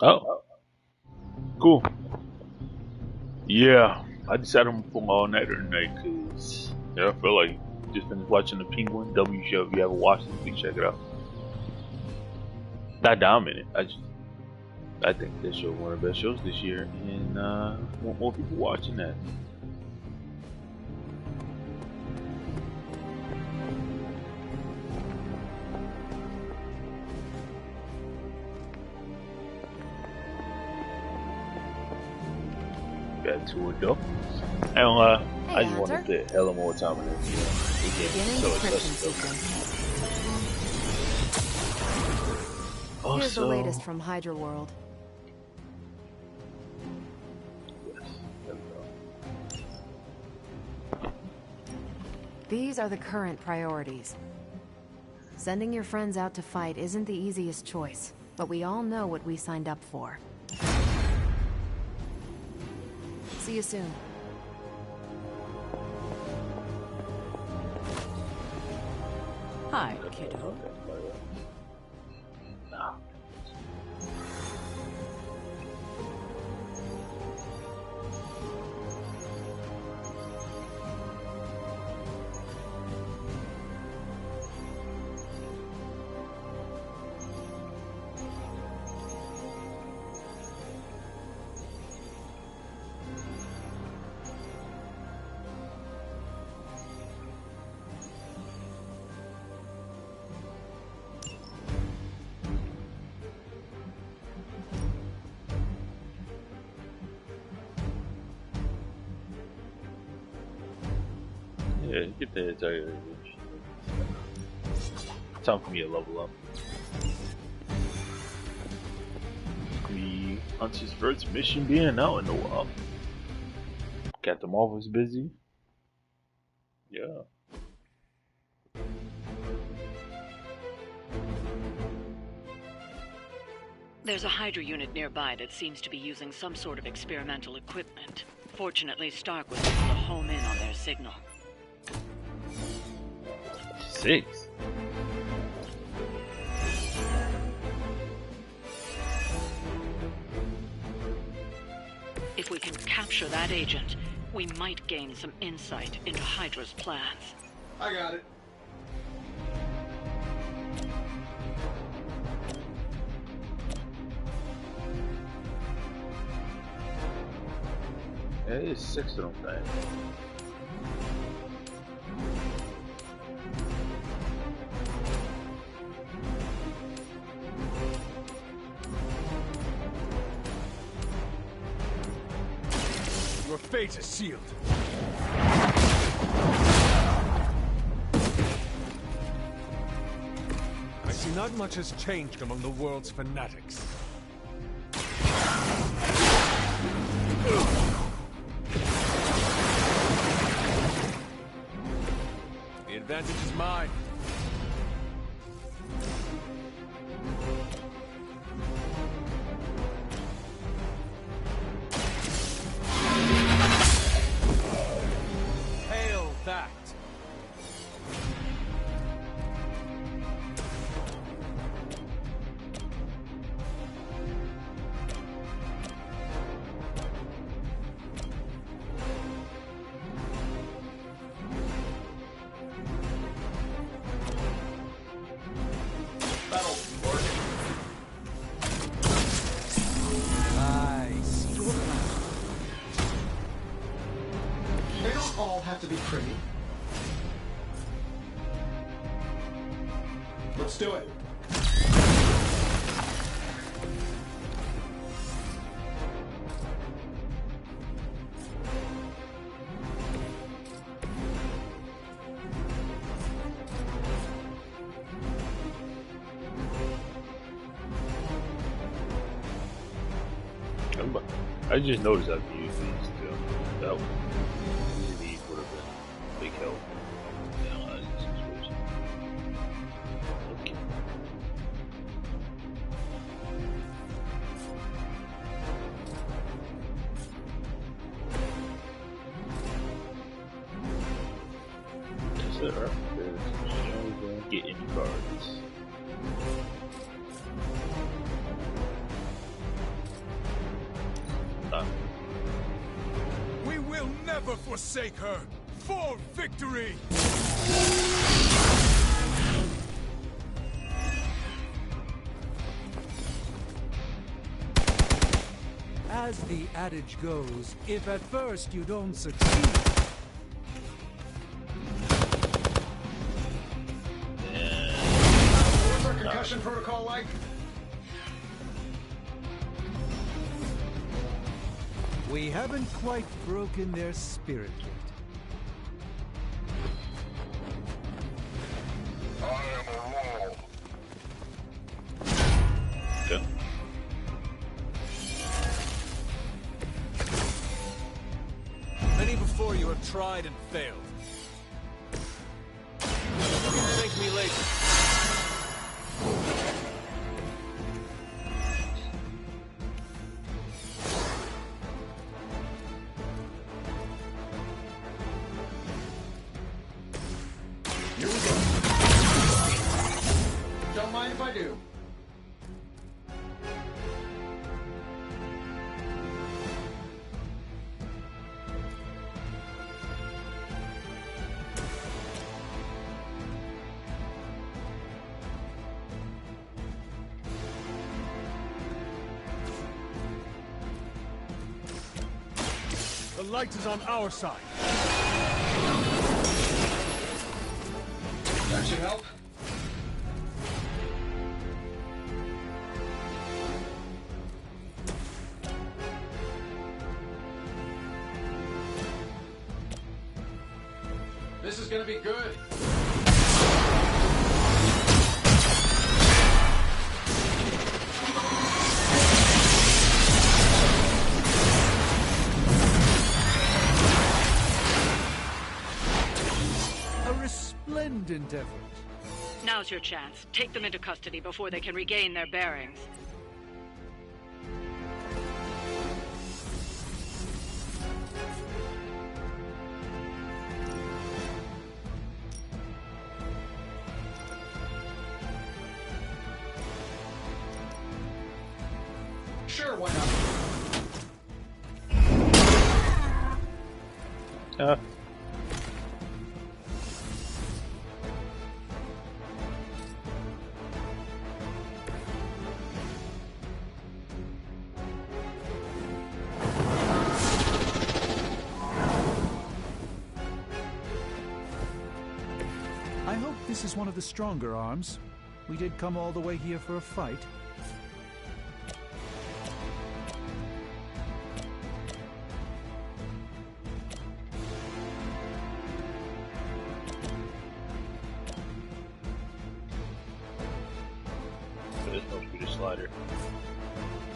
Oh, cool. Yeah, I decided I'm gonna pull my all-nighter tonight because I feel like just finished watching the Penguin W show. If you haven't watched it, please check it out. Not dominant. I think that show one of the best shows this year, and want more people watching that. Got two adults. And Hey, I just want to Hunter. spend hella more time in it. The game is Beginning so decryption accessible. sequence. Here's the Also, latest from Hydra World. yes, there we go. These are the current priorities. Sending your friends out to fight isn't the easiest choice, but we all know what we signed up for. See you soon. Hi, kiddo. Nah. Yeah, get the entire. Time for me to level up. The Hunter's first mission being out in the wild. Captain Marvel's busy. Yeah. There's a Hydra unit nearby that seems to be using some sort of experimental equipment. Fortunately, Stark was able to home in on their signal. 6. If we can capture that agent, we might gain some insight into Hydra's plans. I got it. Yeah, there's 6 of them things. Your fate is sealed. I see not much has changed among the world's fanatics. The advantage is mine. Hail that! Battle working. Nice. They don't all have to be pretty. Let's do it. I just noticed I can use these too. That these would have been big help in a lot of these situations. Okay. That's it, right? Because you don't get any cards. never forsake her! For victory! As the adage goes, if at first you don't succeed... What's our concussion protocol like? We haven't quite broken their spirit yet. Okay. Many before you have tried and failed. Thank me later. Here we go. Don't mind if I do. The light is on our side. That should help. This is gonna be good. A resplendent effort. Now's your chance. Take them into custody before they can regain their bearings. Sure, why not? I hope this is one of the stronger arms. We did come all the way here for a fight. But it's supposed to be the slider.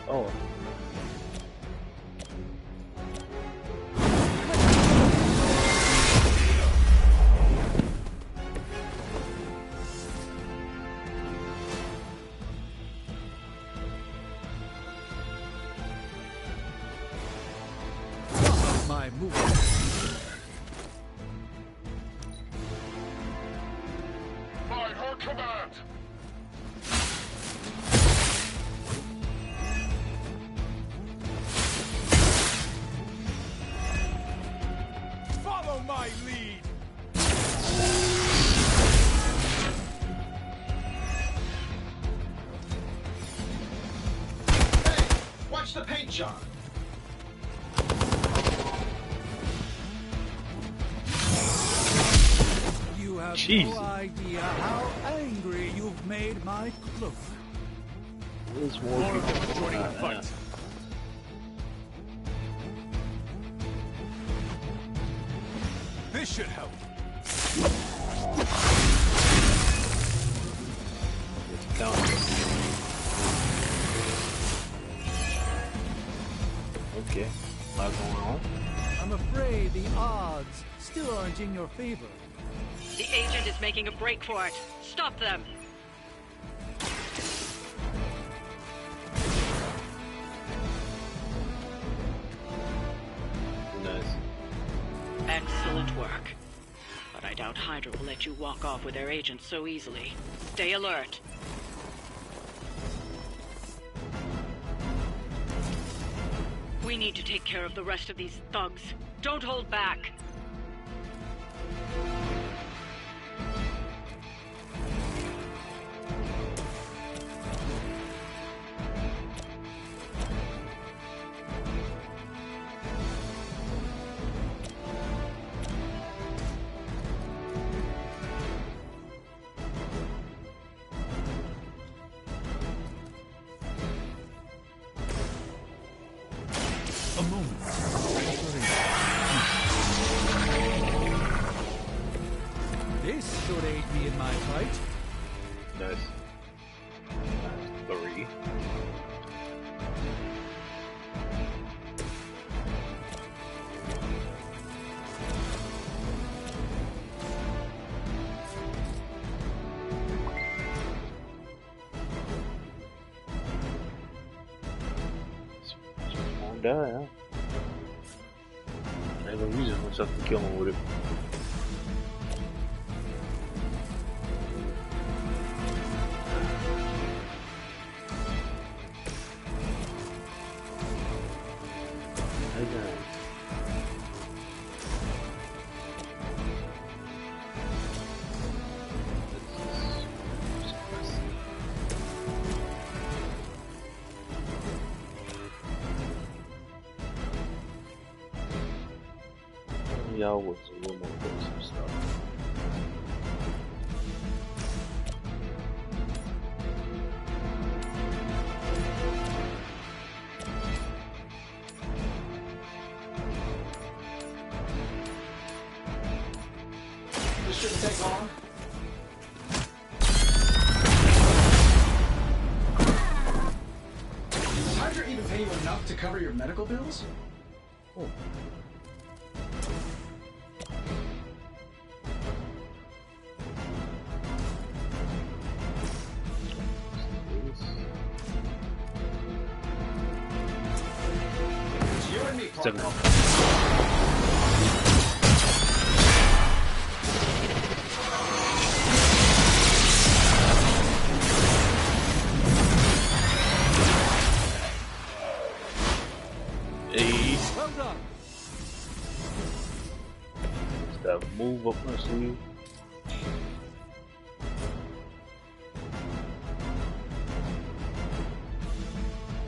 Oh. My movement. By her command! Follow my lead! Hey! Watch the paint jar! You have Jesus. no idea how angry you've made my cloak. There's More of them are joining the fight. This should help. It's counter. Okay. Not going on. I'm afraid the odds still aren't in your favor. The agent is making a break for it. Stop them! Nice. Excellent work. But I doubt Hydra will let you walk off with their agents so easily. Stay alert. We need to take care of the rest of these thugs. Don't hold back. A moment. This should aid me in my fight. Nice. 3. Won't die, huh? I ain't gonna use it myself to kill him with it. Y'all was a little more some stuff. This shouldn't take long. Does Hydra even pay you enough to cover your medical bills? Oh. It's you and me, partner. 7. Well done. That move up my sleeve.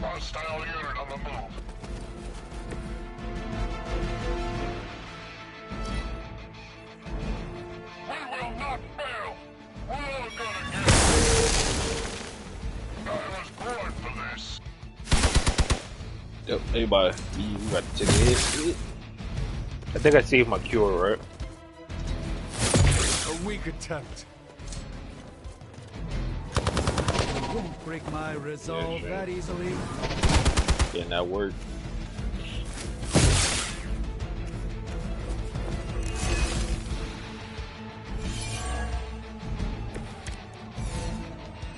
Hostile unit on the move. We will not fail. We're all gonna get it. I was born for this. Yep, anybody, you got to take a hit. I think I saved my cure, right? A weak attempt. Won't break my resolve sure. that easily. Yeah, that worked.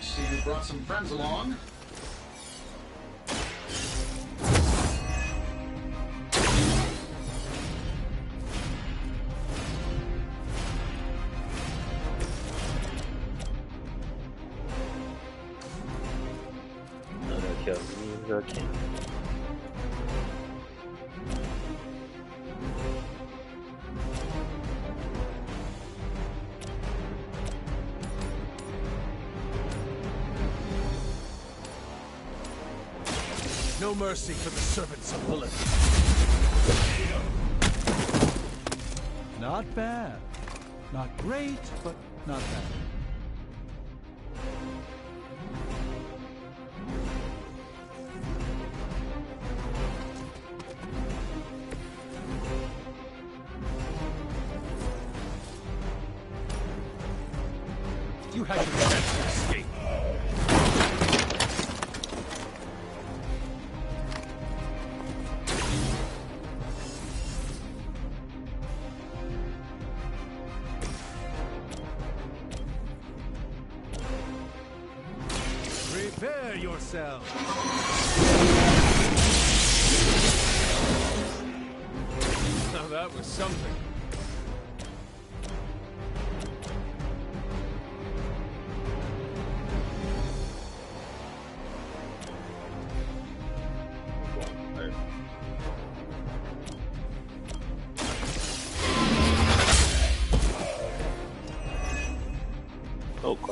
See, you brought some friends along. Kill me as I can. No mercy for the servants of Lilith. Not bad. Not great, but not bad. You had your chance to escape. Prepare yourself. Now that was something.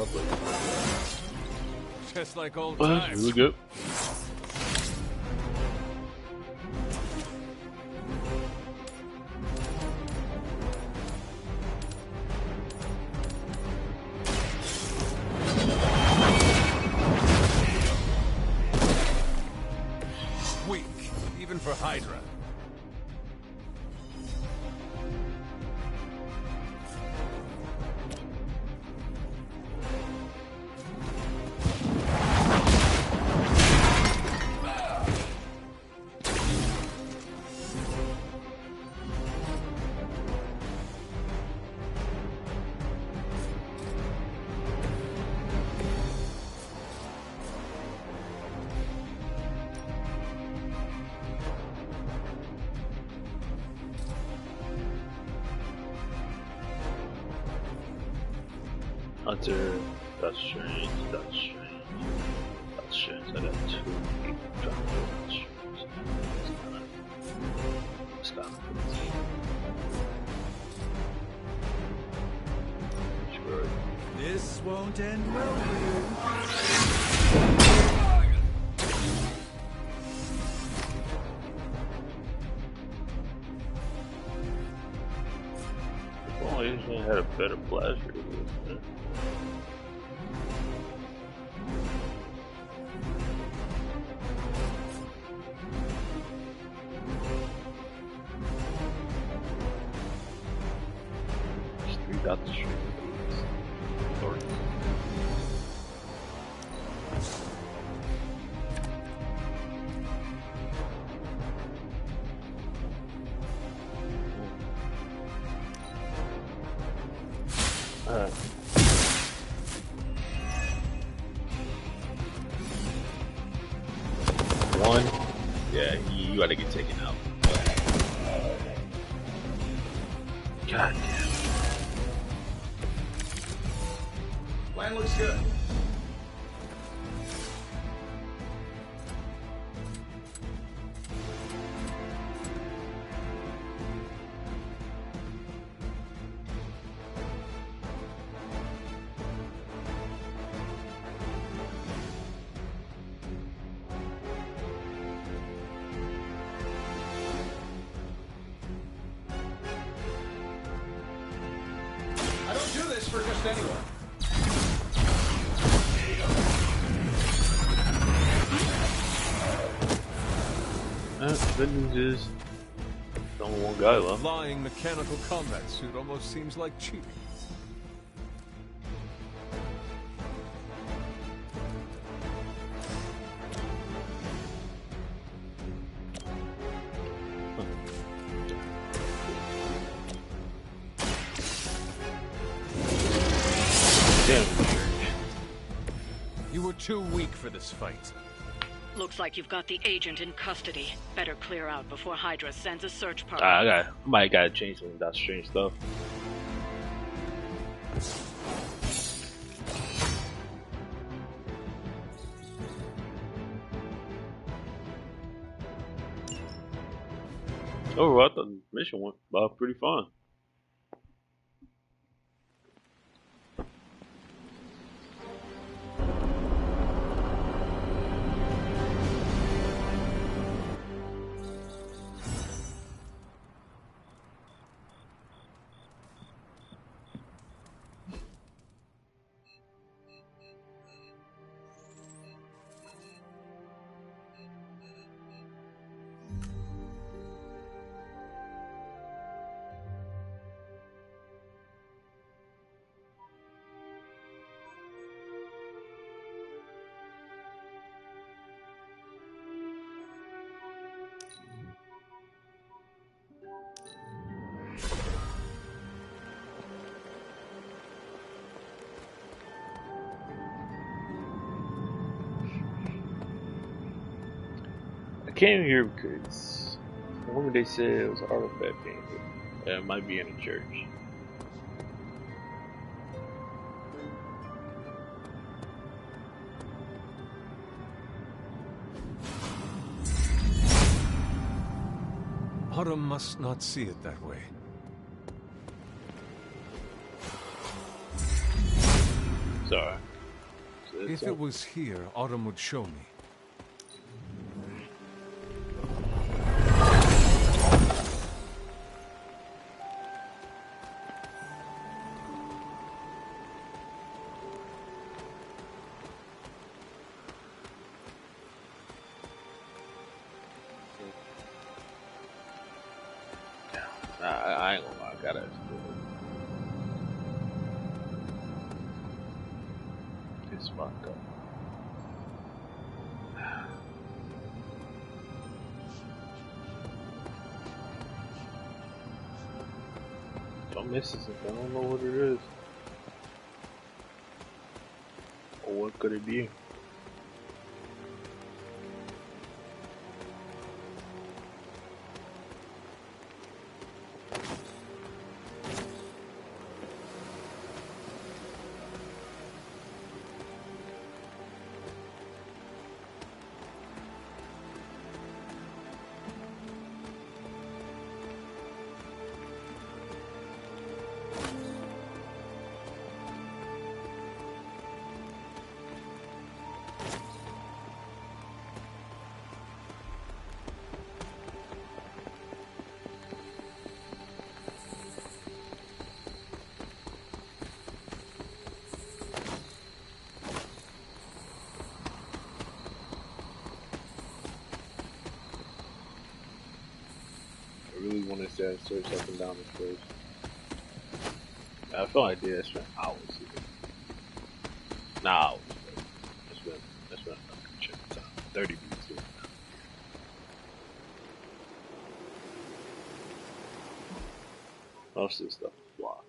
public. Just like old Well, times. really good. Weak, even for Hydra. Hunter, that's strange, that's strange. That's strange. I got 2 people trying to do that strange. It's kind of crazy. Sure. This won't end well for you. If only he had a better blast radius, man. Just 3 dots straight. Sorry. Alright. One. Yeah, you gotta get taken out. God damn. Plan looks good. I don't do this for just anyone. Good news is, there's only one guy left. Flying mechanical combat suit almost seems like cheating. Damn. You were too weak for this fight. Looks like you've got the agent in custody. Better clear out before Hydra sends a search party. I might gotta change some of that strange stuff. Overall, I thought the mission went pretty fun. I came here because the woman they said it was an artifact being here. It might be in a church. Autumn must not see it that way. Sorry. If it was here, Autumn would show me. I ain't gonna lie, I gotta explore it. It's fucked up. Don't miss this. I don't know what it is. Or what could it be? I really want to say search up and down this place. I feel like I spent hours here. Nah, hours. I spent a chunk of time. 30 minutes here. Most of this stuff is blocked.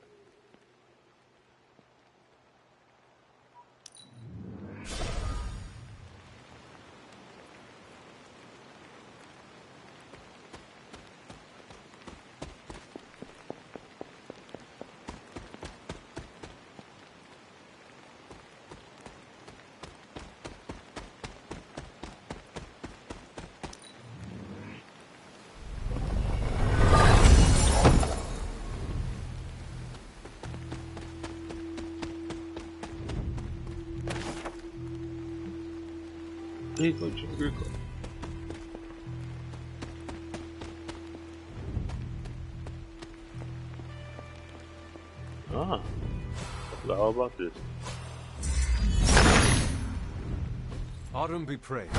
Here you go, Jim. Here you go. Ah, how about this? Autumn be praised.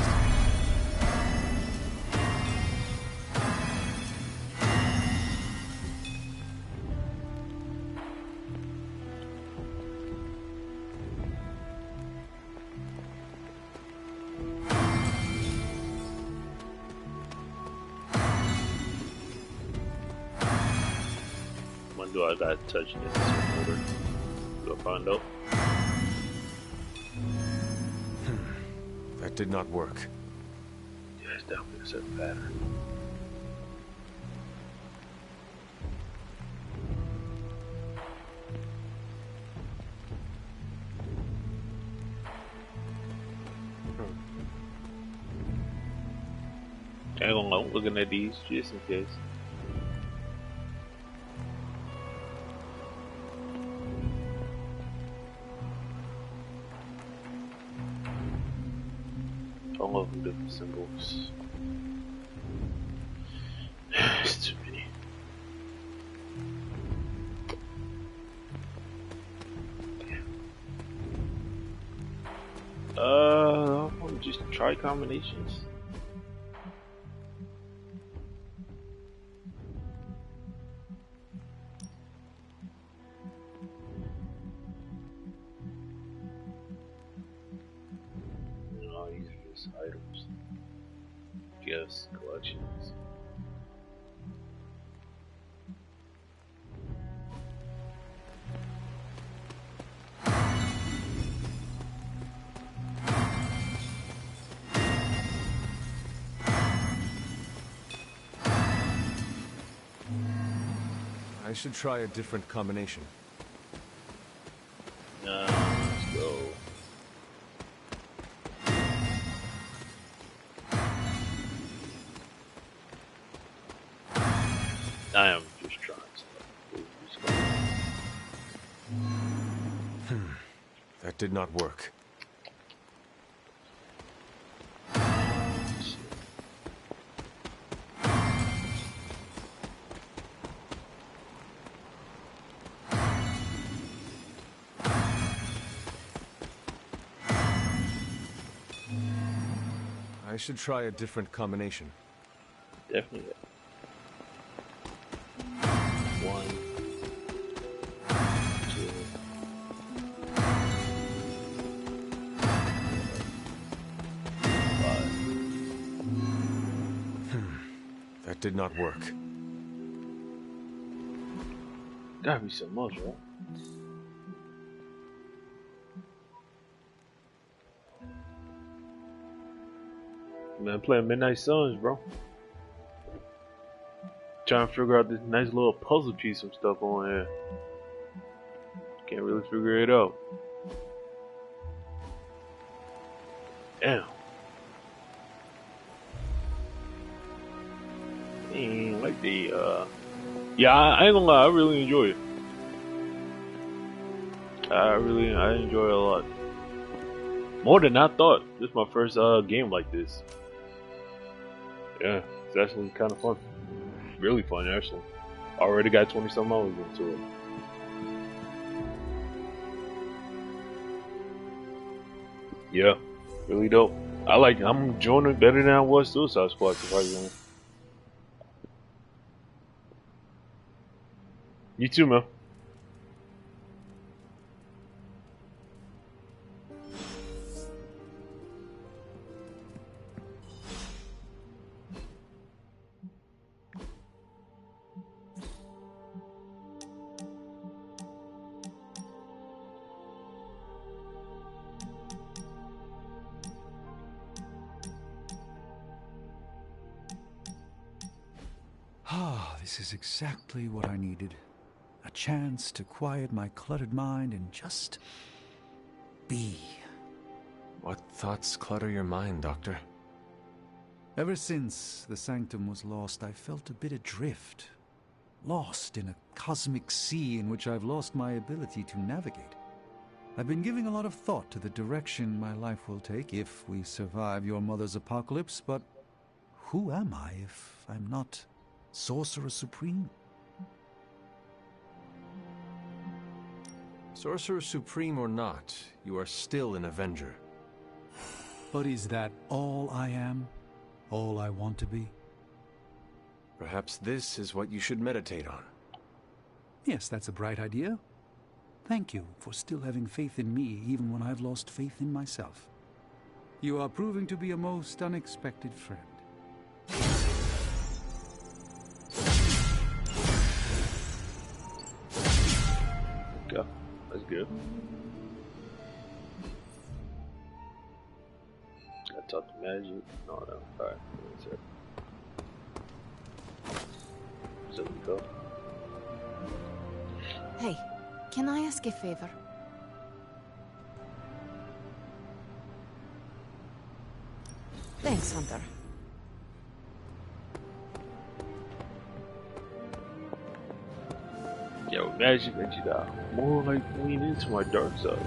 When do I gotta touch this in order to find out? That did not work. Yeah, it's definitely a certain pattern. I ain't gonna lie, I'm looking at these just in case. All of them different symbols. It's too many. I'm just try combinations. No, these are just items. Gifts, collections. I should try a different combination. Let's go. I am just trying stuff. That did not work. I should try a different combination. Definitely. One, two. That did not work. Gotta be so much, right? Man, playing Midnight Suns, bro. Trying to figure out this nice little puzzle piece and stuff on here. Can't really figure it out. Damn. Ain't like the yeah, I ain't gonna lie, I really enjoy it. I enjoy it a lot. More than I thought. This is my first game like this. Yeah, it's actually kind of fun. Really fun, actually. Already got 20-some hours into it. Yeah, really dope. I'm enjoying it better than I was Suicide Squad, surprisingly. You too, man. Ah, this is exactly what I needed. A chance to quiet my cluttered mind and just be. What thoughts clutter your mind, Doctor? Ever since the Sanctum was lost, I felt a bit adrift. Lost in a cosmic sea in which I've lost my ability to navigate. I've been giving a lot of thought to the direction my life will take if we survive your mother's apocalypse, but who am I if I'm not Sorcerer Supreme? Sorcerer Supreme or not, you are still an Avenger. But is that all I am? All I want to be? Perhaps this is what you should meditate on. Yes, that's a bright idea. Thank you for still having faith in me even when I've lost faith in myself. You are proving to be a most unexpected friend. Okay, that's good. Gotta talk to Magic. No, alright, that's it. So we go. Hey, can I ask a favor? Thanks, Hunter. Yo, Magic makes you die. More like lean into my dark side.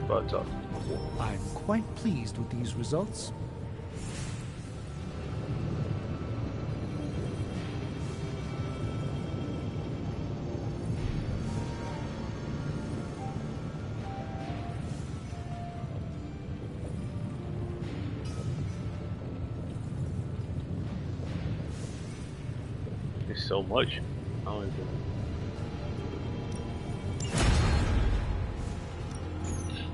About to talk to you more. I'm quite pleased with these results. It's so much. I don't even.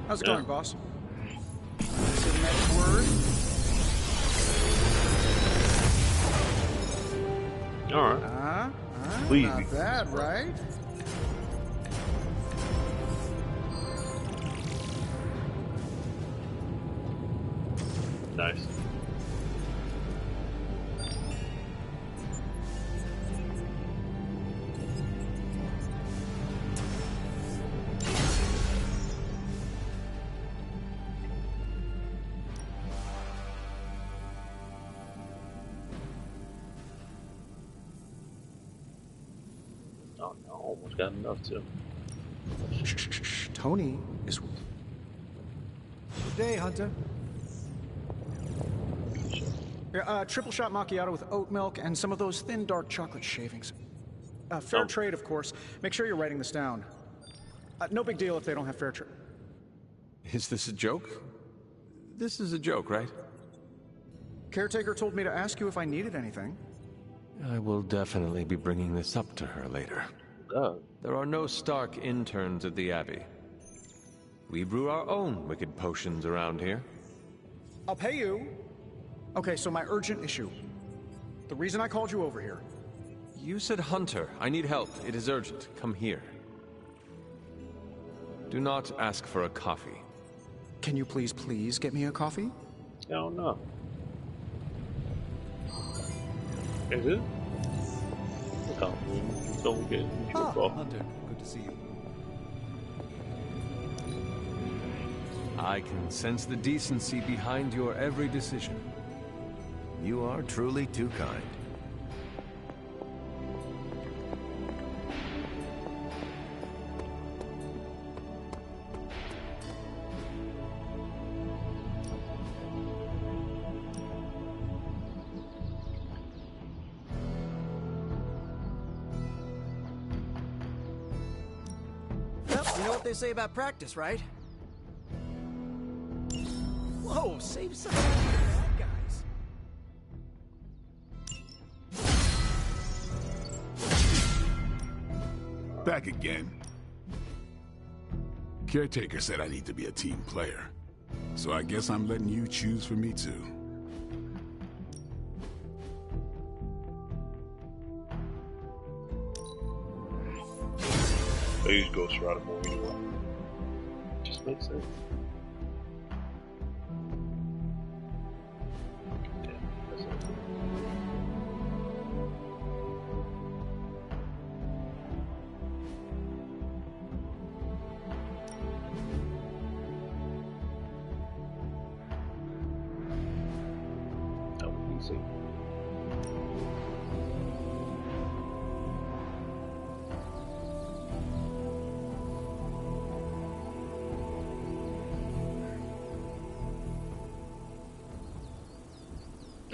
How's it going, boss? Say the next word. Alright. Please. Not bad, right? Nice. Oh no, almost got enough too. Shh. Tony is... Good day, Hunter. Yeah, triple shot macchiato with oat milk and some of those thin dark chocolate shavings. Fair trade, of course. Make sure you're writing this down. No big deal if they don't have fair trade. Is this a joke? This is a joke, right? Caretaker told me to ask you if I needed anything. I will definitely be bringing this up to her later. There are no Stark interns at the Abbey. We brew our own wicked potions around here. I'll pay you. Okay, so my urgent issue. The reason I called you over here. You said Hunter. I need help. It is urgent. Come here. Do not ask for a coffee. Can you please get me a coffee? I don't know. Is it? Don't get Hunter, good to see you. I can sense the decency behind your every decision. You are truly too kind. Well, you know what they say about practice, right? Whoa, save some of the bad guys. Back again. Caretaker said I need to be a team player. So I guess I'm letting you choose for me too. I use Ghost Rider more anyway. Just makes sense.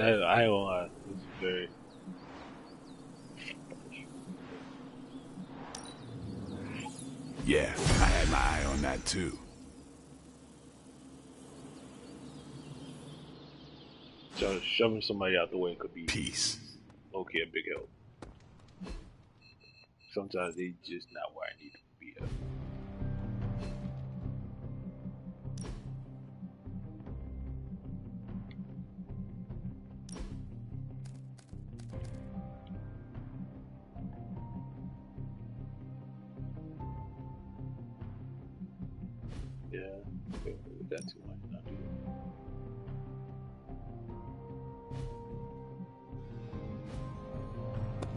I ain't gonna lie, this is very... Yeah, I had my eye on that too. So shoving somebody out the way could be peace. Okay, a big help. Sometimes they just not where I need to be at. Yeah, that's too much. Not do it.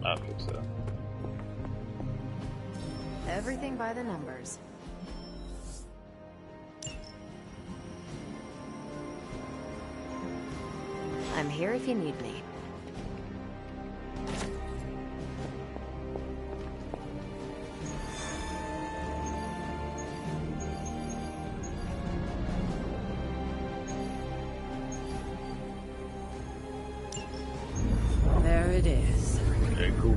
I'll fix that. Everything by the numbers. I'm here if you need me. There it is. Okay, cool.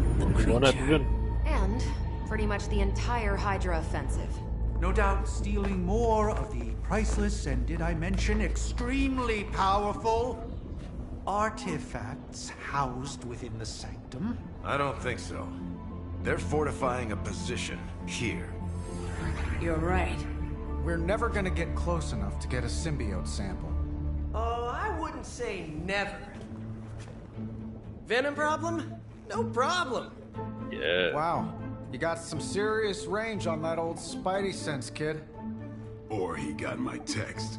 One after the And pretty much the entire Hydra offensive. No doubt stealing more of the priceless and, did I mention, extremely powerful artifacts housed within the sanctum. I don't think so. They're fortifying a position here. You're right. We're never gonna get close enough to get a symbiote sample. Oh, I wouldn't say never. Venom problem? No problem. Yeah. Wow, you got some serious range on that old Spidey sense, kid. Or he got my text.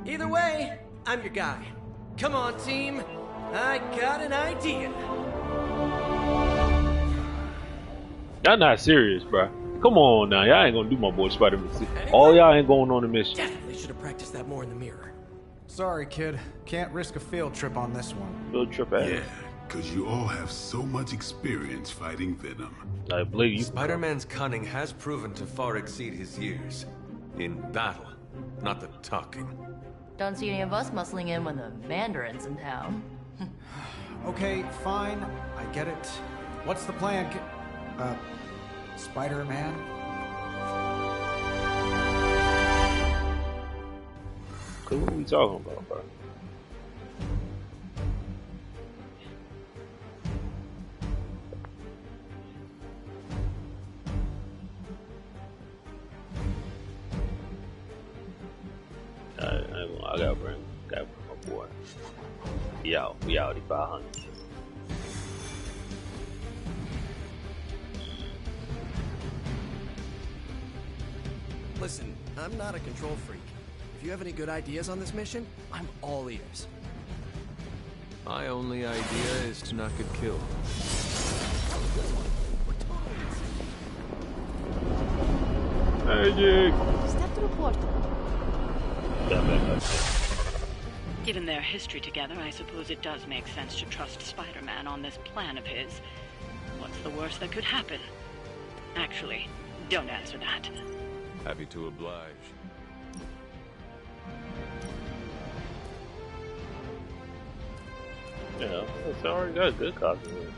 Either way, I'm your guy. Come on, team. I got an idea. Y'all not serious, bro. Come on now, y'all ain't gonna do my boy Spider-Man. All y'all ain't going on the mission. Definitely should have practiced that more in the mirror. Sorry, kid. Can't risk a field trip on this one. Field trip ass. Yeah, because you all have so much experience fighting Venom. I believe you. Spider-Man's cunning has proven to far exceed his years. In battle, not the talking. Don't see any of us muscling in when the Mandarin's in town. Okay, fine. I get it. What's the plan? Spider-Man? What are we talking about, bro? I gotta bring my boy. We out 500. Listen, I'm not a control freak. If you have any good ideas on this mission, I'm all ears. My only idea is to not get killed. Magic! Step to the portal. Given their history together, I suppose it does make sense to trust Spider-Man on this plan of his. What's the worst that could happen? Actually, don't answer that. Happy to oblige. Yeah, it's already got a good costume.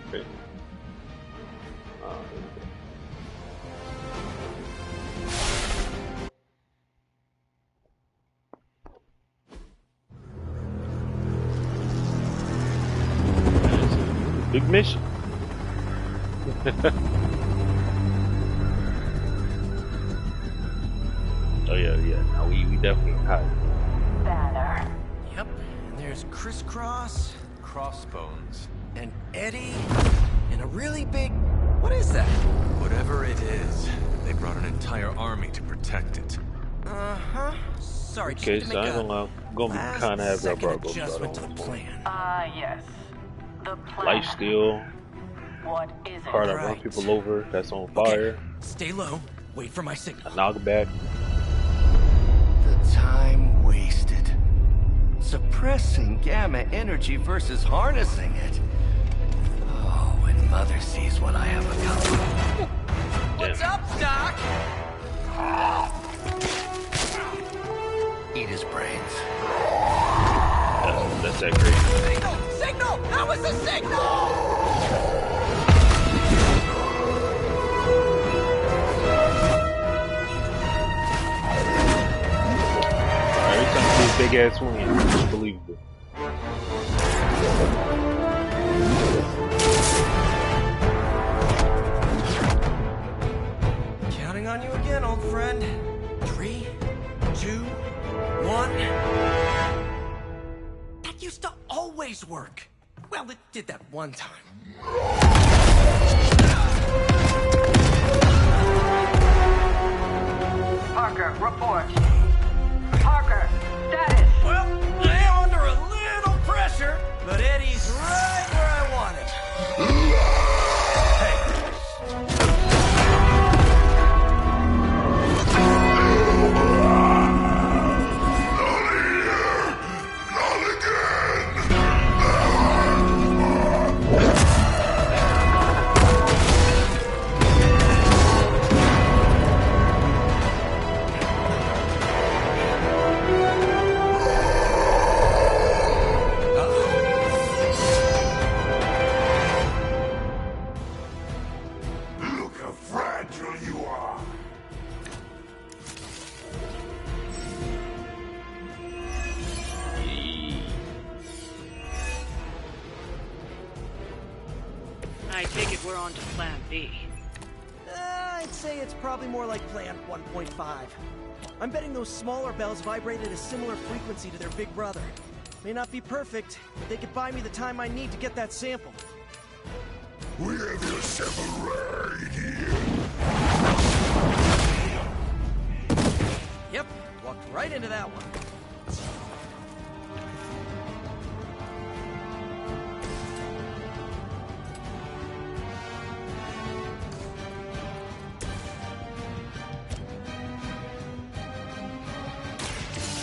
Big mission. Oh yeah. Now we definitely hide. Banner. Yep. And there's Crisscross, Crossbones, and Eddie, and a really big. What is that? Whatever it is, they brought an entire army to protect it. Sorry. Okay, so I'm gonna kind of have that adjustment to the plan. Yes. The plan. Life steal. What is it? Car that runs people over. That's on fire. Okay. Stay low. Wait for my signal. A knockback. The time wasted. Suppressing gamma energy versus harnessing it. Oh, when Mother sees what I have accomplished. What's up, Doc? Eat his brains. That's that great. Signal! That was the signal! Every time I see a big ass swing, it's unbelievable. Counting on you again, old friend. 3, 2, 1. That used to always work. Well, it did that one time. Parker, report. Parker, status. Well, I am under a little pressure, but Eddie's right where I want him. I take it we're on to plan B. I'd say it's probably more like plan 1.5. I'm betting those smaller bells vibrate at a similar frequency to their big brother. May not be perfect, but they could buy me the time I need to get that sample. We have your sample right here. Yep, walked right into that one.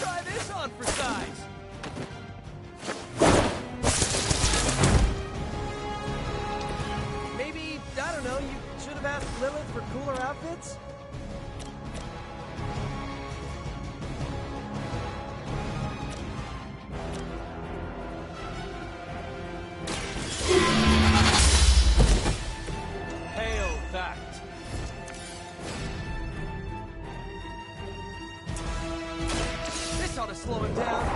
Try this on for size. outfits? Hail that! This ought to slow him down.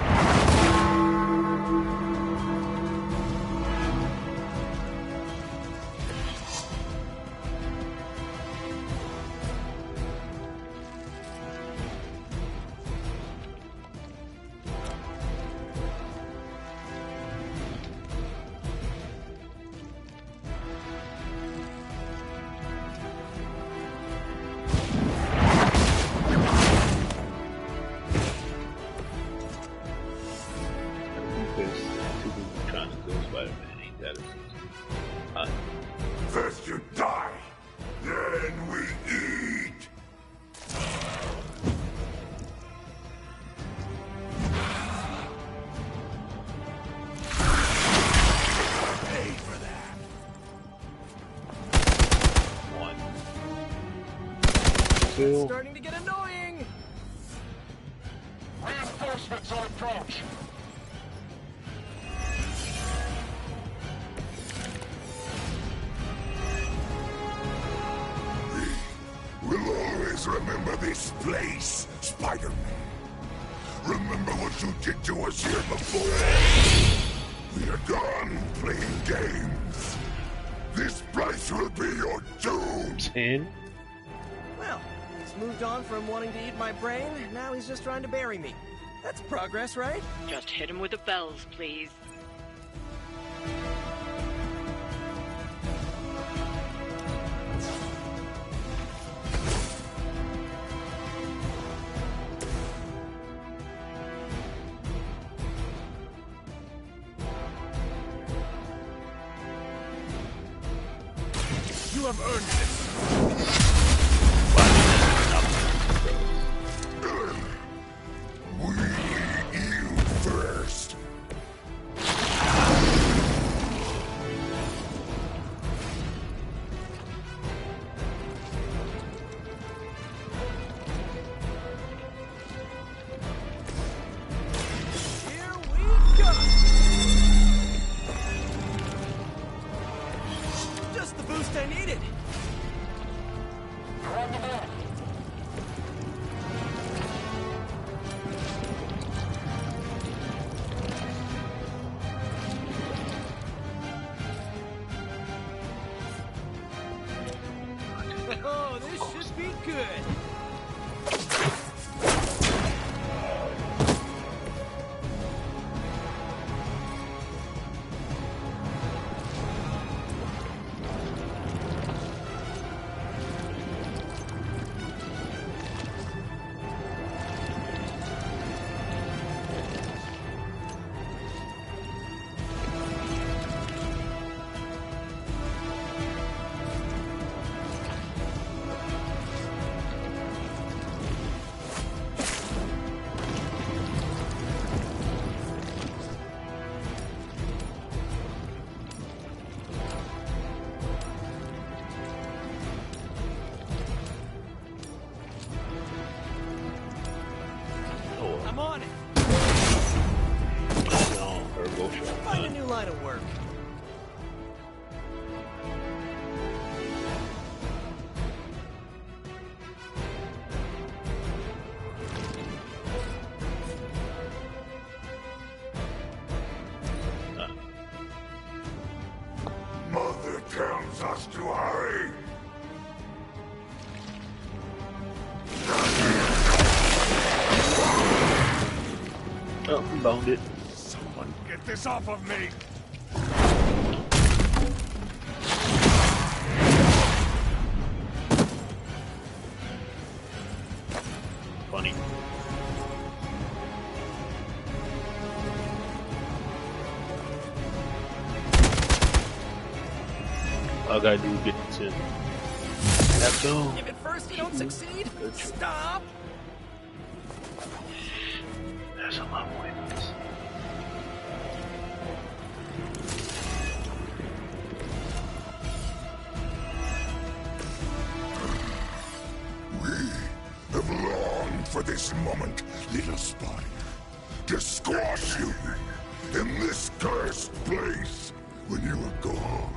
Trying to kill Spider-Man ain't that First you die, then we eat. Pay for that. one. It's Two. starting to get annoying. Reinforcements on approach. We'll always remember this place, Spider-Man. Remember what you did to us here before? We are done playing games. This place will be your doom. 10? Well, he's moved on from wanting to eat my brain. Now he's just trying to bury me. That's progress, right? Just hit him with the bells, please. You have earned this. We need you first. Here we go. Just the boost I needed. On the move. Oh, this should be good. I'm on it. Find a new line of work. Mother tells us to hurry. Oh, we boned it. Someone get this off of me! Funny. All I gotta do is get the 10. Let's go. If at first you don't succeed, stop. There's a lot of weapons. for this moment, little spider, to squash you in this cursed place. When you are gone,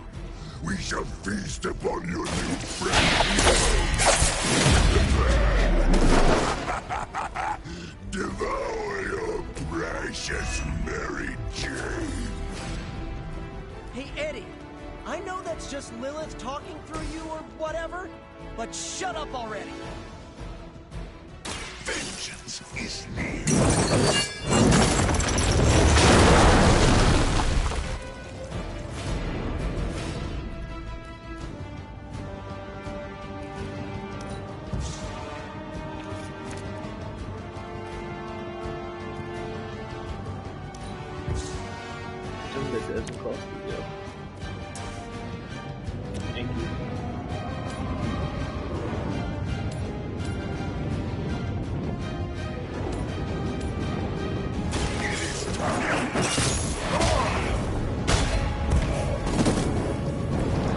we shall feast upon your new friend. Devour your precious Mary Jane. Hey, Eddie, I know that's just Lilith talking through you or whatever, but shut up already. Vengeance is near. That doesn't cost me, yeah. Thank you.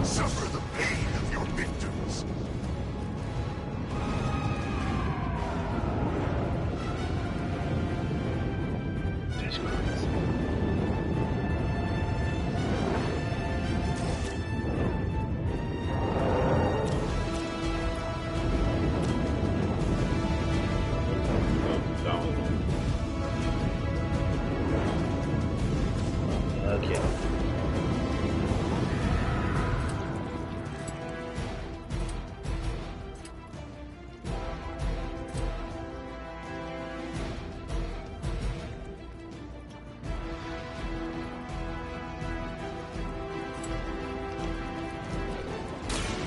Suffer the pain of your victims. Jesus Christ. Okay.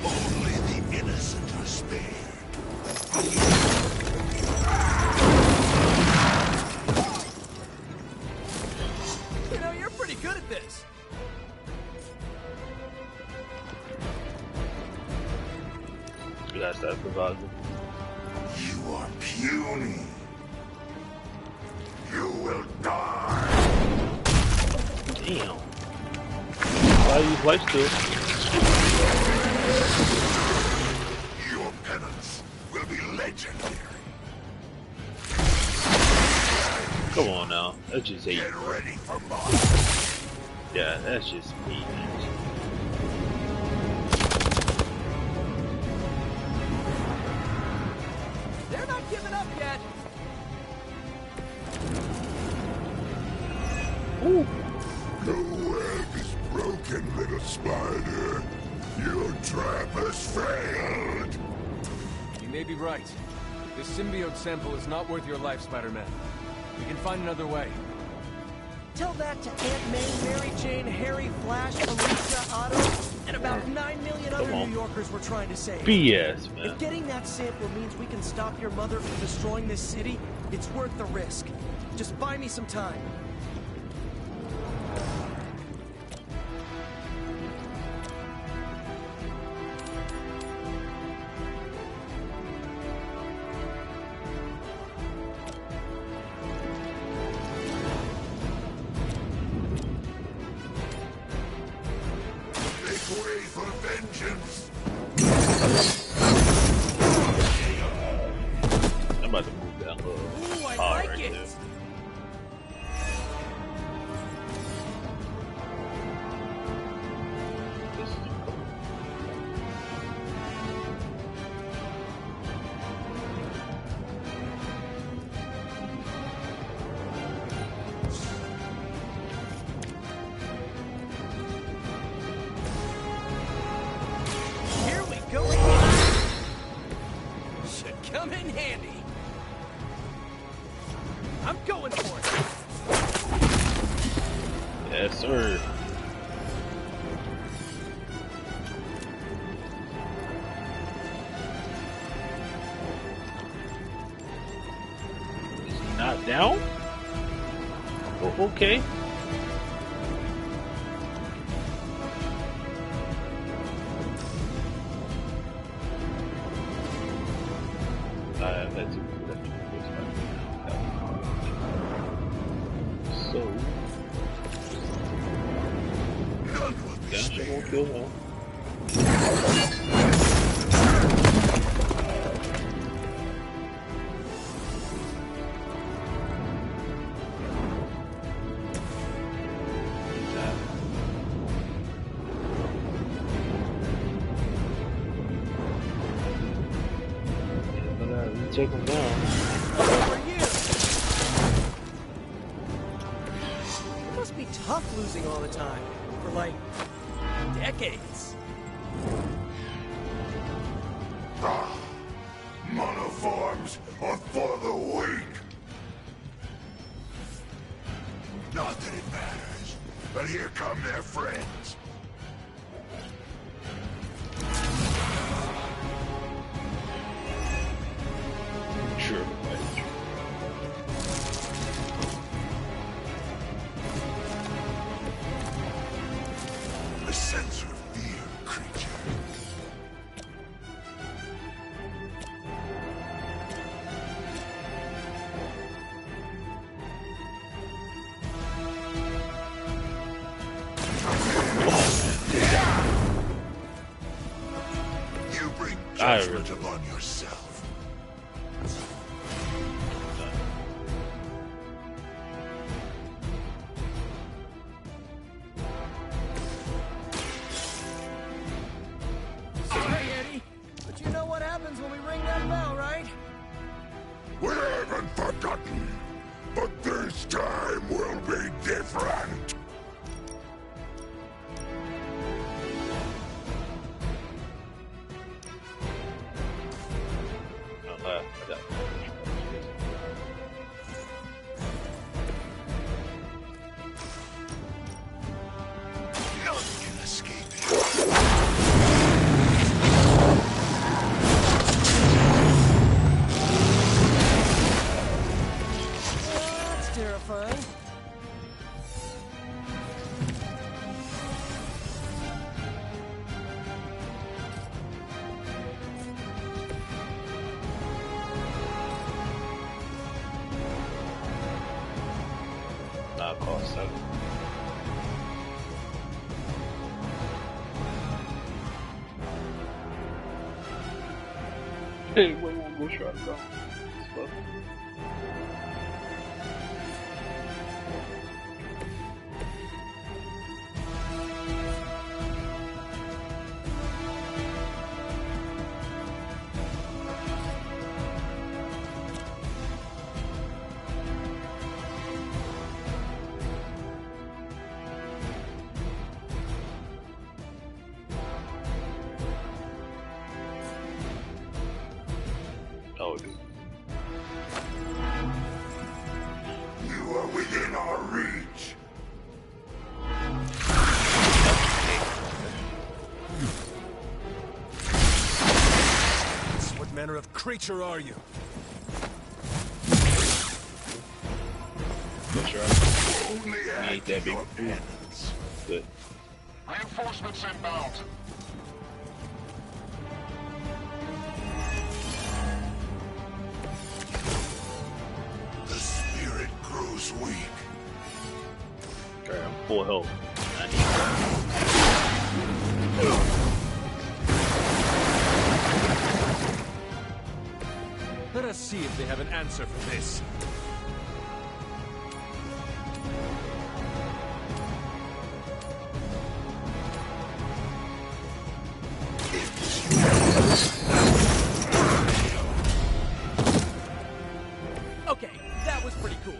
Only the innocent are spared. You know, you're pretty good at this. You guys start providing. You are puny. You will die. Damn. Why use life steal? Your penance will be legendary. Come on now. That's just hate. Get ready for mine. Yeah, that's just me. They're not giving up yet. Ooh. The web is broken, little spider. Your trap has failed. You may be right. This symbiote sample is not worth your life, Spider-Man. We can find another way. Tell that to Aunt May, Mary Jane, Harry, Flash, Alicia, Otto, and about 9 million other New Yorkers we're trying to save. BS, man. If getting that sample means we can stop your mother from destroying this city, it's worth the risk. Just buy me some time. Make way for vengeance. I'm about to move that little. Ooh, I hard like right it. there. This is cool. Here we go. Should come in handy. I'm going for it. Yes, sir. Is he not down? Oh, okay. That's so. Yeah, she won't kill him. take him down. For you. It must be tough losing all the time. For like decades. Monoforms are for the weak. Not that it matters, but here come their friends. Sure. A sense of fear, creature. You bring judgment upon yourself. Sorry, Eddie. But you know what happens when we ring that bell, right? We haven't forgotten, but this time will be different. None can escape That's terrifying. Not cost 7. Hey, wait, we'll try to go. Oh, dude. You are within our reach. What manner of creature are you? Only ain't that big. Good. Reinforcements inbound. The spirit grows weak. Okay, I'm full health. Let us see if they have an answer for this. Okay, that was pretty cool.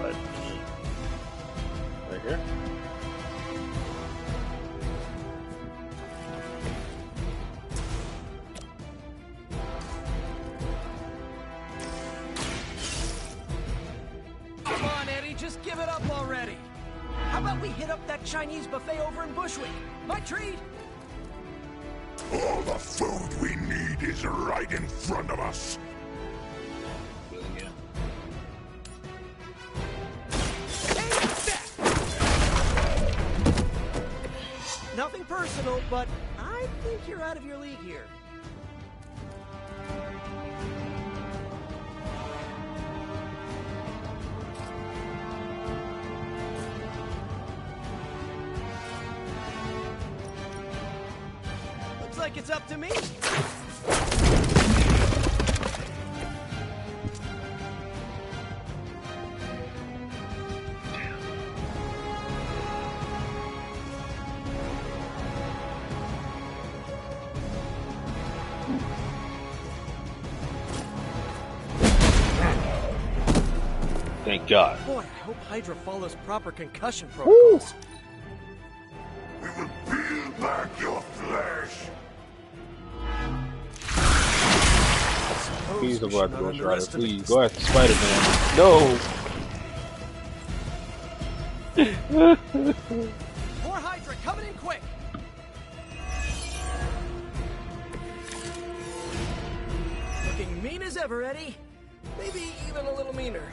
Right here. Come on, Eddie, just give it up already. How about we hit up that Chinese buffet over in Bushwick? My treat! All the food we need is right in front of us. Nothing personal, but I think you're out of your league here. Looks like it's up to me. Thank God. Boy, I hope Hydra follows proper concussion protocols. We will peel back your flesh. Please don't go after Ghost Rider. Please go after Spider-Man. No. More Hydra coming in quick. Looking mean as ever, Eddie. Maybe even a little meaner.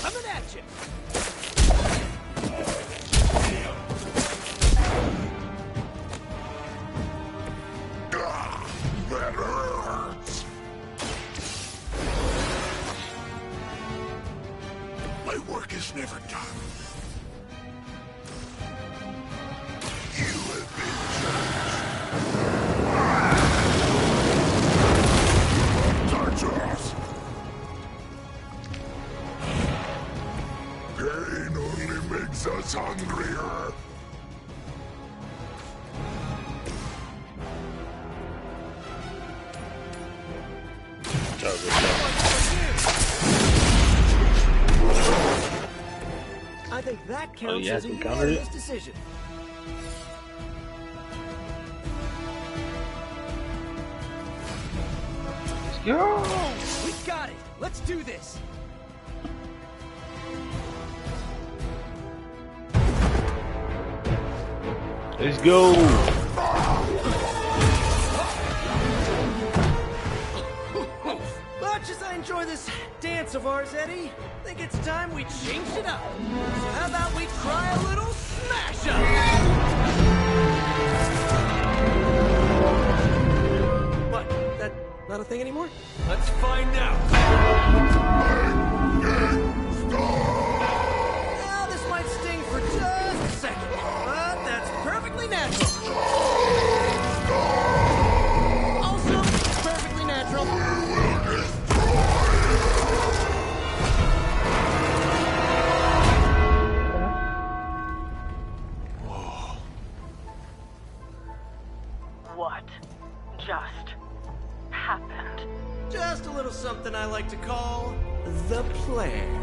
Coming at you. That hurts. My work is never done. You have been judged. Touch us. Pain only makes us hungrier. I think that counts yeah, as a some counter it. unanimous decision. Yo! We got it. Let's do this. Let's go. Much as I enjoy this dance of ours, Eddie, I think it's time we changed it up. So how about we try a little smash up? What? That not a thing anymore? Let's find out. Now this might sting for just a second, but that's perfectly natural. Also, perfectly natural. What just happened? Just a little something I like to call the plan.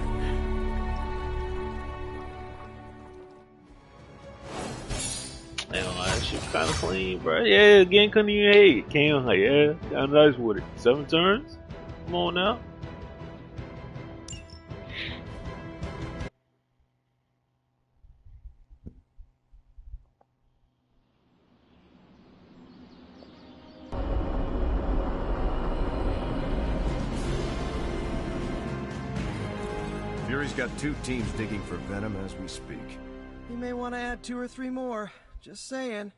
Damn, that shit kind of clean, bro. Yeah, again, couldn't even hate. Came like, yeah, got nice with it. 7 turns? Come on now. Fury's got 2 teams digging for Venom as we speak. You may want to add 2 or 3 more. Just saying.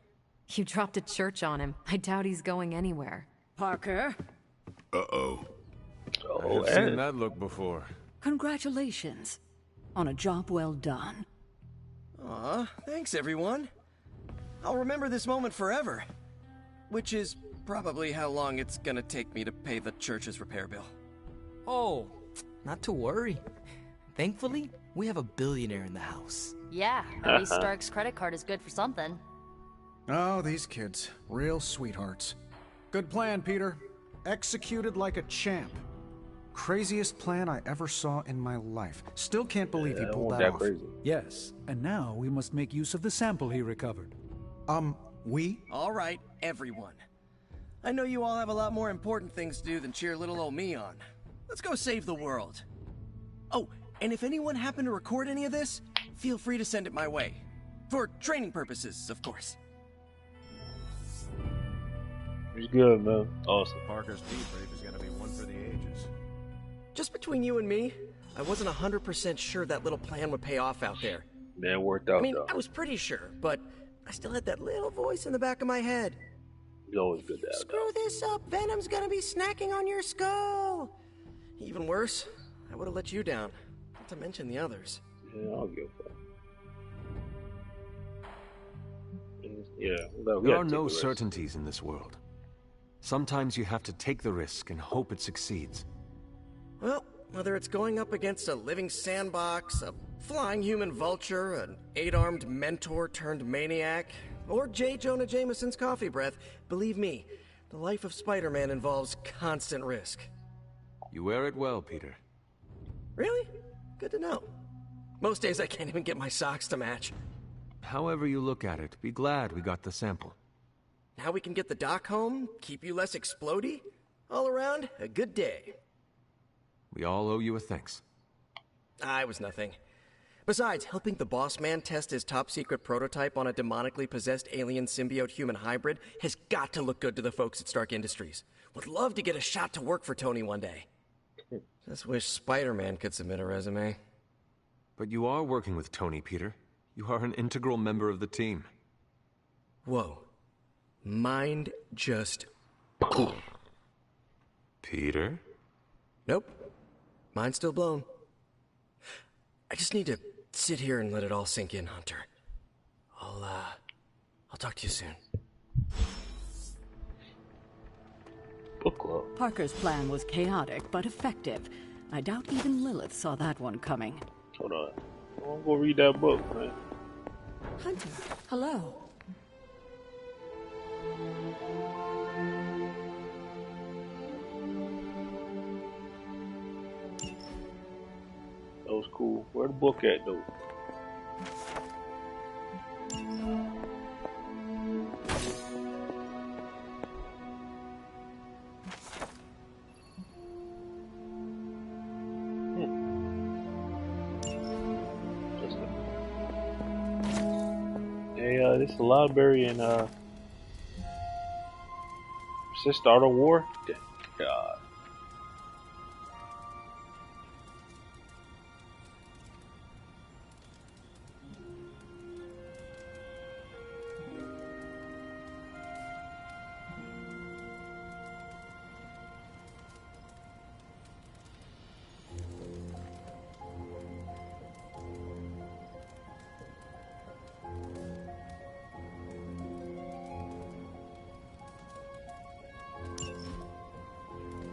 You dropped a church on him. I doubt he's going anywhere. Parker, Uh-oh. I've seen that look before. congratulations on a job well done. Aw, thanks everyone. I'll remember this moment forever. Which is probably how long it's gonna take me to pay the church's repair bill. Oh, not to worry. Thankfully, we have a billionaire in the house. Yeah, at least Stark's credit card is good for something. Oh, these kids. Real sweethearts. Good plan, Peter. Executed like a champ. Craziest plan I ever saw in my life. Still can't believe he pulled that off. Crazy. Yes, and now we must make use of the sample he recovered. We? Alright, everyone. I know you all have a lot more important things to do than cheer little old me on. Let's go save the world. Oh, and if anyone happened to record any of this, feel free to send it my way. For training purposes, of course. It's good, man. Awesome. Parker's debrief is gonna be one for the ages. Just between you and me, I wasn't 100% sure that little plan would pay off out there. Man, it worked out, I mean, though. I was pretty sure, but I still had that little voice in the back of my head. It's always good to have. Screw this up, Venom's gonna be snacking on your skull! Even worse, I would have let you down, not to mention the others. Yeah, I'll give that. Yeah, there are no certainties in this world. Sometimes you have to take the risk and hope it succeeds. Well, whether it's going up against a living sandbox, a flying human vulture, an 8-armed mentor turned maniac, or J. Jonah Jameson's coffee breath, believe me, the life of Spider-Man involves constant risk. You wear it well, Peter. Really? Good to know. Most days I can't even get my socks to match. However you look at it, be glad we got the sample. Now we can get the doc home, keep you less explodey. All around, a good day. We all owe you a thanks. I was nothing. Besides, helping the boss man test his top-secret prototype on a demonically possessed alien symbiote-human hybrid has got to look good to the folks at Stark Industries. Would love to get a shot to work for Tony one day. Just wish Spider-Man could submit a resume. But you are working with Tony, Peter. You are an integral member of the team. Whoa. Mind just... Peter? Nope. Mind's still blown. I just need to sit here and let it all sink in, Hunter. I'll talk to you soon. Book club. Parker's plan was chaotic but effective. I doubt even Lilith saw that one coming. Hold on. I'm gonna go read that book, man. Hunter, hello. That was cool. Where the book at, though? Hey, this is the library in, is this Start a War? God.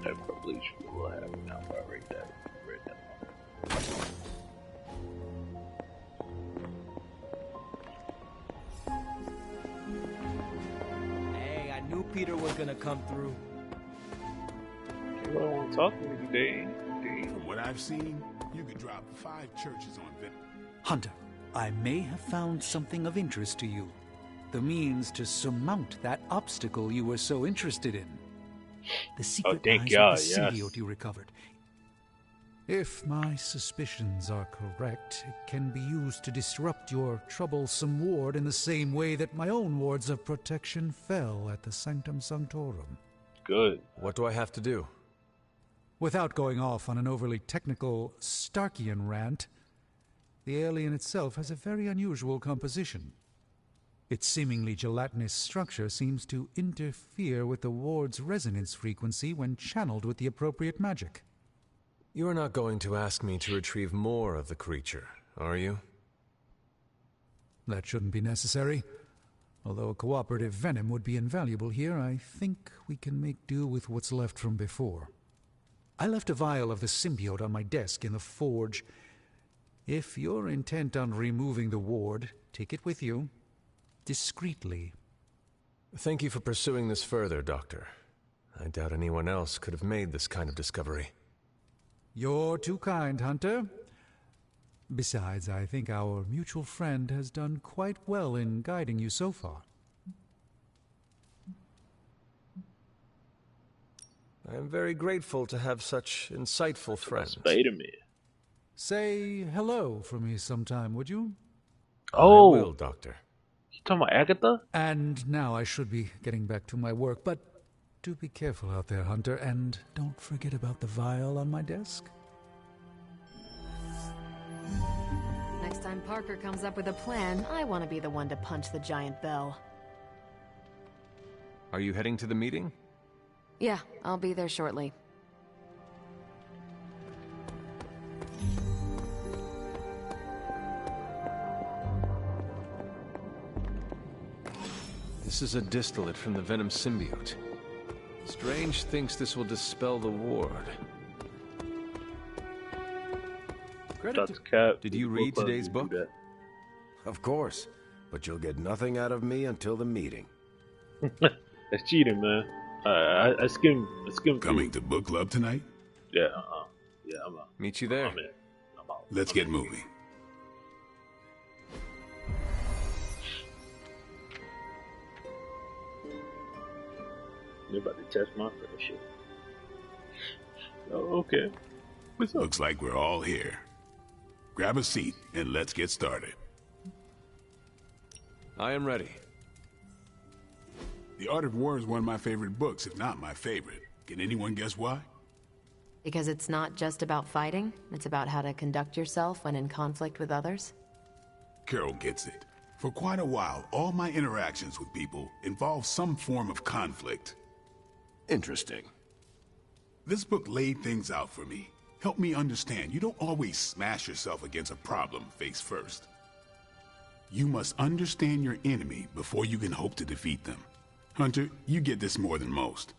I probably will have it now, but I read that. Hey, I knew Peter was gonna come through. You don't want to talk to me today. From what I've seen, you could drop 5 churches on Venom. Hunter, I may have found something of interest to you. The means to surmount that obstacle you were so interested in. The secret lies with the symbiote you recovered. If my suspicions are correct, it can be used to disrupt your troublesome ward in the same way that my own wards of protection fell at the Sanctum Sanctorum. Good. What do I have to do? Without going off on an overly technical Starkian rant, the alien itself has a very unusual composition. Its seemingly gelatinous structure seems to interfere with the ward's resonance frequency when channeled with the appropriate magic. You are not going to ask me to retrieve more of the creature, are you? That shouldn't be necessary. Although a cooperative venom would be invaluable here, I think we can make do with what's left from before. I left a vial of the symbiote on my desk in the forge. If you're intent on removing the ward, take it with you. Discreetly. Thank you for pursuing this further, Doctor. I doubt anyone else could have made this kind of discovery. You're too kind, Hunter. Besides, I think our mutual friend has done quite well in guiding you so far. I am very grateful to have such insightful friends. Spider-Man. Say hello for me sometime, would you? Oh, I will, Doctor. You talking about Agatha? And now I should be getting back to my work, but do be careful out there, Hunter, and don't forget about the vial on my desk. Next time Parker comes up with a plan, I want to be the one to punch the giant bell. Are you heading to the meeting? Yeah, I'll be there shortly. This is a distillate from the venom symbiote. Strange thinks this will dispel the ward. Did you read today's book? Of course, but you'll get nothing out of me until the meeting. That's cheating, man. I skimmed. Coming to book club tonight? Yeah, yeah, I'm out. Meet you there. I'm out. Let's get moving. You're about to test my friendship. Oh, okay. What's up? Looks like we're all here. Grab a seat and let's get started. I am ready. The Art of War is one of my favorite books, if not my favorite. Can anyone guess why? Because it's not just about fighting, it's about how to conduct yourself when in conflict with others? Carol gets it. For quite a while, all my interactions with people involve some form of conflict. Interesting. This book laid things out for me. Helped me understand you don't always smash yourself against a problem face first. You must understand your enemy before you can hope to defeat them. Hunter, you get this more than most.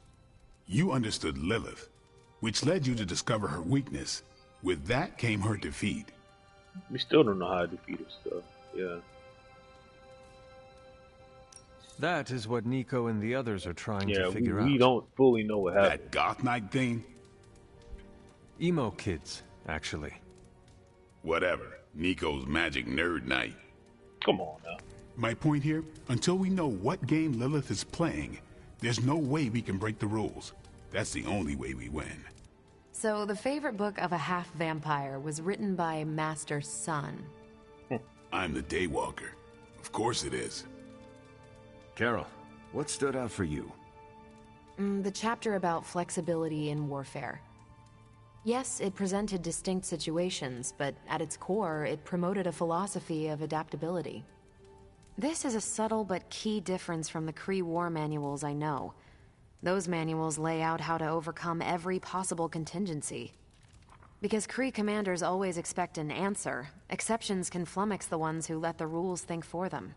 You understood Lilith, which led you to discover her weakness. With that came her defeat. We still don't know how to defeat her stuff. Yeah. That is what Nico and the others are trying to figure out. We don't fully know what happened. That Goth Knight thing? Emo kids, actually. Whatever. Nico's magic nerd night. Come on now. My point here, until we know what game Lilith is playing, there's no way we can break the rules. That's the only way we win. So the favorite book of a half-vampire was written by Master Sun. I'm the Daywalker. Of course it is. Carol, what stood out for you? The chapter about flexibility in warfare. Yes, it presented distinct situations, but at its core, it promoted a philosophy of adaptability. This is a subtle but key difference from the Kree war manuals I know. Those manuals lay out how to overcome every possible contingency. Because Kree commanders always expect an answer, exceptions can flummox the ones who let the rules think for them.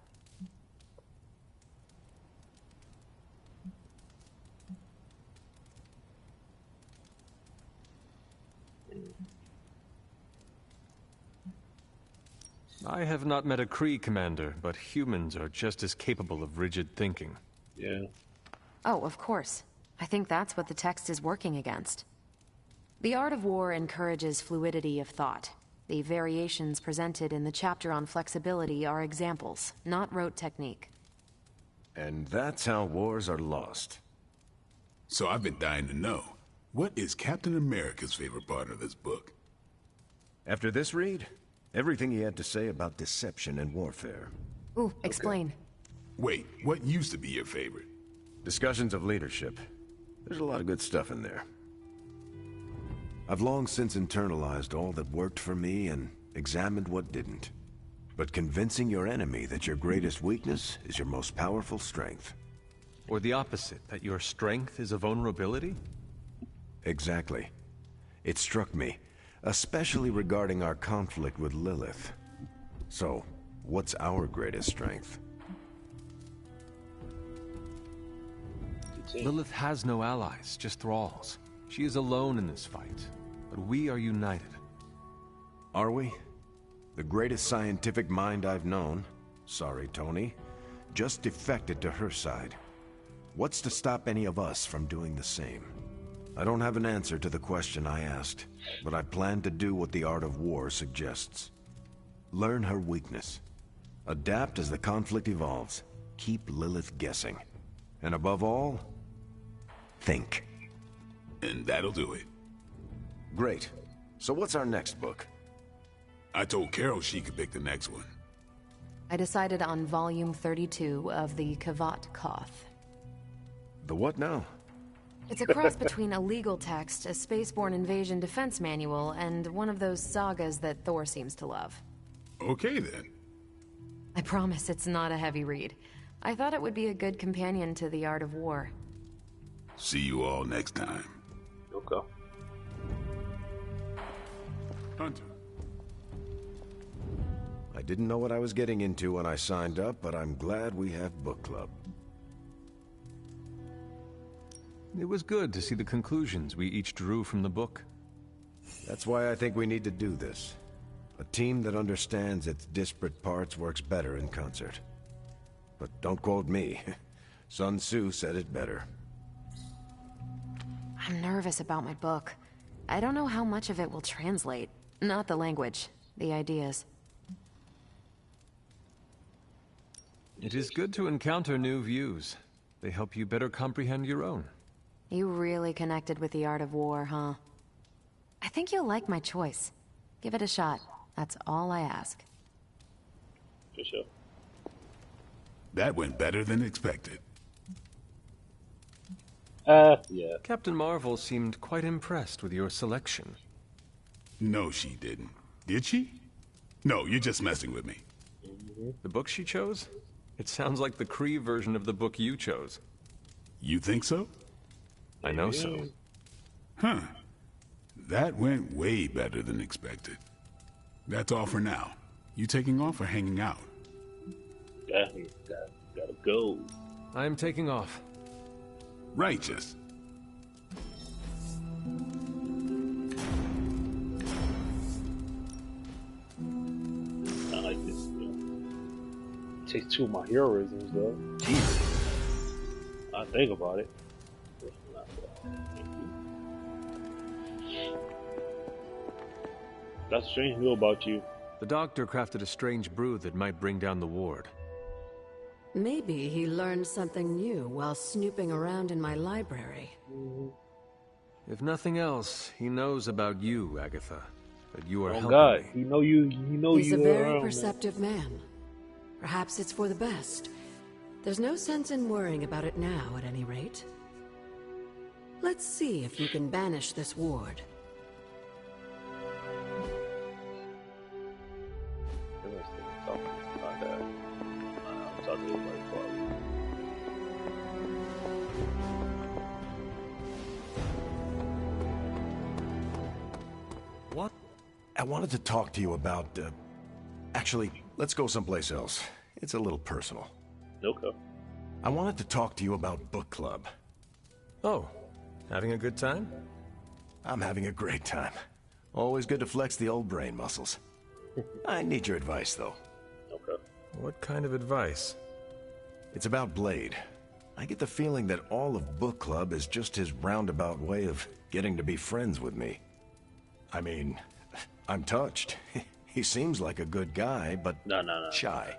I have not met a Kree commander, but humans are just as capable of rigid thinking. Yeah. Oh, of course. I think that's what the text is working against. The Art of War encourages fluidity of thought. The variations presented in the chapter on flexibility are examples, not rote technique. And that's how wars are lost. So I've been dying to know, what is Captain America's favorite part of this book? After this read, everything he had to say about deception and warfare. Ooh, explain. Okay. Wait, what used to be your favorite? Discussions of leadership. There's a lot of good stuff in there. I've long since internalized all that worked for me and examined what didn't. But convincing your enemy that your greatest weakness is your most powerful strength. Or the opposite, that your strength is a vulnerability? Exactly. It struck me, especially regarding our conflict with Lilith. So, what's our greatest strength? Lilith has no allies, just thralls. She is alone in this fight, but we are united. Are we? The greatest scientific mind I've known, sorry Tony, just defected to her side. What's to stop any of us from doing the same? I don't have an answer to the question I asked, but I plan to do what the Art of War suggests. Learn her weakness. Adapt as the conflict evolves. Keep Lilith guessing. And above all, think. And that'll do it. Great. So what's our next book? I told Carol she could pick the next one. I decided on volume 32 of the Kavat Koth. The what now? It's a cross between a legal text, a spaceborne invasion defense manual, and one of those sagas that Thor seems to love. Okay then. I promise it's not a heavy read. I thought it would be a good companion to the Art of War. See you all next time. Okay. Hunter. I didn't know what I was getting into when I signed up, but I'm glad we have book club. It was good to see the conclusions we each drew from the book. That's why I think we need to do this. A team that understands its disparate parts works better in concert. But don't quote me. Sun Tzu said it better. I'm nervous about my book. I don't know how much of it will translate. Not the language, the ideas. It is good to encounter new views. They help you better comprehend your own. You really connected with the art of war, huh? I think you'll like my choice. Give it a shot. That's all I ask. For sure. That went better than expected. Yeah. Captain Marvel seemed quite impressed with your selection. No, she didn't. Did she? No, you're just messing with me. The book she chose? It sounds like the Kree version of the book you chose. You think so? I know so. Huh. That went way better than expected. That's all for now. You taking off or hanging out? Gotta go. I'm taking off. Righteous. I like this. Takes two of my heroisms though. Jesus. I think about it. That's strange to know about you. The doctor crafted a strange brew that might bring down the ward. Maybe he learned something new while snooping around in my library. If nothing else, he knows about you, Agatha. That you are helping God, me. he know you. He's a very perceptive man. Perhaps it's for the best. There's no sense in worrying about it now, at any rate. Let's see if you can banish this ward. What? I wanted to talk to you about, actually, let's go someplace else. It's a little personal. Okay. I wanted to talk to you about book club. Oh, having a good time? I'm having a great time. Always good to flex the old brain muscles. I need your advice, though. Okay. What kind of advice? It's about Blade. I get the feeling that all of book club is just his roundabout way of getting to be friends with me. I mean, I'm touched. He seems like a good guy, but shy.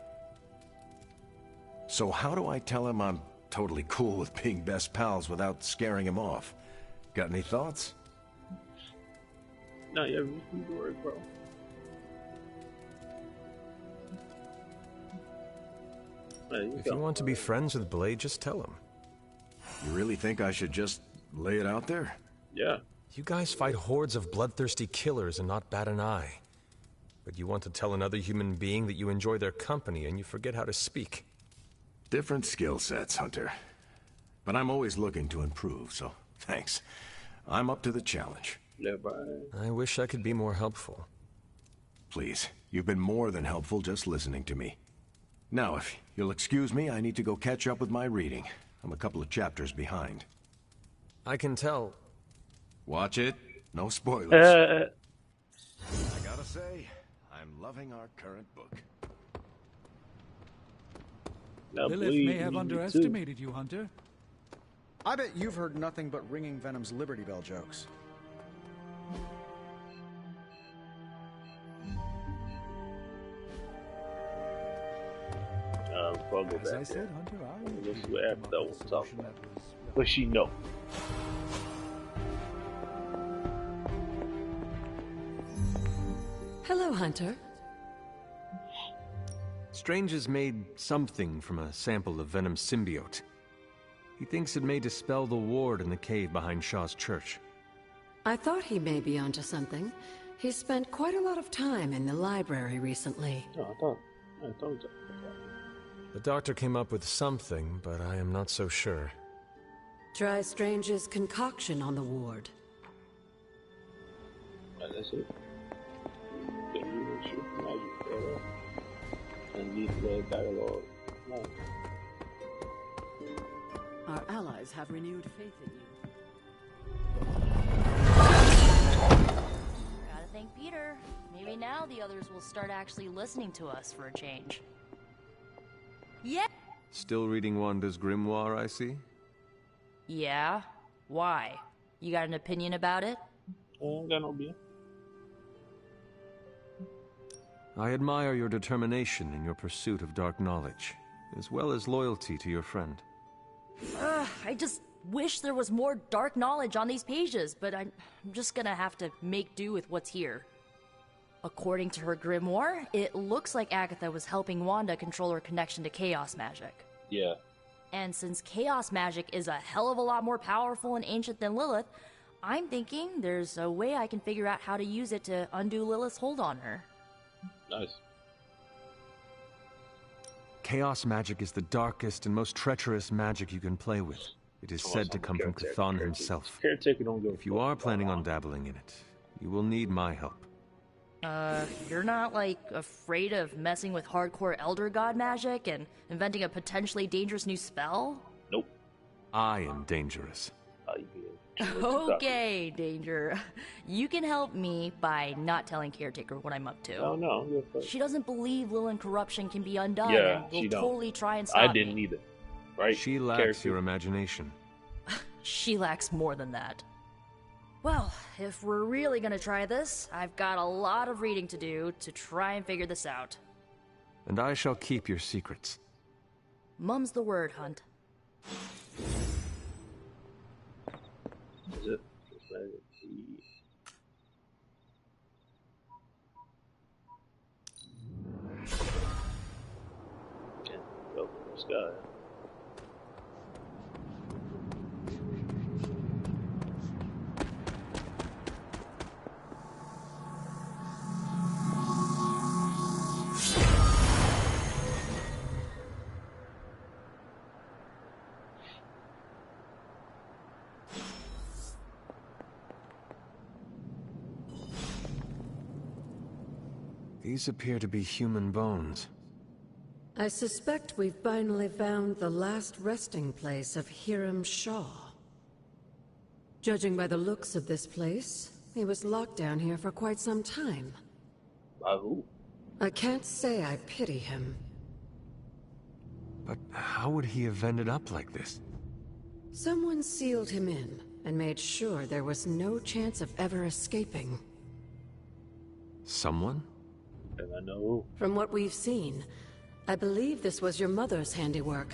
So how do I tell him I'm totally cool with being best pals without scaring him off? Got any thoughts? No, yeah, you worry, bro. If you want to be friends with Blade, just tell him. You really think I should just lay it out there? Yeah. You guys fight hordes of bloodthirsty killers and not bat an eye. But you want to tell another human being that you enjoy their company and you forget how to speak. Different skill sets, Hunter. But I'm always looking to improve, so thanks. I'm up to the challenge. I wish I could be more helpful. Please, you've been more than helpful just listening to me. Now, if you'll excuse me, I need to go catch up with my reading. I'm a couple of chapters behind. I can tell. Watch it. No spoilers. I gotta say, I'm loving our current book. Lilith may have underestimated you, Hunter. I bet you've heard nothing but ringing Venom's Liberty Bell jokes. As I said, Hunter, this is what after that we'll talk about. But she know. Hello, Hunter. Strange has made something from a sample of Venom's symbiote. He thinks it may dispel the ward in the cave behind Shaw's church. I thought he may be onto something. He's spent quite a lot of time in the library recently. No, I thought. The doctor came up with something, but I am not so sure. Try Strange's concoction on the ward. That's it. And lead the dialogue. No. Our allies have renewed faith in you. thank Peter. Maybe now the others will start actually listening to us for a change. Yeah. Still reading Wanda's grimoire, I see? Yeah? Why? You got an opinion about it? I ain't got no opinion. I admire your determination in your pursuit of dark knowledge, as well as loyalty to your friend. I just wish there was more dark knowledge on these pages, but I'm just gonna have to make do with what's here. According to her grimoire, it looks like Agatha was helping Wanda control her connection to chaos magic. Yeah. And since chaos magic is a hell of a lot more powerful and ancient than Lilith, I'm thinking there's a way I can figure out how to use it to undo Lilith's hold on her. Nice. Chaos magic is the darkest and most treacherous magic you can play with. It is said to come from Cthon himself. If you are planning on dabbling in it, you will need my help. You're not, like, afraid of messing with hardcore Elder God magic and inventing a potentially dangerous new spell? Nope. I am dangerous. Okay, Danger. You can help me by not telling Caretaker what I'm up to. Oh, no. She doesn't believe Lilith corruption can be undone, Yeah, and will she don't. totally try and stop I didn't me. either. Right? She lacks your imagination. She lacks more than that. Well, if we're really gonna try this, I've got a lot of reading to do to try and figure this out. And I shall keep your secrets. Mum's the word, Hunt. Is it? Can't go from the sky. These appear to be human bones. I suspect we've finally found the last resting place of Hiram Shaw. Judging by the looks of this place, he was locked down here for quite some time. By who? I can't say I pity him. But how would he have ended up like this? Someone sealed him in and made sure there was no chance of ever escaping. Someone? And I know who. From what we've seen, I believe this was your mother's handiwork.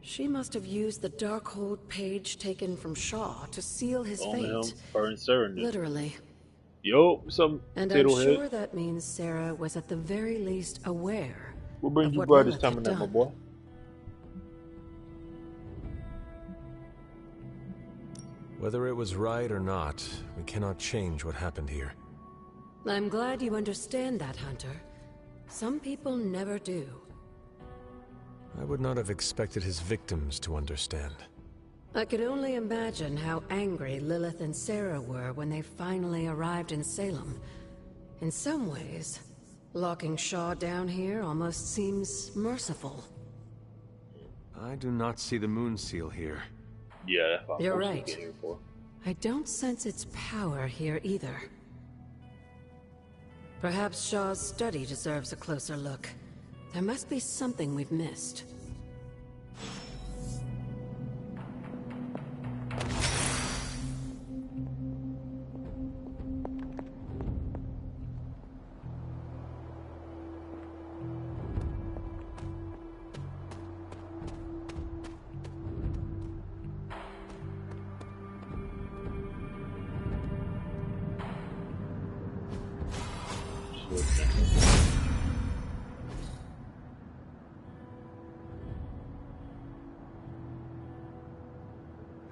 She must have used the Darkhold page taken from Shaw to seal his fate. Her and Sarah knew. Literally. Yo, some And I'm sure that means Sarah was at the very least aware. We'll bring of you what by this Lilith time had of night, my done. boy. Whether it was right or not, we cannot change what happened here. I'm glad you understand that, Hunter. Some people never do. I would not have expected his victims to understand. I could only imagine how angry Lilith and Sarah were when they finally arrived in Salem. In some ways, locking Shaw down here almost seems merciful. I do not see the moon seal here. Yeah, You're right. I don't sense its power here either. Perhaps Shaw's study deserves a closer look. There must be something we've missed.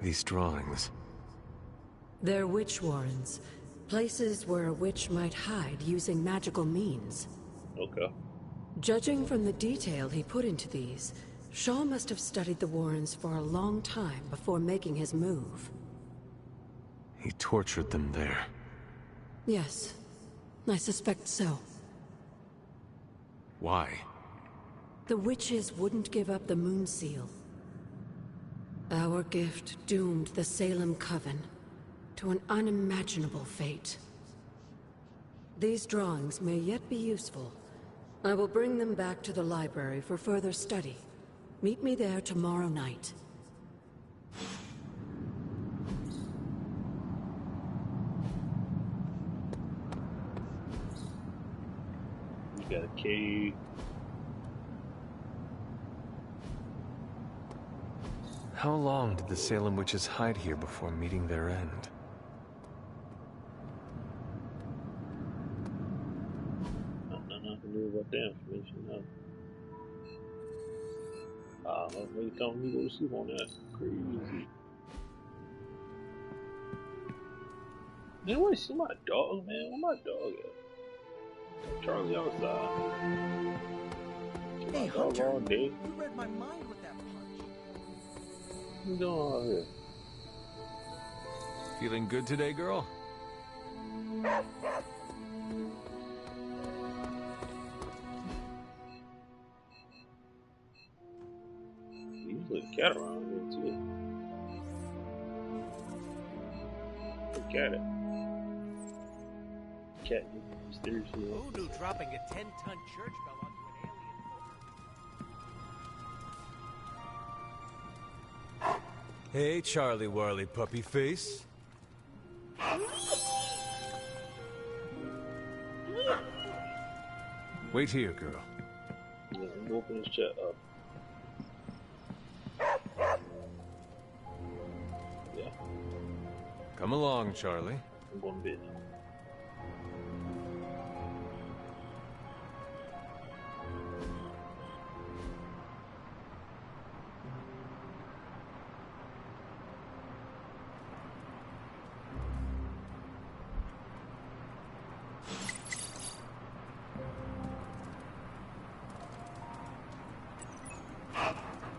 These drawings. They're witch warrens. Places where a witch might hide using magical means. Okay. Judging from the detail he put into these, Shaw must have studied the warrens for a long time before making his move. He tortured them there. Yes, I suspect so. Why? The witches wouldn't give up the moon seal. Our gift doomed the Salem Coven to an unimaginable fate. These drawings may yet be useful. I will bring them back to the library for further study. Meet me there tomorrow night. You got a cave. How long did the Salem witches hide here before meeting their end? Nothing to do about that information, no. They told me to go to sleep on that. Crazy. Man, want to see my dog, man? Where my dog at? Charlie outside. Hey, dog Hunter, all day. you read my mind with that punch. What you doing out here? Feeling good today, girl? Usually a cat around here too. Look at it. Cat mysteriously. Voodoo dropping a 10-ton church bell onto an alien. Hey, Charlie Warley puppy face. Wait here, girl. Yeah, I'm gonna open this chat up. Yeah. Come along, Charlie. I'm going to bed now.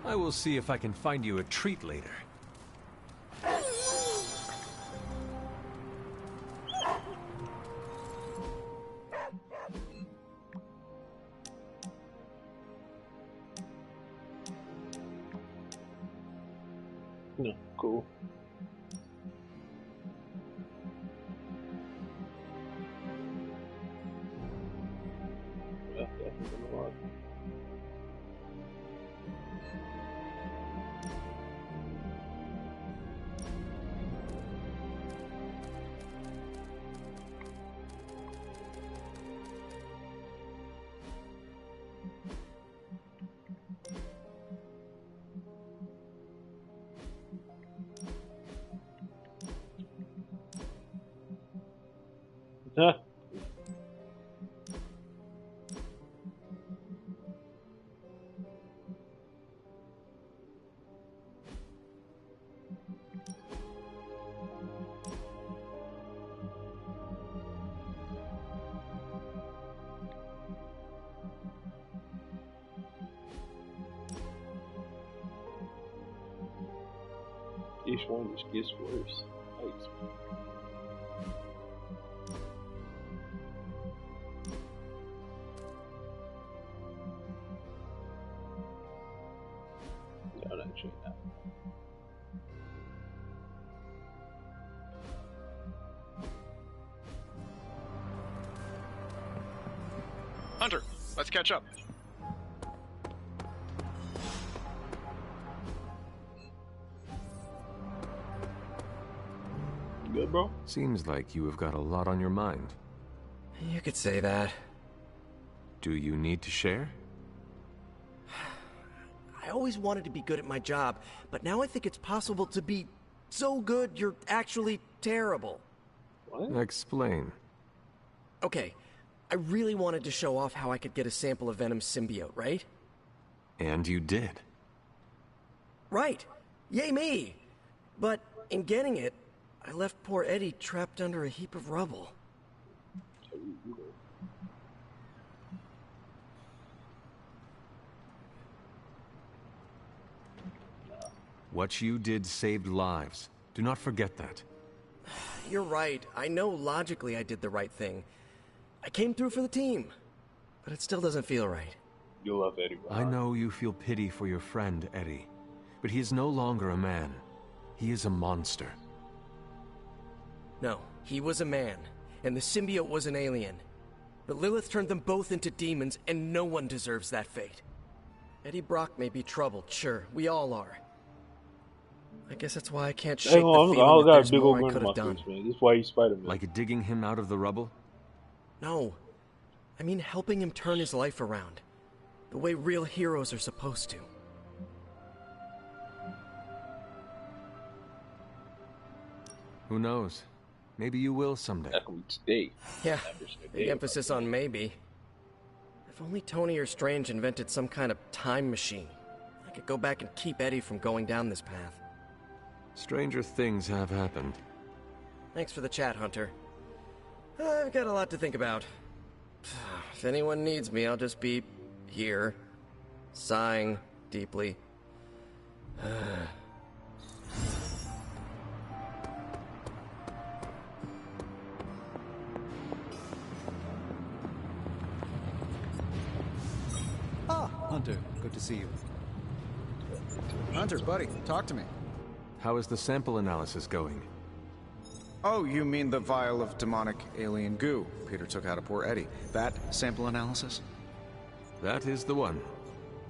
I will see if I can find you a treat later. No, cool. Yeah, definitely a lot. Huh? Each one just gets worse. Yikes. Yeah, I'll check that. Hunter, let's catch up. Good, bro? Seems like you have got a lot on your mind. You could say that. Do you need to share? I always wanted to be good at my job, but now I think it's possible to be so good you're actually terrible. What? Explain. Okay, I really wanted to show off how I could get a sample of Venom's symbiote, right? And you did. Right. Yay me! But in getting it, I left poor Eddie trapped under a heap of rubble. What you did saved lives. Do not forget that. You're right. I know logically I did the right thing. I came through for the team, but it still doesn't feel right. You love Eddie, bro. I know you feel pity for your friend, Eddie, but he is no longer a man. He is a monster. No, he was a man, and the symbiote was an alien. But Lilith turned them both into demons, and no one deserves that fate. Eddie Brock may be troubled, sure, we all are. I guess that's why I can't shake the feeling that there's more I could have done. This is why you Spider-Man. Like digging him out of the rubble? No. I mean helping him turn his life around. The way real heroes are supposed to. Who knows? Maybe you will someday. That can be today. Yeah, big emphasis on maybe. If only Tony or Strange invented some kind of time machine, I could go back and keep Eddie from going down this path. Stranger things have happened. Thanks for the chat, Hunter. I've got a lot to think about. If anyone needs me, I'll just be here, sighing deeply. Hunter, good to see you. Hunter, buddy, talk to me. How is the sample analysis going? Oh, you mean the vial of demonic alien goo Peter took out of poor Eddie. That sample analysis? That is the one.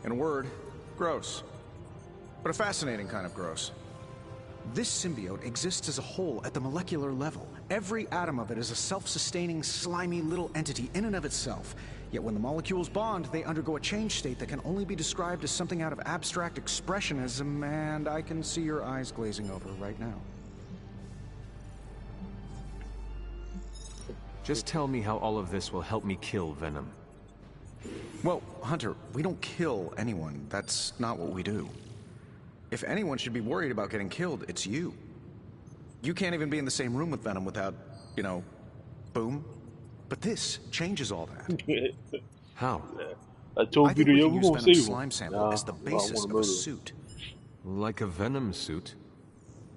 In a word, gross. But a fascinating kind of gross. This symbiote exists as a whole at the molecular level. Every atom of it is a self-sustaining, slimy little entity in and of itself. Yet when the molecules bond, they undergo a change state that can only be described as something out of abstract expressionism, and I can see your eyes glazing over right now. Just tell me how all of this will help me kill Venom. Well, Hunter, we don't kill anyone. That's not what we do. If anyone should be worried about getting killed, it's you. You can't even be in the same room with Venom without, you know, boom. But this changes all that. How? I told Peter, yeah, we're gonna save him. Slime sample as the basis of a suit. Like a Venom suit?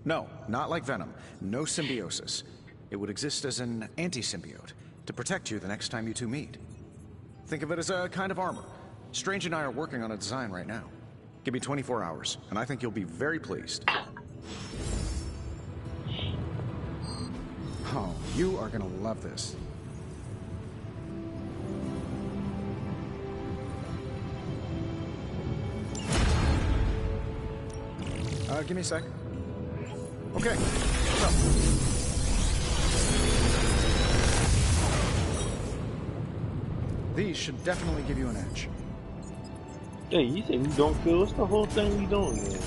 No, not like Venom. No symbiosis. It would exist as an anti-symbiote to protect you the next time you two meet. Think of it as a kind of armor. Strange and I are working on a design right now. Give me 24 hours, and I think you'll be very pleased. Oh, you are gonna love this. Give me a sec. Okay, what's up? These should definitely give you an edge. Hey, you say we don't kill? What's the whole thing we doing here?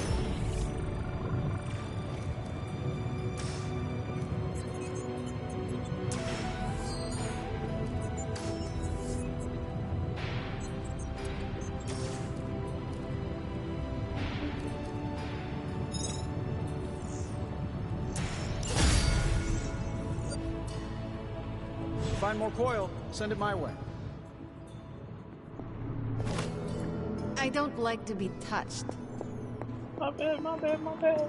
Find more coil, send it my way. I don't like to be touched. My bad, my bad, my bad.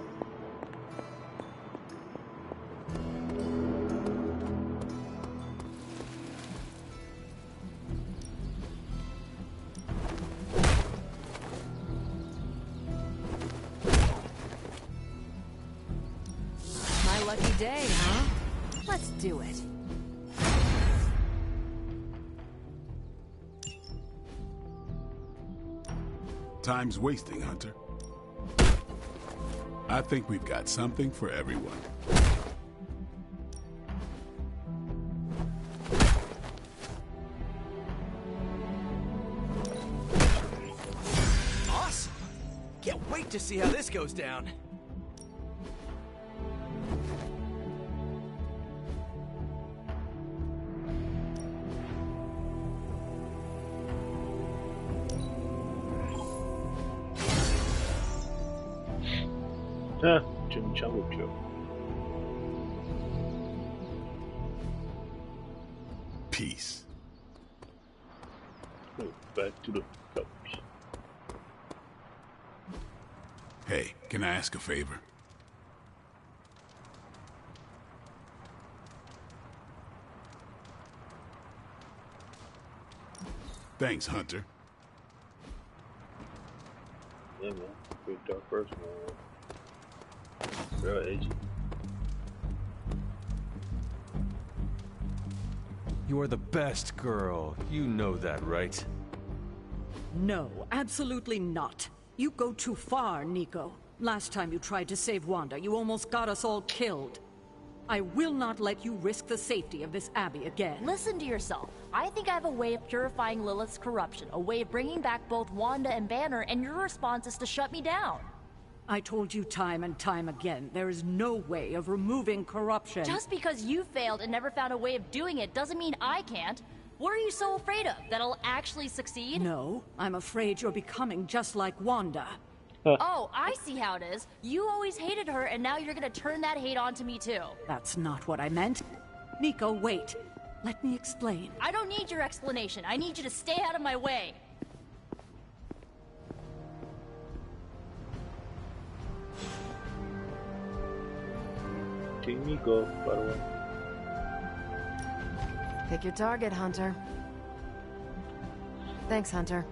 My lucky day, huh? Let's do it. Time's wasting, Hunter. I think we've got something for everyone. Awesome! Can't wait to see how this goes down. Chimichanga Joe. Peace. Back to the couch. Hey, can I ask a favor? Thanks, Hunter. Yeah, man. Pretty dark person, man. Real edgy. You are the best girl. You know that, right? No, absolutely not. You go too far, Nico. Last time you tried to save Wanda, you almost got us all killed. I will not let you risk the safety of this Abbey again. Listen to yourself. I think I have a way of purifying Lilith's corruption, a way of bringing back both Wanda and Banner, and your response is to shut me down. I told you time and time again, there is no way of removing corruption. Just because you failed and never found a way of doing it doesn't mean I can't. What are you so afraid of? That I'll actually succeed? No, I'm afraid you're becoming just like Wanda. Oh, I see how it is. You always hated her, and now you're gonna turn that hate onto me too. That's not what I meant. Nico, wait. Let me explain. I don't need your explanation. I need you to stay out of my way. Team Nico, by the way. Pick your target, Hunter. Thanks, Hunter.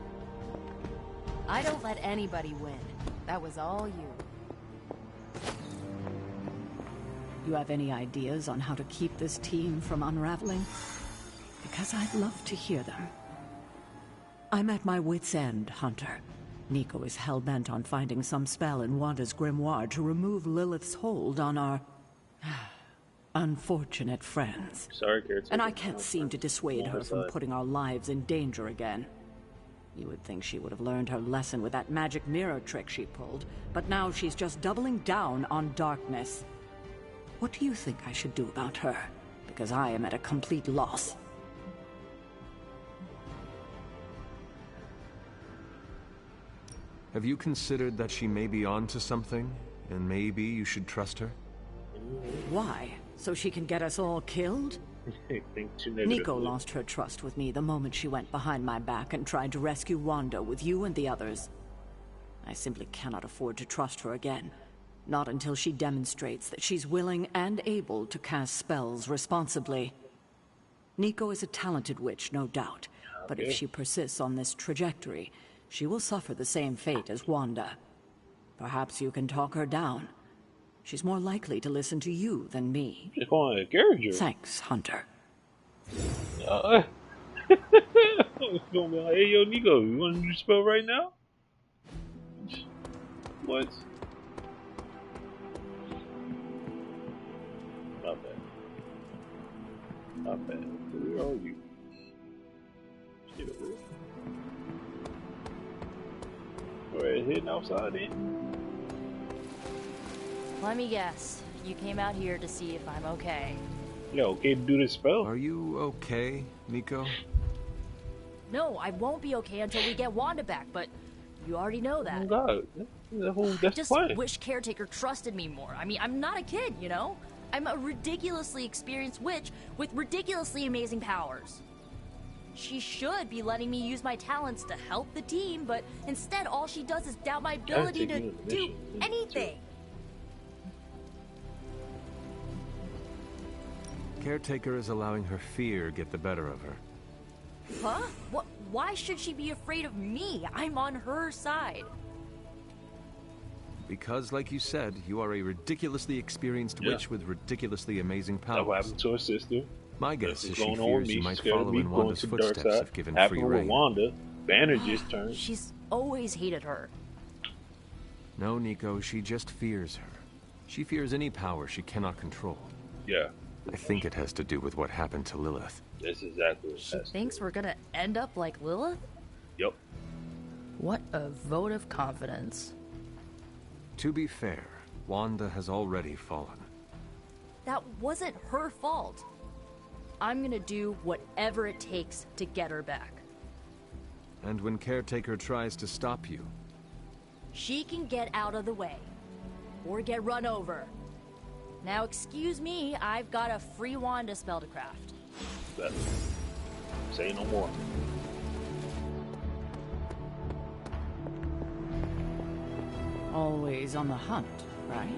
I don't let anybody win. That was all you. You have any ideas on how to keep this team from unraveling? Because I'd love to hear them. I'm at my wit's end, Hunter. Nico is hell-bent on finding some spell in Wanda's grimoire to remove Lilith's hold on our unfortunate friends. Sorry, Caretaker. And I can't seem to dissuade her from putting our lives in danger again. You would think she would have learned her lesson with that magic mirror trick she pulled, but now she's just doubling down on darkness. What do you think I should do about her? Because I am at a complete loss. Have you considered that she may be onto something, and maybe you should trust her? Why? So she can get us all killed? Nico lost her trust with me the moment she went behind my back and tried to rescue Wanda with you and the others. I simply cannot afford to trust her again. Not until she demonstrates that she's willing and able to cast spells responsibly. Nico is a talented witch, no doubt, but if she persists on this trajectory, she will suffer the same fate as Wanda. Perhaps you can talk her down. She's more likely to listen to you than me. Just calling it a character. Thanks, Hunter. Gonna be like, hey, yo, Nico, you want to do spell right now? What? Not bad. Not bad. Where are you? Get over here. Alright, heading outside then. Let me guess. You came out here to see if I'm okay. Yeah, okay to do this spell. Are you okay, Nico? No, I won't be okay until we get Wanda back, but you already know that. Oh god, that's I just fine. wish Caretaker trusted me more. I mean, I'm not a kid, you know? I'm a ridiculously experienced witch with ridiculously amazing powers. She should be letting me use my talents to help the team, but instead all she does is doubt my ability to do anything. Caretaker is allowing her fear get the better of her. Huh? What? Why should she be afraid of me? I'm on her side. Because, like you said, you are a ridiculously experienced witch with ridiculously amazing powers. That's what happened to her sister. My guess is she going on fears me. you might Scared follow me in going Wanda's to the dark footsteps side. if given Happened free with rein. Wanda. Banner just turned. She's always hated her. No, Nico, she just fears her. She fears any power she cannot control. Yeah. I think it has to do with what happened to Lilith. That's exactly what She thinks we're gonna end up like Lilith? Yep. What a vote of confidence. To be fair, Wanda has already fallen. That wasn't her fault. I'm gonna do whatever it takes to get her back. And when Caretaker tries to stop you, She can get out of the way. Or get run over. Now excuse me, I've got a free Wanda spell to craft. Better. Say no more. Always on the hunt, right?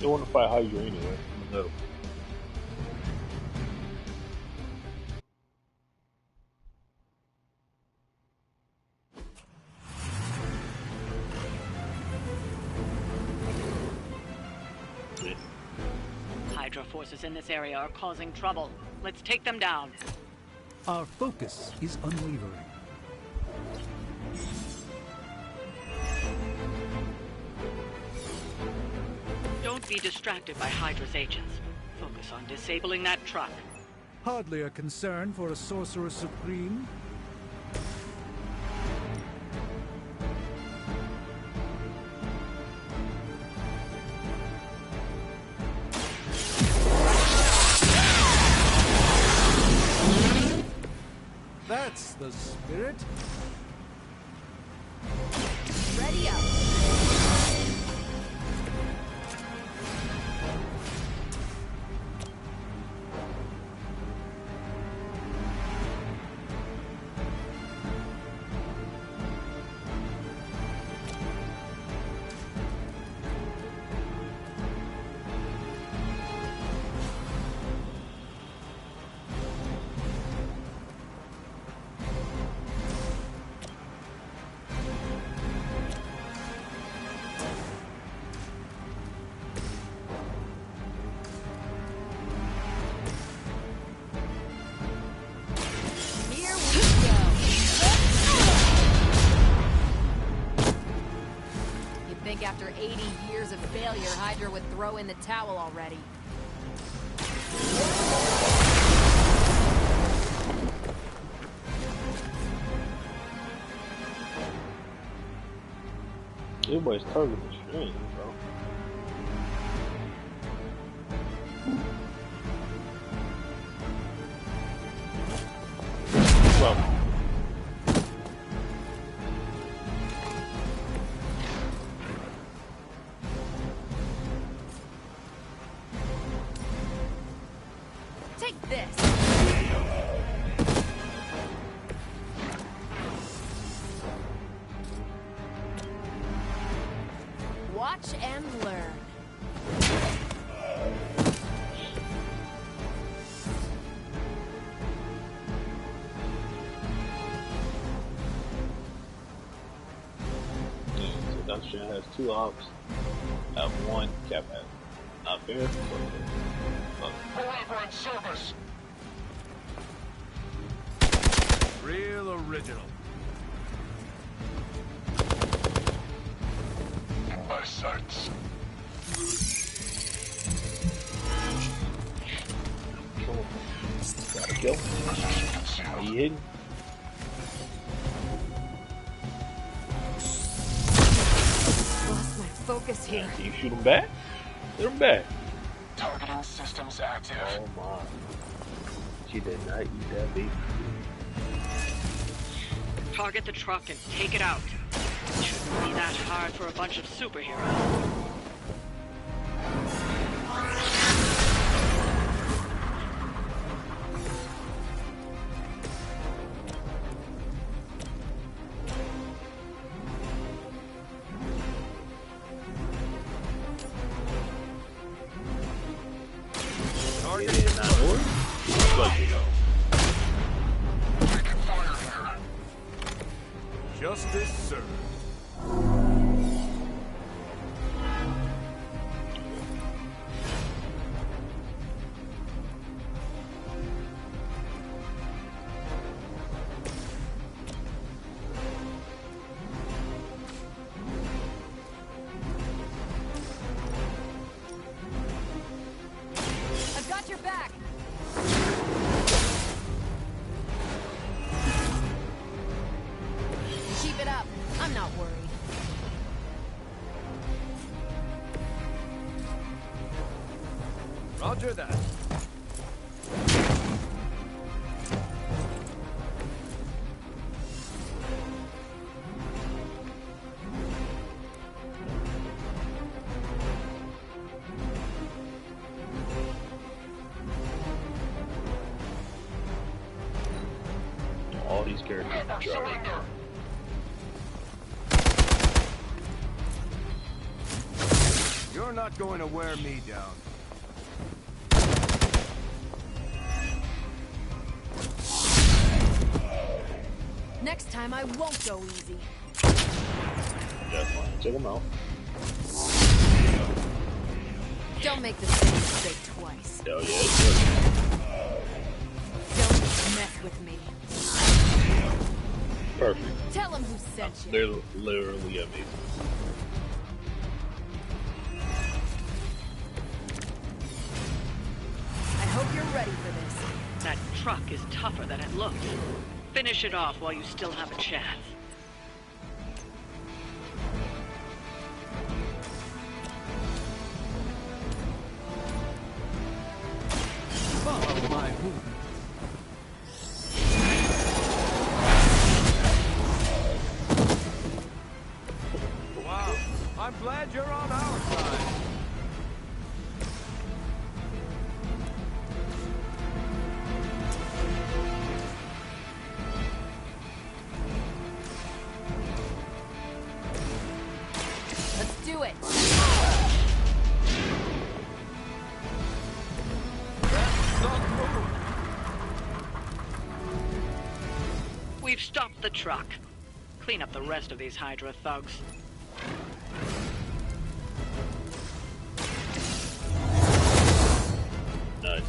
still want to fight Hydra anyway. In the middle. Hydra forces in this area are causing trouble. Let's take them down. Our focus is unwavering. Don't be distracted by Hydra's agents. Focus on disabling that truck. Hardly a concern for a Sorcerer Supreme. That's the spirit. Ready up. After 80 years of failure, Hydra would throw in the towel already. Everybody's targeting strange, bro. Well. Watch and learn. So Dungeon has 2 ops. Have 1 cap hat. Not fair. Forever in service. Real original. My sights. Got a kill. Are you hidden? Lost my focus here. Can you shoot him back? Shoot him back. Targeting systems active. Oh my. She did not eat that baby. Target the truck and take it out. Shouldn't be that hard for a bunch of superheroes. Justice served. I've got your back. Keep it up. I'm not worried. Roger that. All these characters are dropping. You're You're not going to wear me down. Next time I won't go easy. Definitely. Check them out. Don't make the same mistake twice. Hell yeah, it's good. Don't mess with me. Perfect. Tell them who sent you. They're literally amazing. I hope you're ready for this. That truck is tougher than it looks. Finish it off while you still have a chance. Follow my movement. Wow, I'm glad you're on our side. Let's do it. We've stopped the truck. Clean up the rest of these Hydra thugs. Nice.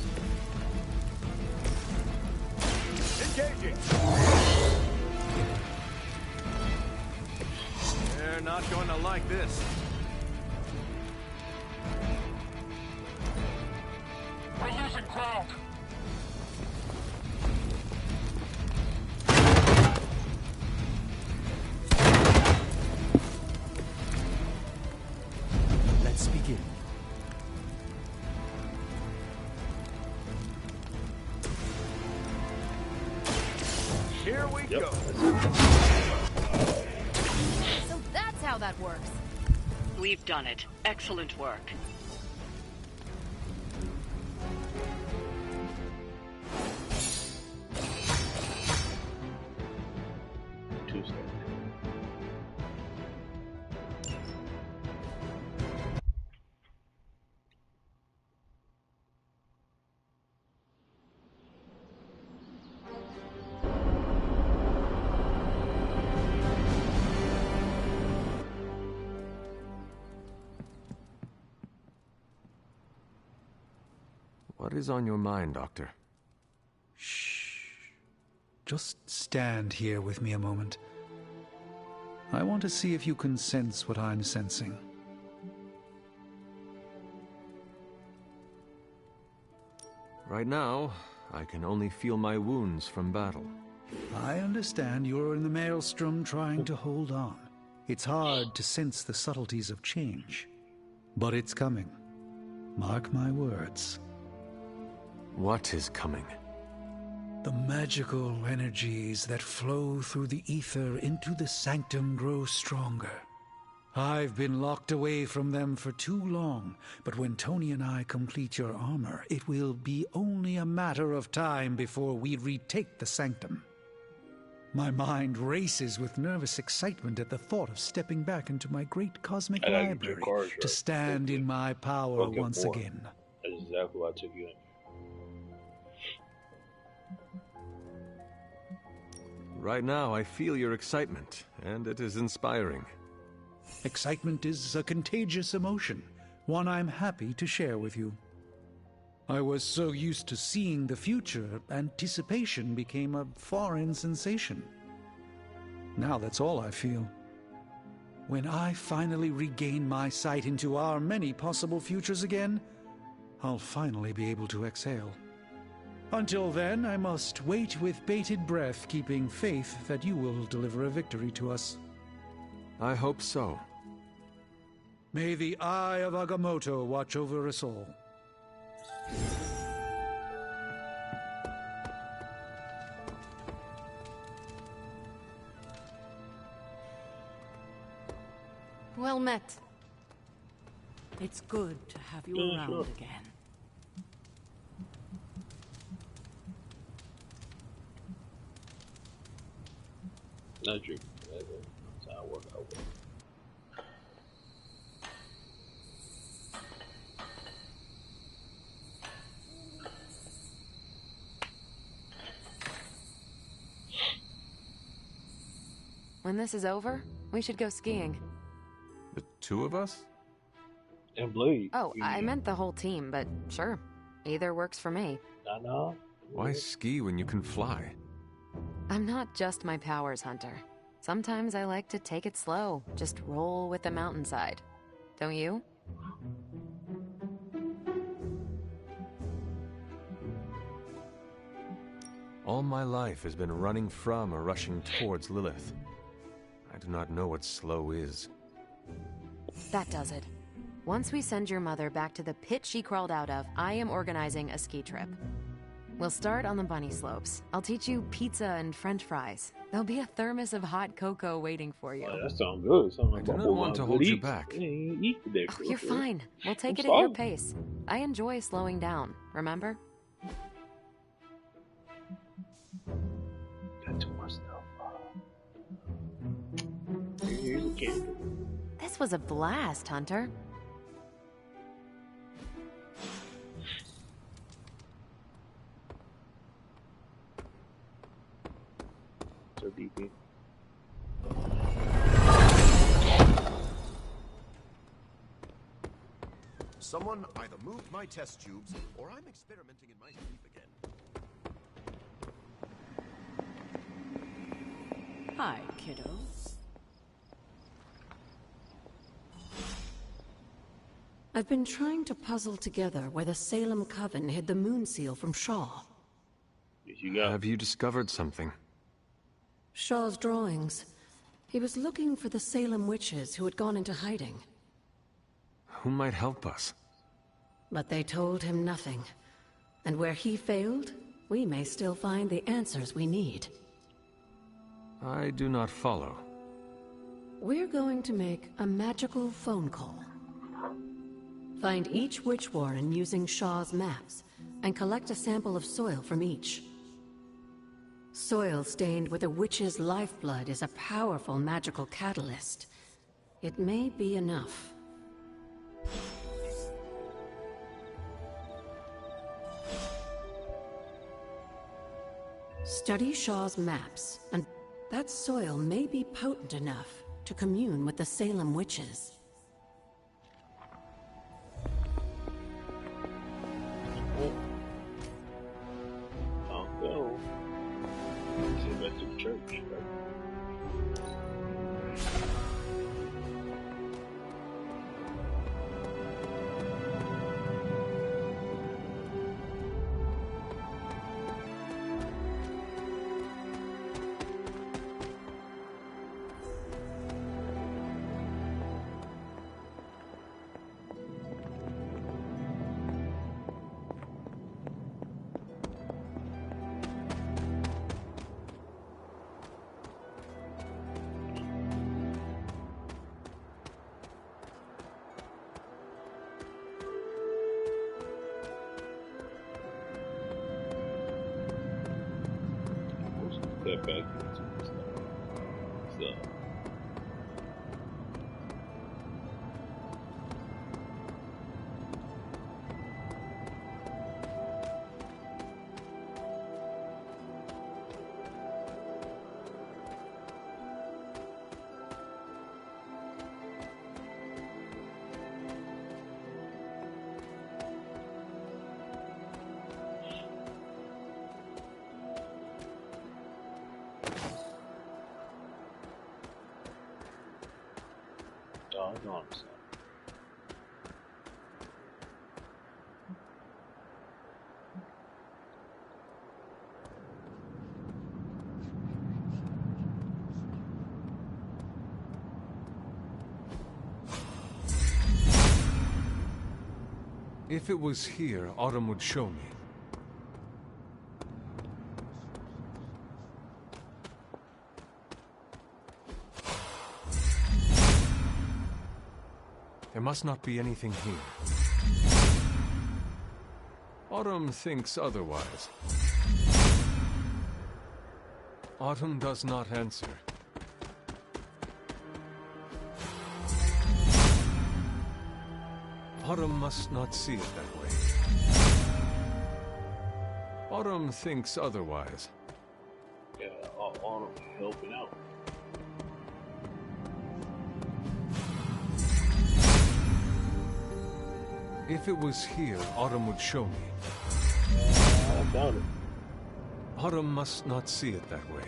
Engaging. They're not going to like this. We're losing ground. Let's begin. Here we go. So that's how that works. We've done it. Excellent work. Tuesday. What is on your mind, Doctor? Just stand here with me a moment. I want to see if you can sense what I'm sensing. Right now, I can only feel my wounds from battle. I understand you're in the maelstrom trying to hold on. It's hard to sense the subtleties of change. But it's coming. Mark my words. What is coming? The magical energies that flow through the ether into the sanctum grow stronger. I've been locked away from them for too long, but when Tony and I complete your armor, it will be only a matter of time before we retake the sanctum. My mind races with nervous excitement at the thought of stepping back into my great cosmic library to stand in my power once again. That's exactly why I took you in. Right now, I feel your excitement, and it is inspiring. Excitement is a contagious emotion, one I'm happy to share with you. I was so used to seeing the future, anticipation became a foreign sensation. Now that's all I feel. When I finally regain my sight into our many possible futures again, I'll finally be able to exhale. Until then, I must wait with bated breath, keeping faith that you will deliver a victory to us. I hope so. May the eye of Agamotto watch over us all. Well met. It's good to have you around again. Not true. That's how I work out. when this is over, we should go skiing. The two of us? And Blade. Oh, I meant the whole team, but sure. Either works for me. No. Why ski when you can fly? I'm not just my powers hunter. Sometimes I like to take it slow, just roll with the mountainside. Don't you? All my life has been running from or rushing towards Lilith. I do not know what slow is. That does it. Once we send your mother back to the pit she crawled out of, I am organizing a ski trip. We'll start on the bunny slopes. I'll teach you pizza and french fries. There'll be a thermos of hot cocoa waiting for you. Oh, that sounds good. I do not want to hold you back. Oh, you're fine. We'll take it at your pace. I enjoy slowing down, remember? Got too much stuff. Here's a candle. This was a blast, Hunter. So deep in. Someone either moved my test tubes, or I'm experimenting in my sleep again. Hi, kiddo. I've been trying to puzzle together where the Salem Coven hid the moon seal from Shaw. Have you discovered something? Shaw's drawings. He was looking for the Salem witches who had gone into hiding. Who might help us? But they told him nothing. And where he failed, we may still find the answers we need. I do not follow. We're going to make a magical phone call. Find each witch warren using Shaw's maps, and collect a sample of soil from each. Soil stained with a witch's lifeblood is a powerful magical catalyst. It may be enough. Study Shaw's maps, and that soil may be potent enough to commune with the Salem witches. I'll go. See back to the church, right? Step back into this stuff. Doggone son. If it was here, Autumn would show me. There must not be anything here. Autumn thinks otherwise. Autumn does not answer. Autumn must not see it that way. Autumn thinks otherwise. Yeah, Autumn helping out. If it was here, Autumn would show me. I doubt it. Autumn must not see it that way.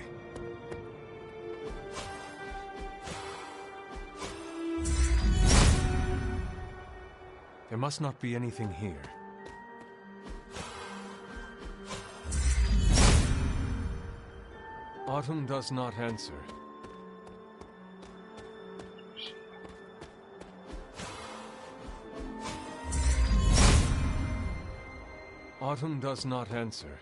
There must not be anything here. Autumn does not answer. Autumn does not answer.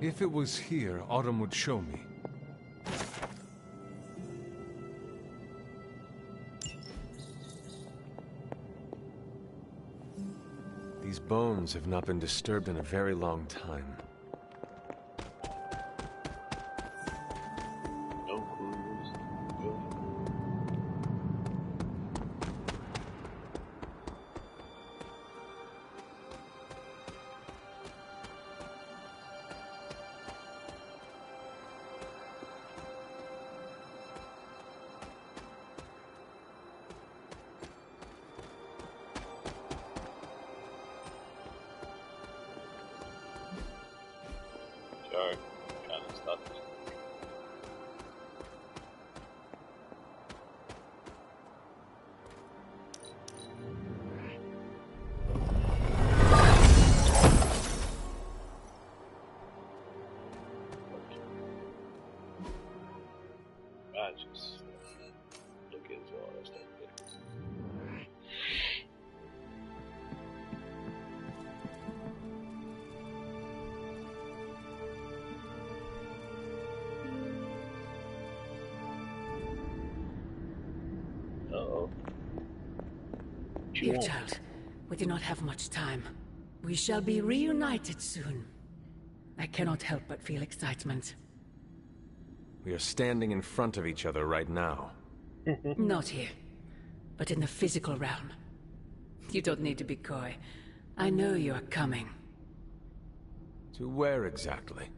If it was here, Autumn would show me. These bones have not been disturbed in a very long time. No clues. Sorry, trying to stop this. I just look at all that stuff. Uh-oh. Dear child, we do not have much time. We shall be reunited soon. I cannot help but feel excitement. We are standing in front of each other right now. Not here, but in the physical realm. You don't need to be coy. I know you are coming. To where exactly?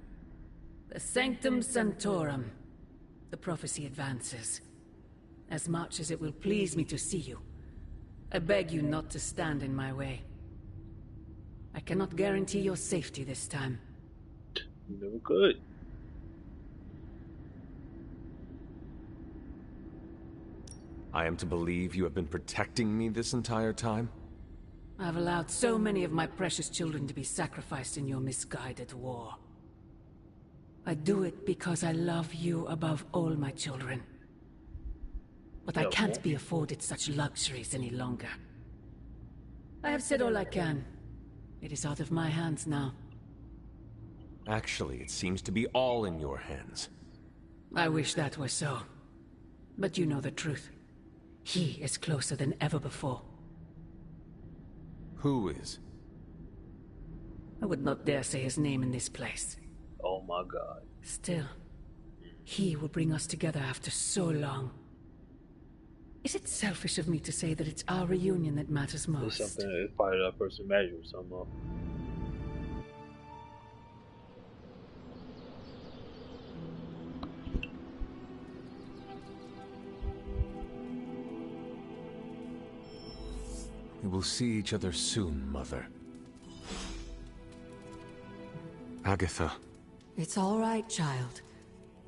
The Sanctum Sanctorum. The prophecy advances. As much as it will please me to see you, I beg you not to stand in my way. I cannot guarantee your safety this time. You never could. I am to believe you have been protecting me this entire time? I've allowed so many of my precious children to be sacrificed in your misguided war. I do it because I love you above all my children. But I can't be afforded such luxuries any longer. I have said all I can. It is out of my hands now. Actually, it seems to be all in your hands. I wish that were so. But you know the truth. He is closer than ever before. Who is? I would not dare say his name in this place. Oh my god. Still, he will bring us together after so long. Is it selfish of me to say that it's our reunion that matters most? It's something that's part of that person's magic or something. We will see each other soon, Mother. Agatha. It's all right, child.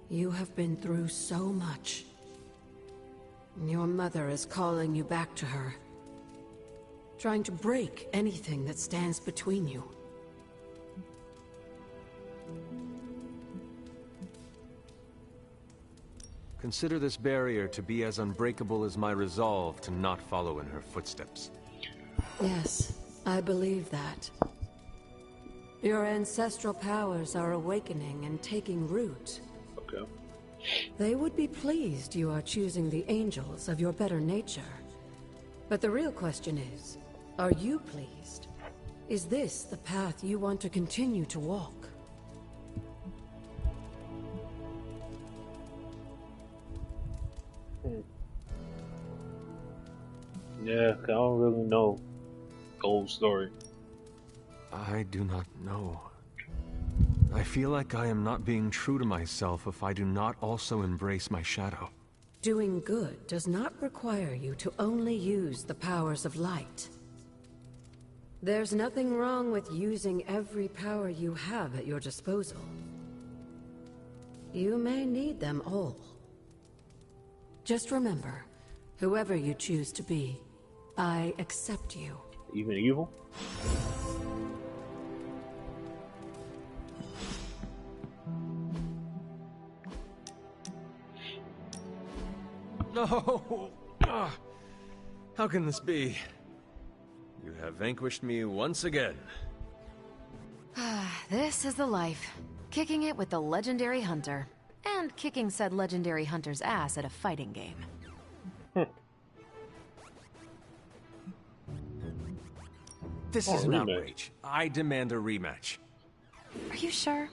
You have been through so much. Your mother is calling you back to her. Trying to break anything that stands between you. Consider this barrier to be as unbreakable as my resolve to not follow in her footsteps. Yes, I believe that. Your ancestral powers are awakening and taking root. Okay. They would be pleased you are choosing the angels of your better nature. But the real question is, are you pleased? Is this the path you want to continue to walk? Yeah, I don't really know the whole story. I do not know. I feel like I am not being true to myself if I do not also embrace my shadow. Doing good does not require you to only use the powers of light. There's nothing wrong with using every power you have at your disposal. You may need them all. Just remember, whoever you choose to be, I accept you. Even evil? No! How can this be? You have vanquished me once again. This is the life. Kicking it with the legendary hunter. And kicking said legendary hunter's ass at a fighting game. This is an outrage. I demand a rematch. Are you sure?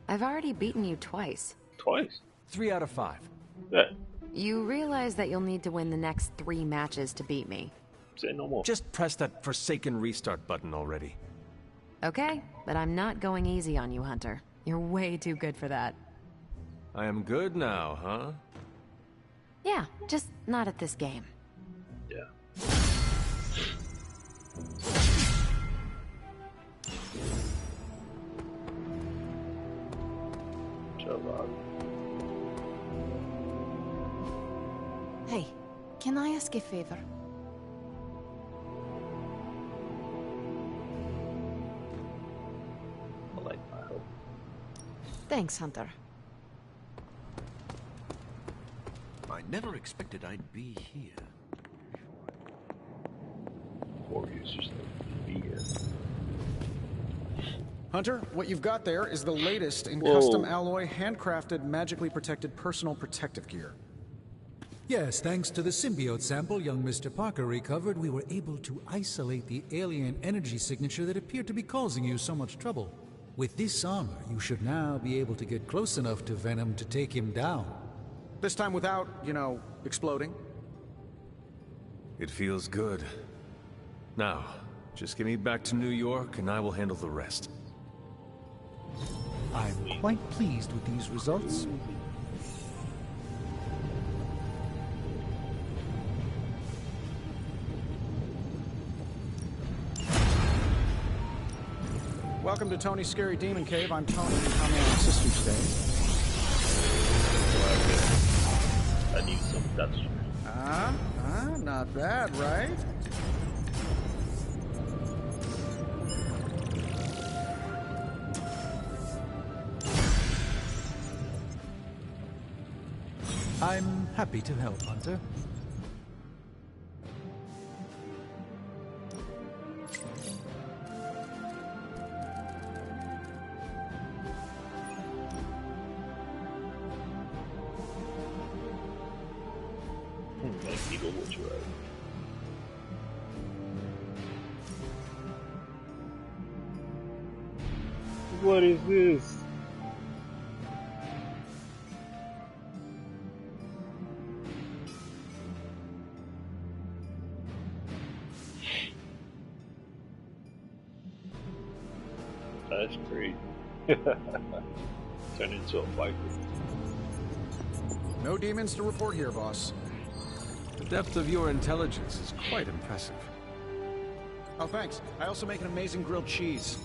I've already beaten you twice. Twice? 3 out of 5. Yeah. You realize that you'll need to win the next 3 matches to beat me. Say no more. Just press that forsaken restart button already. Okay, but I'm not going easy on you, Hunter. You're way too good for that. I am good now, huh? Yeah, just not at this game. Yeah. Hey, can I ask a favor? I like my help. Thanks, Hunter. I never expected I'd be here. Warriors just like be here. Hunter, what you've got there is the latest in Whoa. custom alloy, handcrafted, magically protected personal protective gear. Yes, thanks to the symbiote sample young Mr. Parker recovered, we were able to isolate the alien energy signature that appeared to be causing you so much trouble. With this armor, you should now be able to get close enough to Venom to take him down. This time without, exploding. It feels good. Now, just get me back to New York and I will handle the rest. I'm quite pleased with these results. Welcome to Tony's Scary Demon Cave. I'm Tony. How may I assist you today? I need some texture. Not bad, right? I'm happy to help, Hunter. What is this? That's crazy. Turn into a biker. No demons to report here, boss. The depth of your intelligence is quite impressive. Oh, thanks. I also make an amazing grilled cheese.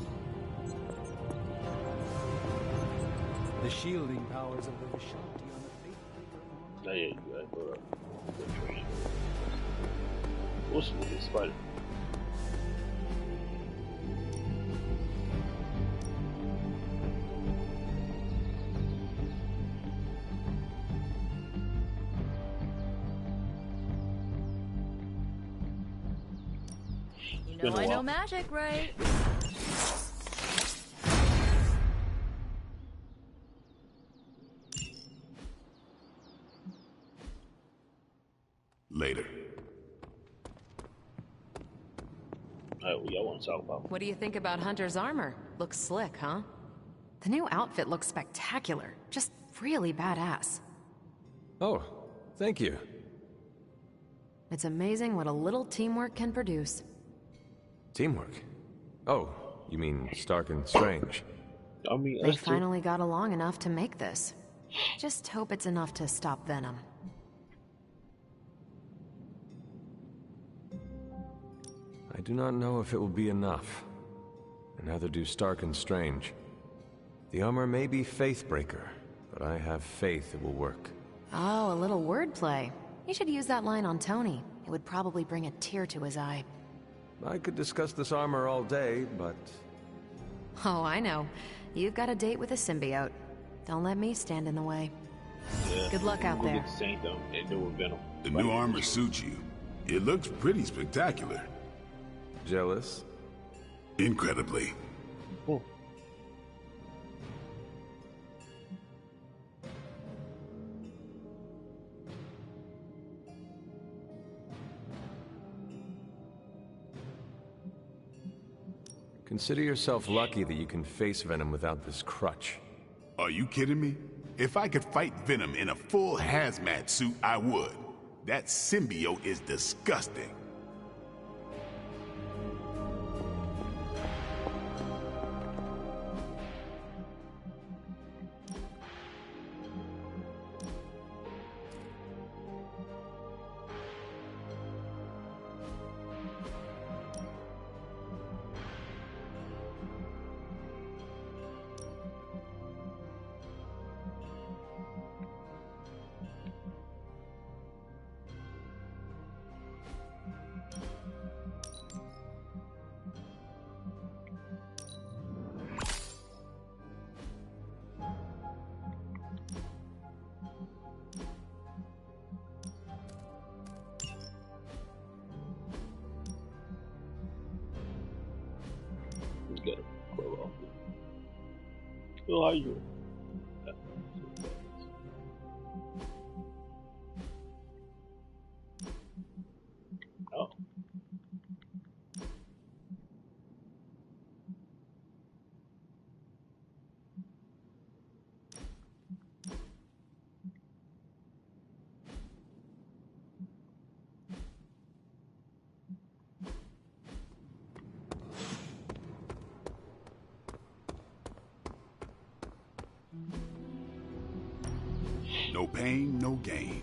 The shielding powers of the Vishanti on the faithful. Oh, yeah, you gotta go to the train. What's with this spider? You know I know magic, right? Later. Alright, what y'all want to talk about? What do you think about Hunter's armor? Looks slick, huh? The new outfit looks spectacular. Just really badass. Oh, thank you. It's amazing what a little teamwork can produce. Teamwork? Oh, you mean Stark and Strange. I mean, They us too. finally got along enough to make this. Just hope it's enough to stop Venom. I do not know if it will be enough. And neither do Stark and Strange. The armor may be Faithbreaker, but I have faith it will work. Oh, a little wordplay. You should use that line on Tony. It would probably bring a tear to his eye. I could discuss this armor all day, but... Oh, I know. You've got a date with a symbiote. Don't let me stand in the way. Yeah. Good luck out there. The new armor suits you. It looks pretty spectacular. Jealous? Incredibly. Cool. Consider yourself lucky that you can face Venom without this crutch. Are you kidding me? If I could fight Venom in a full hazmat suit, I would. That symbiote is disgusting. Well, how you doing? Oh. No pain, no gain.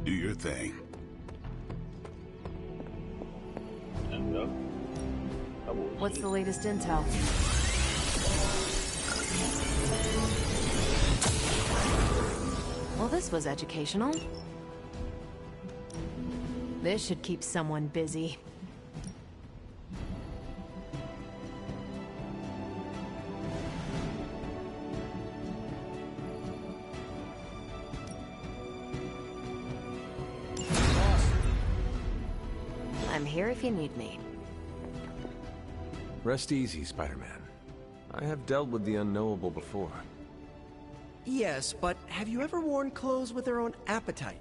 Do your thing. What's the latest intel? Well, this was educational. This should keep someone busy. I'm here if you need me. Rest easy, Spider-Man. I have dealt with the unknowable before. Yes, but have you ever worn clothes with their own appetite?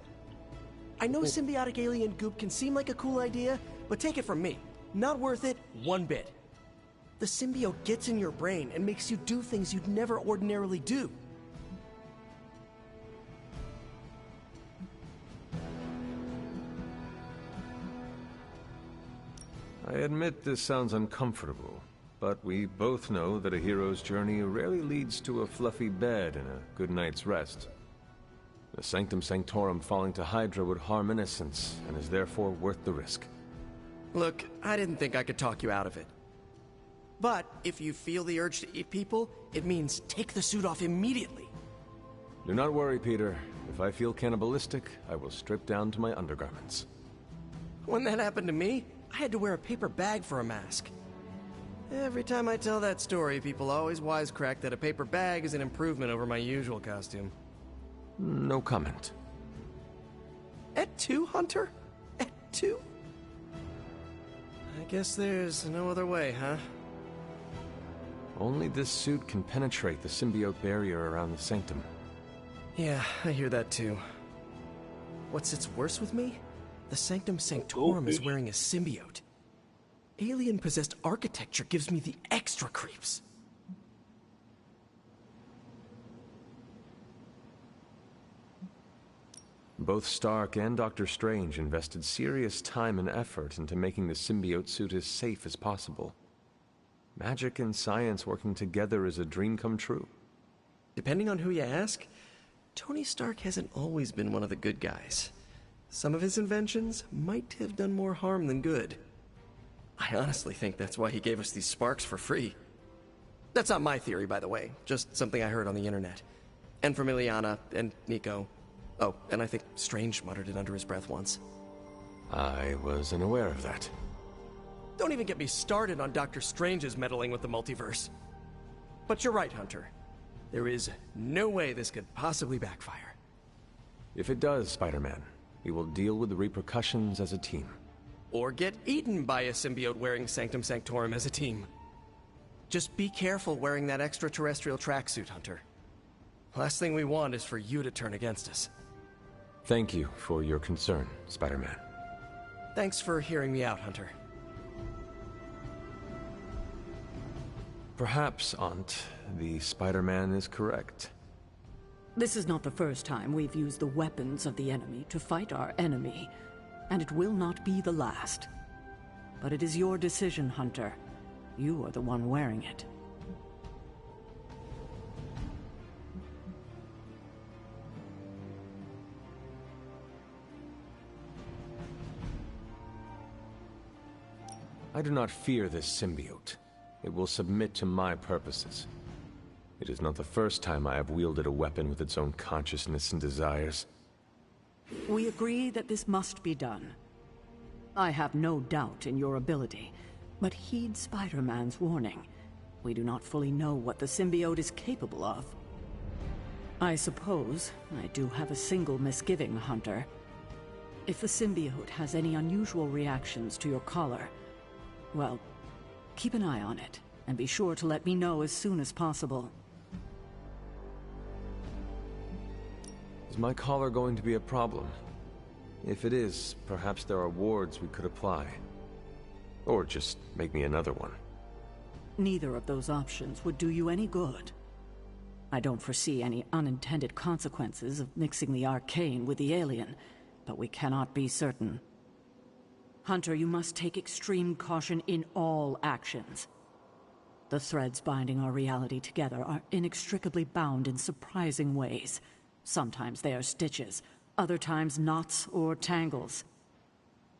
I know symbiotic alien goop can seem like a cool idea, but take it from me. Not worth it one bit. The symbiote gets in your brain and makes you do things you'd never ordinarily do. I admit this sounds uncomfortable, but we both know that a hero's journey rarely leads to a fluffy bed and a good night's rest. The Sanctum Sanctorum falling to Hydra would harm innocence, and is therefore worth the risk. Look, I didn't think I could talk you out of it. But if you feel the urge to eat people, it means take the suit off immediately. Do not worry, Peter. If I feel cannibalistic, I will strip down to my undergarments. When that happened to me, I had to wear a paper bag for a mask. Every time I tell that story, people always wisecrack that a paper bag is an improvement over my usual costume. No comment. Et tu, Hunter? Et tu? I guess there's no other way, huh? Only this suit can penetrate the symbiote barrier around the sanctum. Yeah, I hear that too. What sits worse with me? The Sanctum Sanctorum is wearing a symbiote. Alien-possessed architecture gives me the extra creeps. Both Stark and Dr. Strange invested serious time and effort into making the symbiote suit as safe as possible. Magic and science working together is a dream come true. Depending on who you ask, Tony Stark hasn't always been one of the good guys. Some of his inventions might have done more harm than good. I honestly think that's why he gave us these sparks for free. That's not my theory, by the way, just something I heard on the internet. And from Ileana and Nico. Oh, and I think Strange muttered it under his breath once. I wasn't aware of that. Don't even get me started on Dr. Strange's meddling with the multiverse. But you're right, Hunter. There is no way this could possibly backfire. If it does, Spider-Man, we will deal with the repercussions as a team. Or get eaten by a symbiote wearing Sanctum Sanctorum as a team. Just be careful wearing that extraterrestrial tracksuit, Hunter. Last thing we want is for you to turn against us. Thank you for your concern, Spider-Man. Thanks for hearing me out, Hunter. Perhaps, Aunt, the Spider-Man is correct. This is not the first time we've used the weapons of the enemy to fight our enemy, and it will not be the last. But it is your decision, Hunter. You are the one wearing it. I do not fear this symbiote. It will submit to my purposes. It is not the first time I have wielded a weapon with its own consciousness and desires. We agree that this must be done. I have no doubt in your ability, but heed Spider-Man's warning. We do not fully know what the symbiote is capable of. I suppose I do have a single misgiving, Hunter. If the symbiote has any unusual reactions to your collar, well, keep an eye on it, and be sure to let me know as soon as possible. Is my collar going to be a problem? If it is, perhaps there are wards we could apply. Or just make me another one. Neither of those options would do you any good. I don't foresee any unintended consequences of mixing the arcane with the alien, but we cannot be certain. Hunter, you must take extreme caution in all actions. The threads binding our reality together are inextricably bound in surprising ways. Sometimes they are stitches, other times knots or tangles.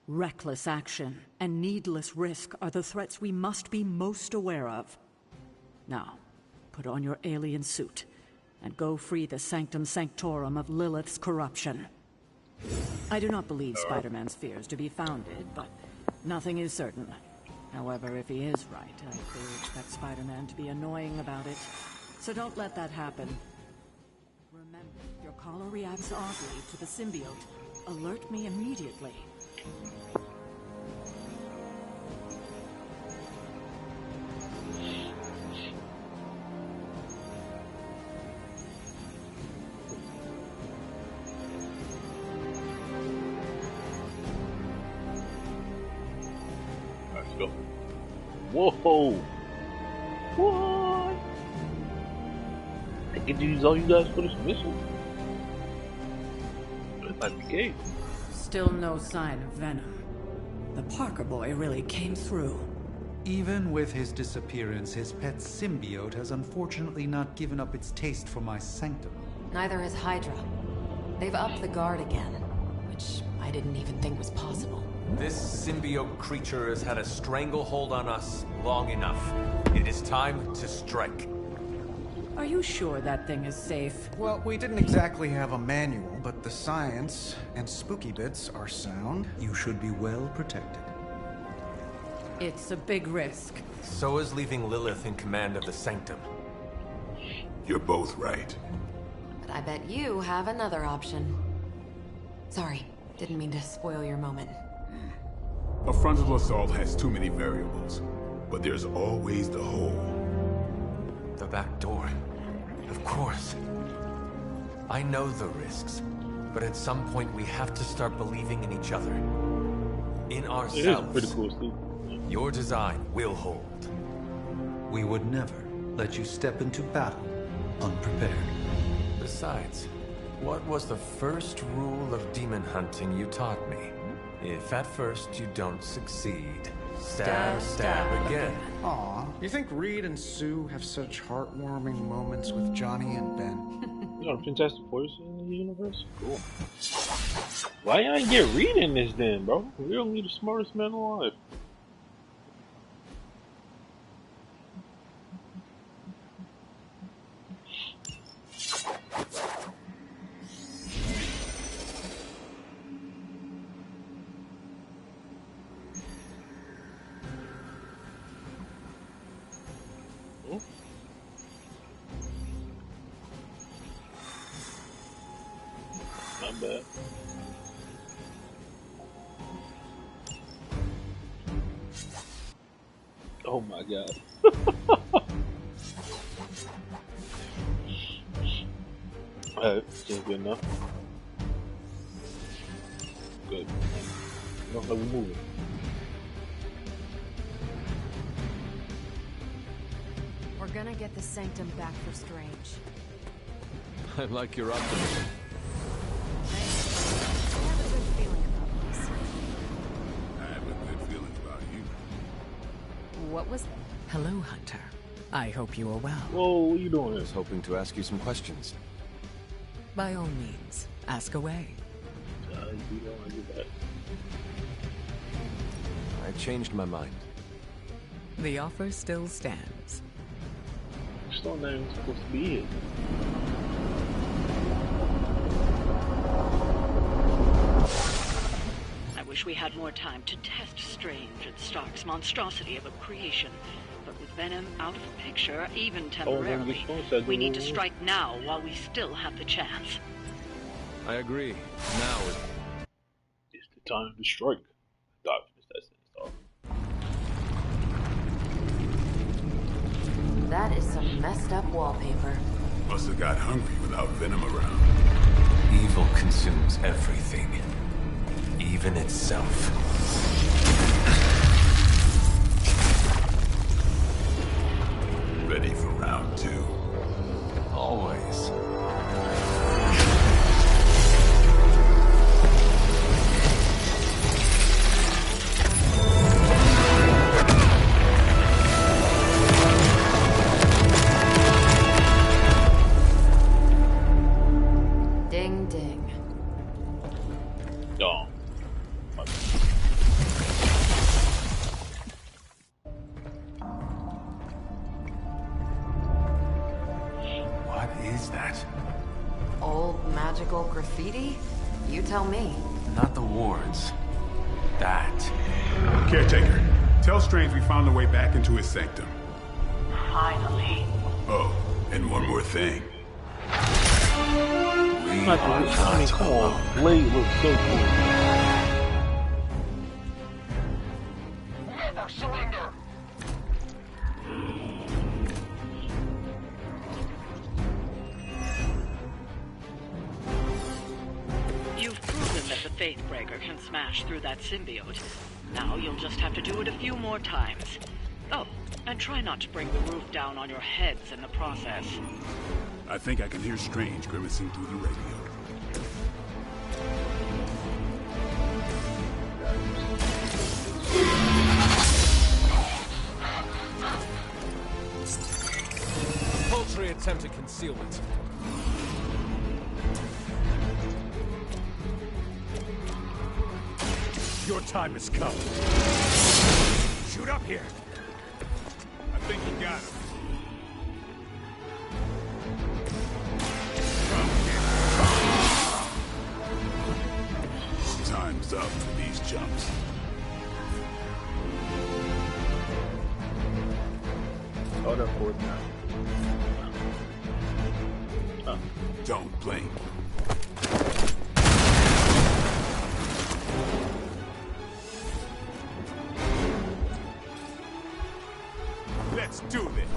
Reckless action and needless risk are the threats we must be most aware of. Now, put on your alien suit and go free the Sanctum Sanctorum of Lilith's corruption. I do not believe Spider-Man's fears to be founded, but nothing is certain. However, if he is right, I fully expect Spider-Man to be annoying about it. So don't let that happen. Remember, if your collar reacts oddly to the symbiote, alert me immediately. Let's go. Whoa! What? I can use all you guys for this mission? That's not the case. Still no sign of Venom. The Parker boy really came through. Even with his disappearance, his pet symbiote has unfortunately not given up its taste for my sanctum. Neither has Hydra. They've upped the guard again, which I didn't even think was possible. This symbiote creature has had a stranglehold on us long enough. It is time to strike. Are you sure that thing is safe? Well, we didn't exactly have a manual, but the science and spooky bits are sound. You should be well protected. It's a big risk. So is leaving Lilith in command of the Sanctum. You're both right. But I bet you have another option. Sorry, didn't mean to spoil your moment. A frontal assault has too many variables, but there's always the hole. The back door. Of course. I know the risks, but at some point we have to start believing in each other. In ourselves. It is pretty cool, Steve. Your design will hold. We would never let you step into battle unprepared. Besides, What was the first rule of demon hunting you taught me? If at first you don't succeed, stab again. Aw, you think Reed and Sue have such heartwarming moments with Johnny and Ben? You know, Fantastic Force in the universe? Cool. Why y'all get Reed in this then, bro? We're only the smartest man alive. Not bad. Oh my god. Alright, still good enough. Good. Looks like we're moving. We're gonna get the Sanctum back for Strange. I like your optimism. I have a good feeling about this. I have a good feeling about you. What was... Hello, Hunter. I hope you are well. Whoa, what are you doing? I was hoping to ask you some questions. By all means, ask away. You don't want to do that. I changed my mind. The offer still stands. Still not even supposed to be it. I wish we had more time to test Strange and Stark's monstrosity of a creation. But with Venom out of the picture, even temporarily, we need to strike now while we still have the chance. I agree. Now is the time to strike. Darkness, that's it. That is some messed up wallpaper. Must have got hungry without Venom around. Evil consumes everything, even itself. Ready for round 2? Always. Ding ding. Dong. What is that? Old magical graffiti? You tell me. Not the wards. That. Caretaker, tell Strange we found a way back into his sanctum. Finally. Oh, and one more thing. I mean, come on. Blade looks so cool. Never surrender! You've proven that the Faithbreaker can smash through that symbiote. Now you'll just have to do it a few more times. Oh, and try not to bring the roof down on your heads in the process. I think I can hear Strange grimacing through the radio. Paltry attempt at concealment. Your time has come. Shoot up here. I think you got him. Time's up for these jumps. Oh, that fourth now. Oh. Don't blink. Let's do this.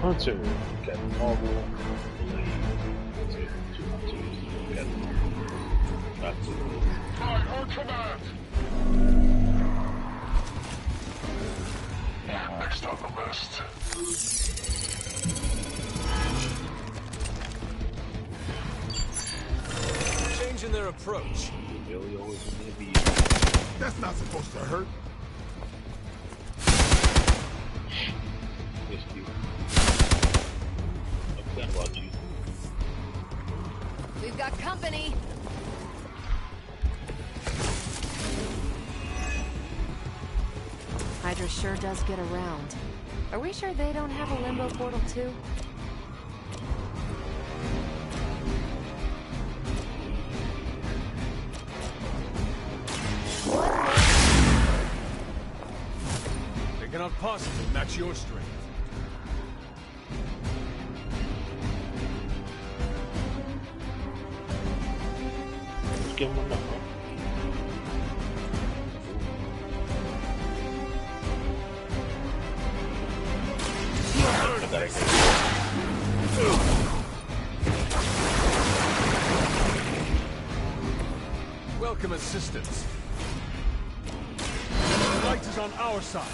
Hunter, Captain Marvel, Blade, two Hunters, Captain Marvel. By her command, their approach. That's not supposed to hurt. Yes, you. Upset about you. We've got company. Hydra sure does get around. Are we sure they don't have a limbo portal too? They cannot possibly match your strength. Let's give him a number. Welcome assistance. The light is on our side.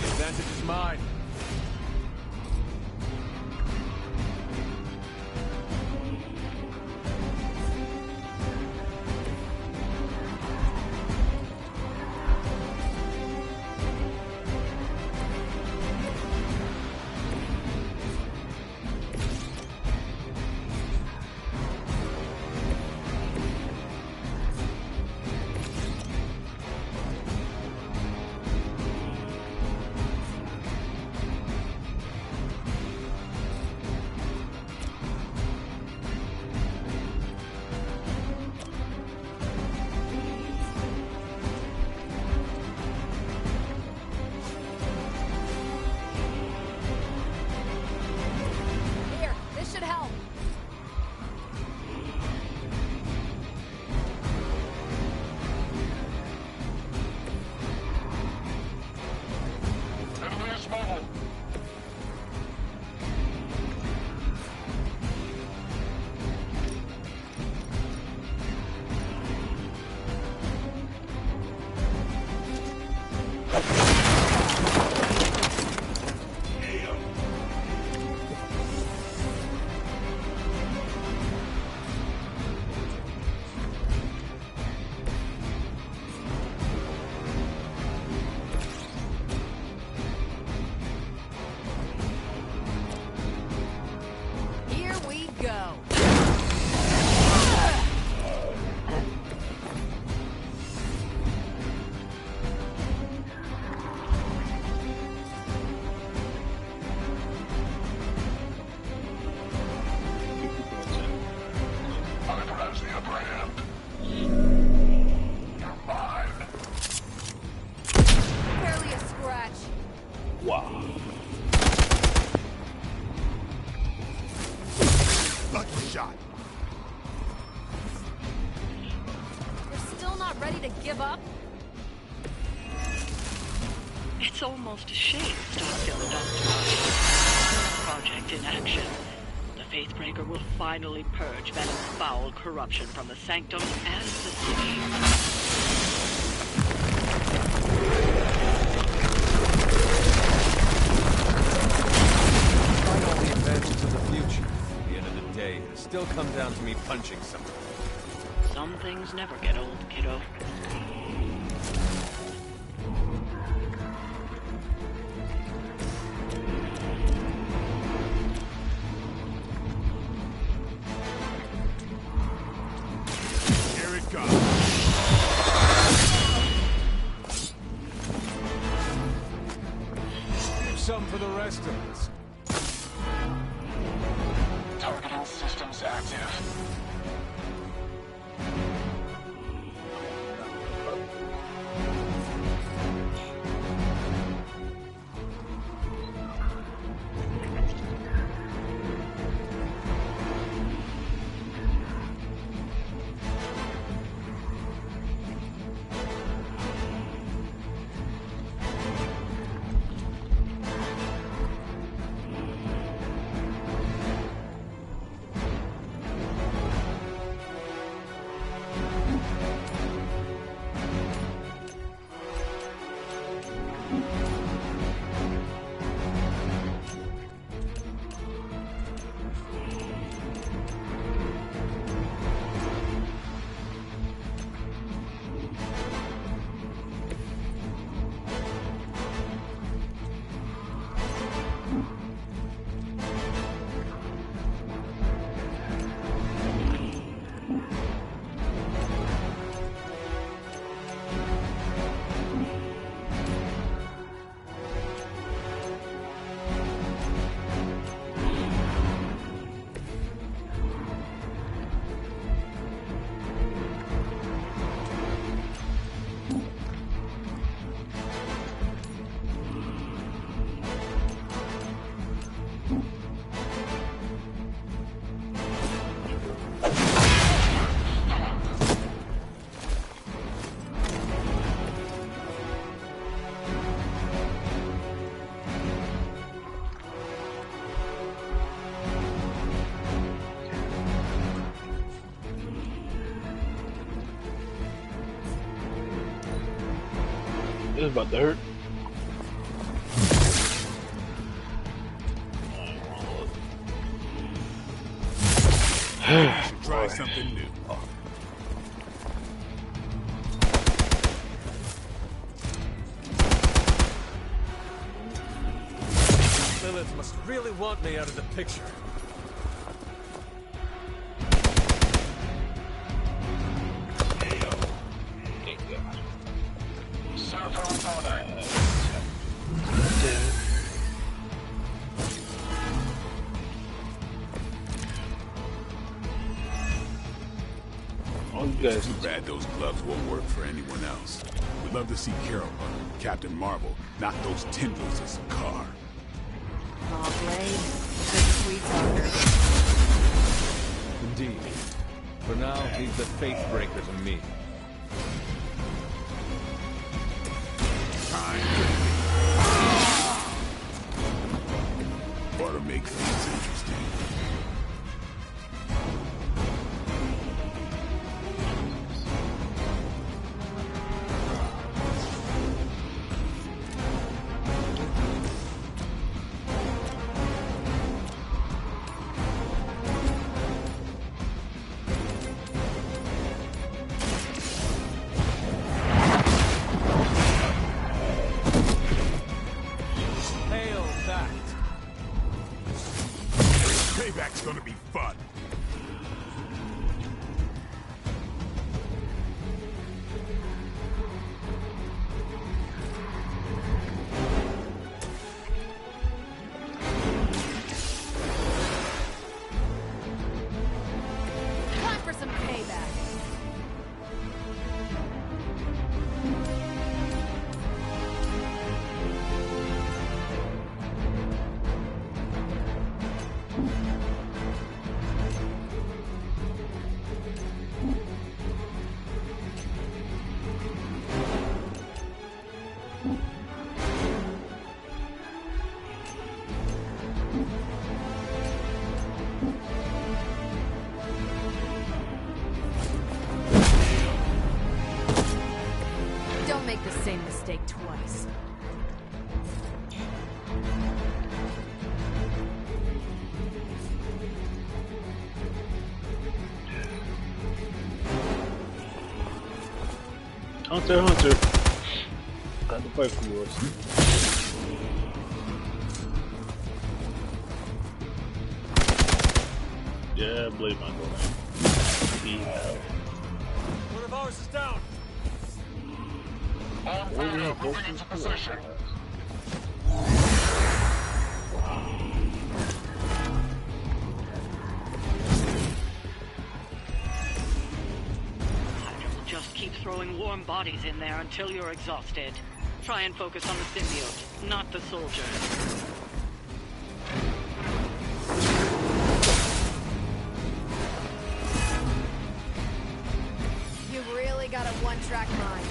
The advantage is mine. It's almost a shame Starfield adopted Project in action. The Faithbreaker will finally purge Venom's foul corruption from the Sanctum and the city. Despite all the advances of the future, at the end of the day, it still come down to me punching someone. Some things never get old, kiddo. Some for the rest of us. Targeting systems active. This is about to hurt. Try something new. Lilith must really want me out of the picture. It's too bad those gloves won't work for anyone else. We'd love to see Carol, Captain Marvel, knock those tendrils of some car. Aw, Blade. Good sweet talker. Indeed. For now, leave the faith breakers and me. Ought to make things interesting. Payback's gonna be fun. Time for some payback. Don't make the same mistake twice. Hunter, Hunter. Got the fight for yours. Yeah, Blade might go down. One of ours is down. All five moving into position. Just keep throwing warm bodies in there until you're exhausted. Try and focus on the symbiote, not the soldier. You really got a one-track mind.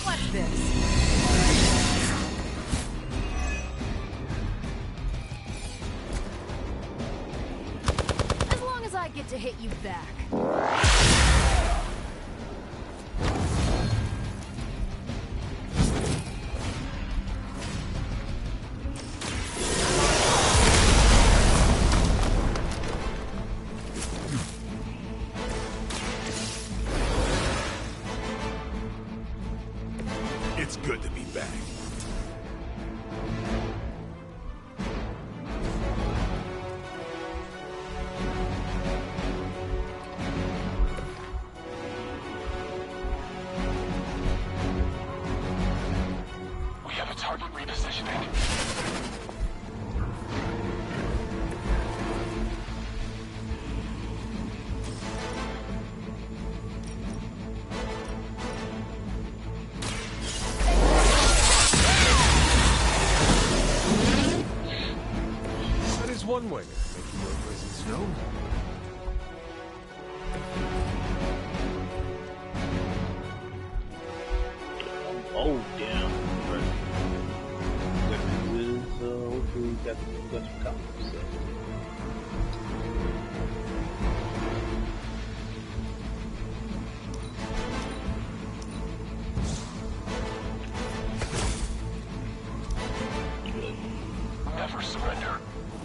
What's this? As long as I get to hit you back. It's good to be back. We have a target repositioning.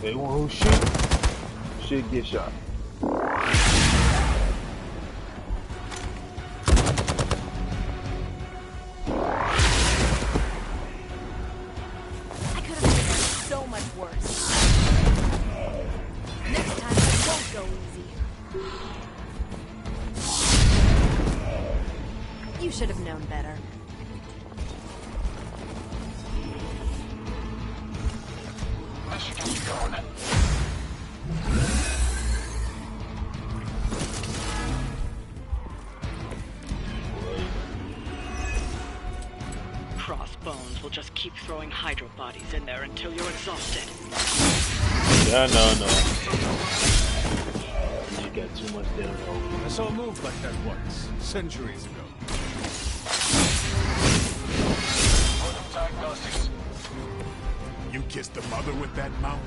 Anyone who shoots should get shot. You should have known better. Let's keep going. Crossbones will just keep throwing Hydro bodies in there until you're exhausted. Yeah, no. You got too much damn hope. I saw a move like that once, centuries ago. Diagnostics. You kissed the mother with that mouth?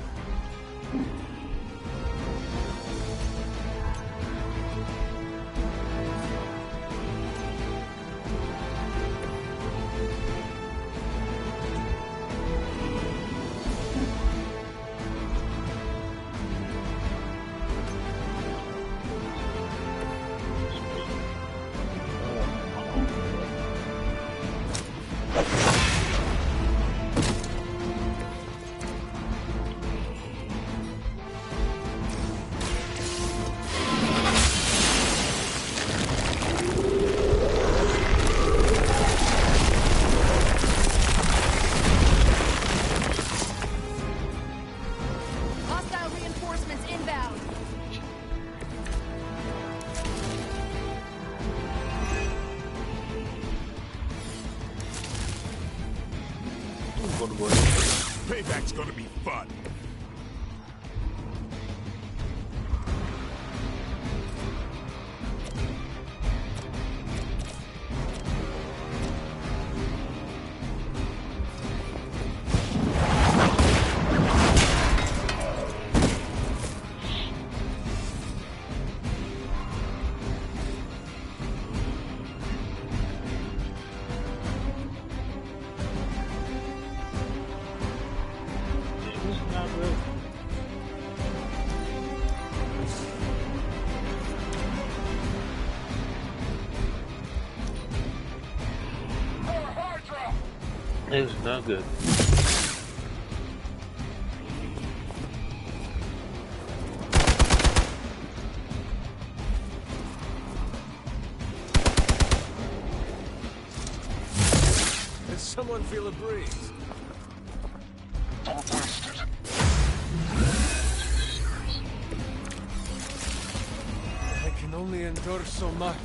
Payback's gonna be fun. It's not good. Did someone feel a breeze? Don't waste it. I can only endure so much.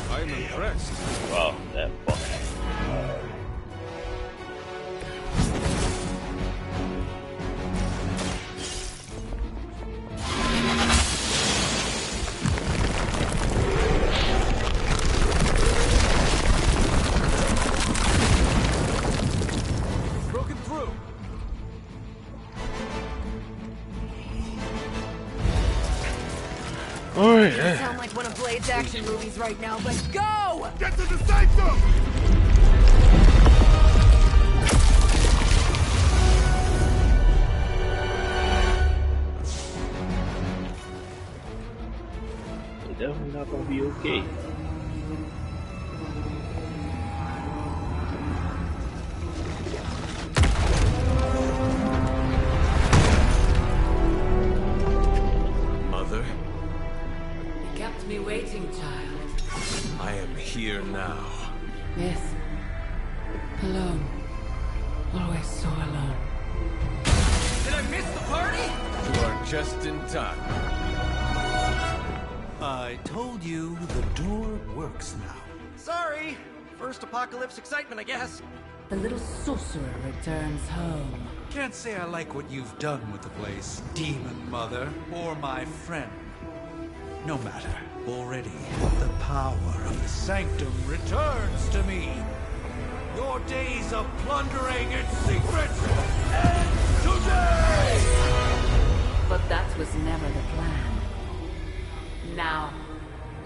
I'm impressed. Wow, that fuck. Broken through. Alright. Sound like one of Blade's action movies right now, but go! Get to the sanctum! It's definitely not gonna be okay. Mother, You kept me waiting, child. I am here now. Yes. Alone. Always so alone. Did I miss the party? You are just in time. I told you the door works now. Sorry. First apocalypse excitement, I guess. The little sorcerer returns home. Can't say I like what you've done with the place, Demon Mother, or my friend. No matter. Already, the power of the Sanctum returns to me. Your days of plundering its secrets end Today! But that was never the plan. Now.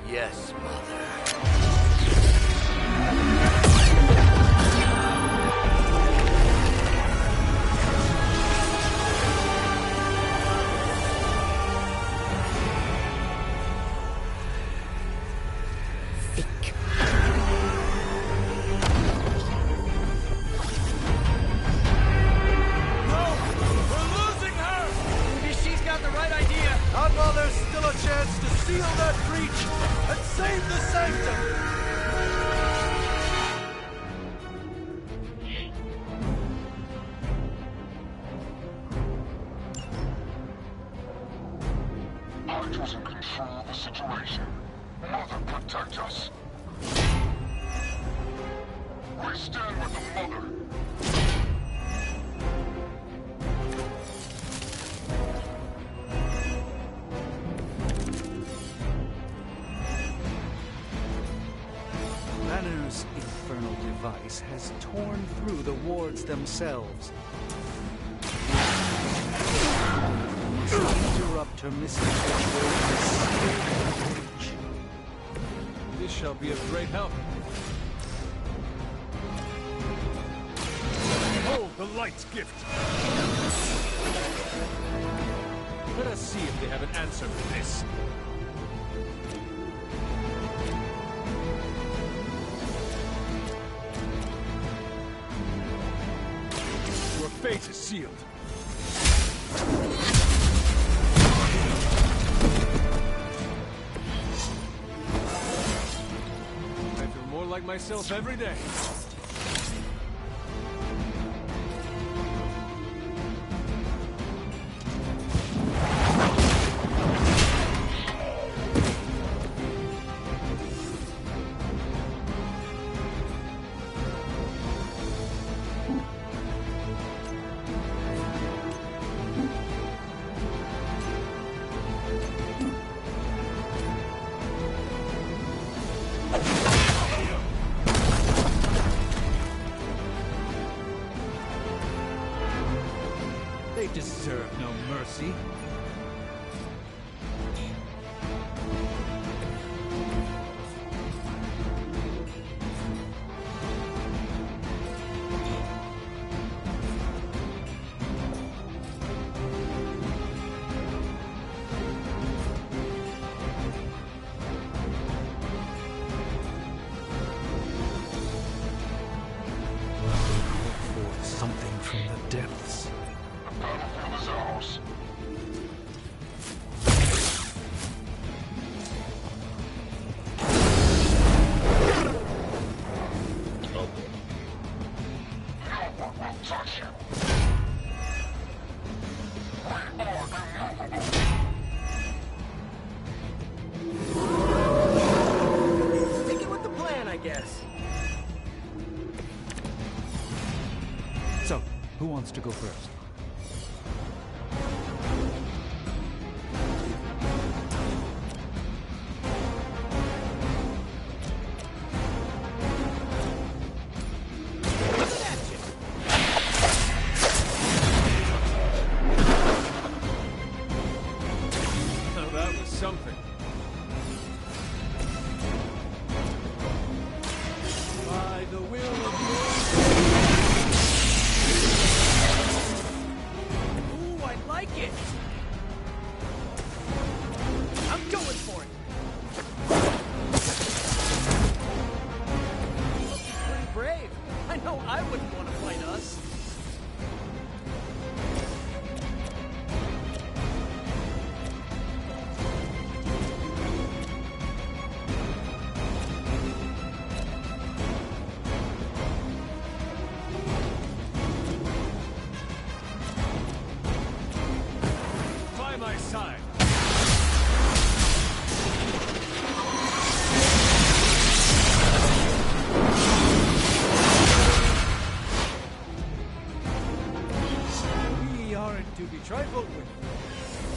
Yes, Mother. Not while there's still a chance to seal that breach and save the Sanctum! Hydra's in control of the situation. Mother, protect us. We stand with the Mother. Banner's infernal device has torn through the wards themselves. Must interrupt her mystic ritual and seal the breach. This shall be of great help. Behold the light's gift. Let us see if they have an answer for this. Your fate is sealed. I feel more like myself every day. They deserve no mercy. Look for something from the depths. The battlefield is ours. No one will touch you. We are immovable. Sticking with the plan, I guess. So, who wants to go first? Now that was something. By the will of Ooh, I like it. I'm going for it. Pretty brave. I know I wouldn't want to fight us. By my side. We aren't to be trifled with.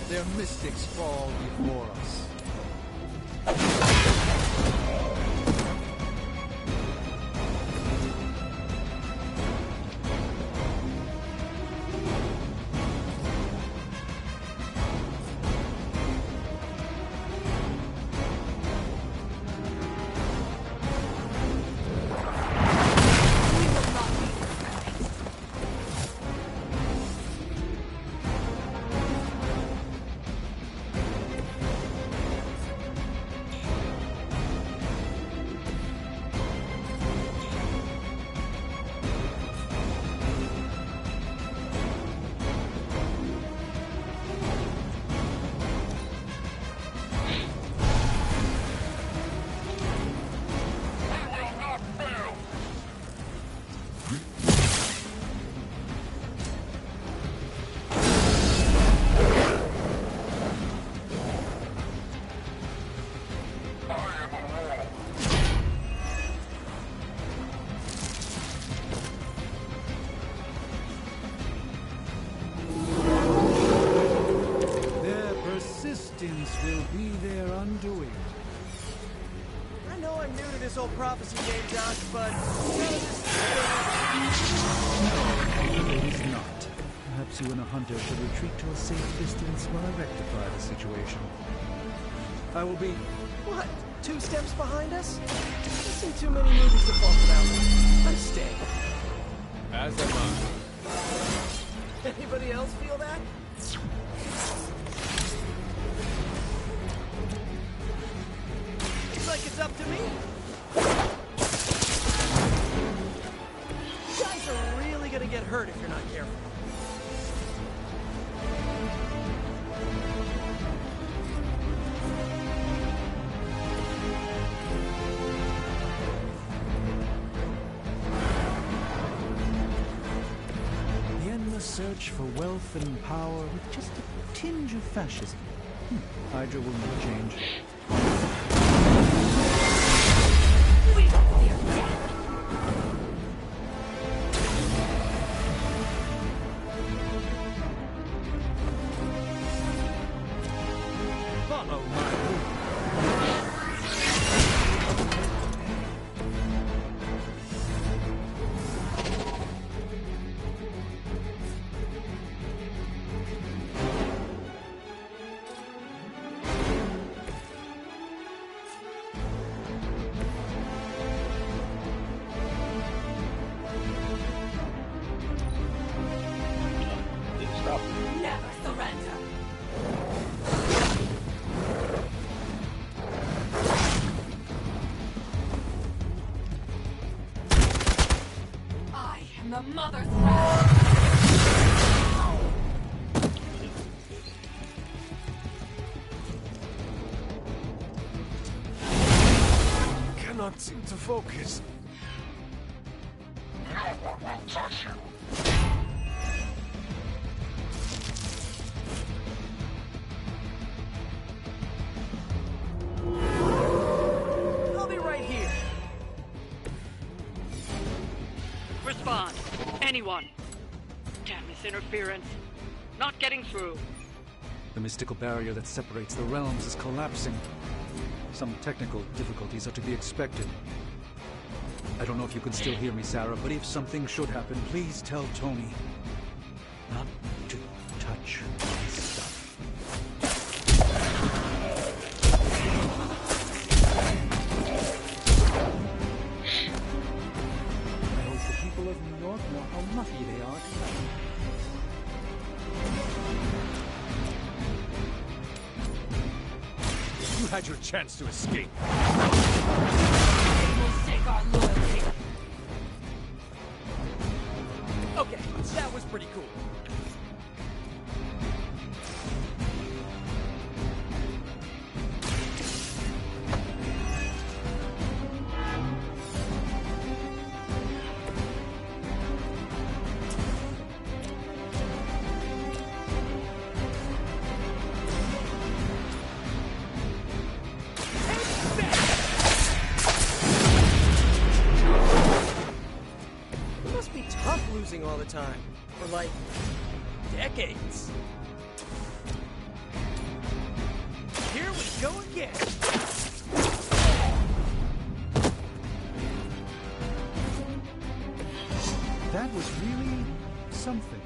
Their mystics fall before us. distance will be their undoing. I know I'm new to this whole prophecy game, Doc, but none of this... No, it is not. Perhaps you and a hunter should retreat to a safe distance while I rectify the situation. I will be... What? 2 steps behind us? I've seen too many movies to fall for that one. I'm staying. As am I. Anybody else feel that? Looks like it's up to me. You guys are really gonna get hurt if you're not careful. Search for wealth and power with just a tinge of fascism. Hydra will never change. Follow my lead. Never surrender. I am the mother's wrath. Cannot seem to focus. No one will touch you. I'll be right here. Respond. Anyone. Damn this interference. Not getting through. The mystical barrier that separates the realms is collapsing. Some technical difficulties are to be expected. I don't know if you can still hear me, Sarah, but if something should happen, please tell Tony not to touch my stuff. I hope the people of New York know how lucky they are to have me. You had your chance to escape. It will shake our loyalty. Okay, that was pretty cool. It must be tough losing all the time. For like decades. Here we go again. That was really something.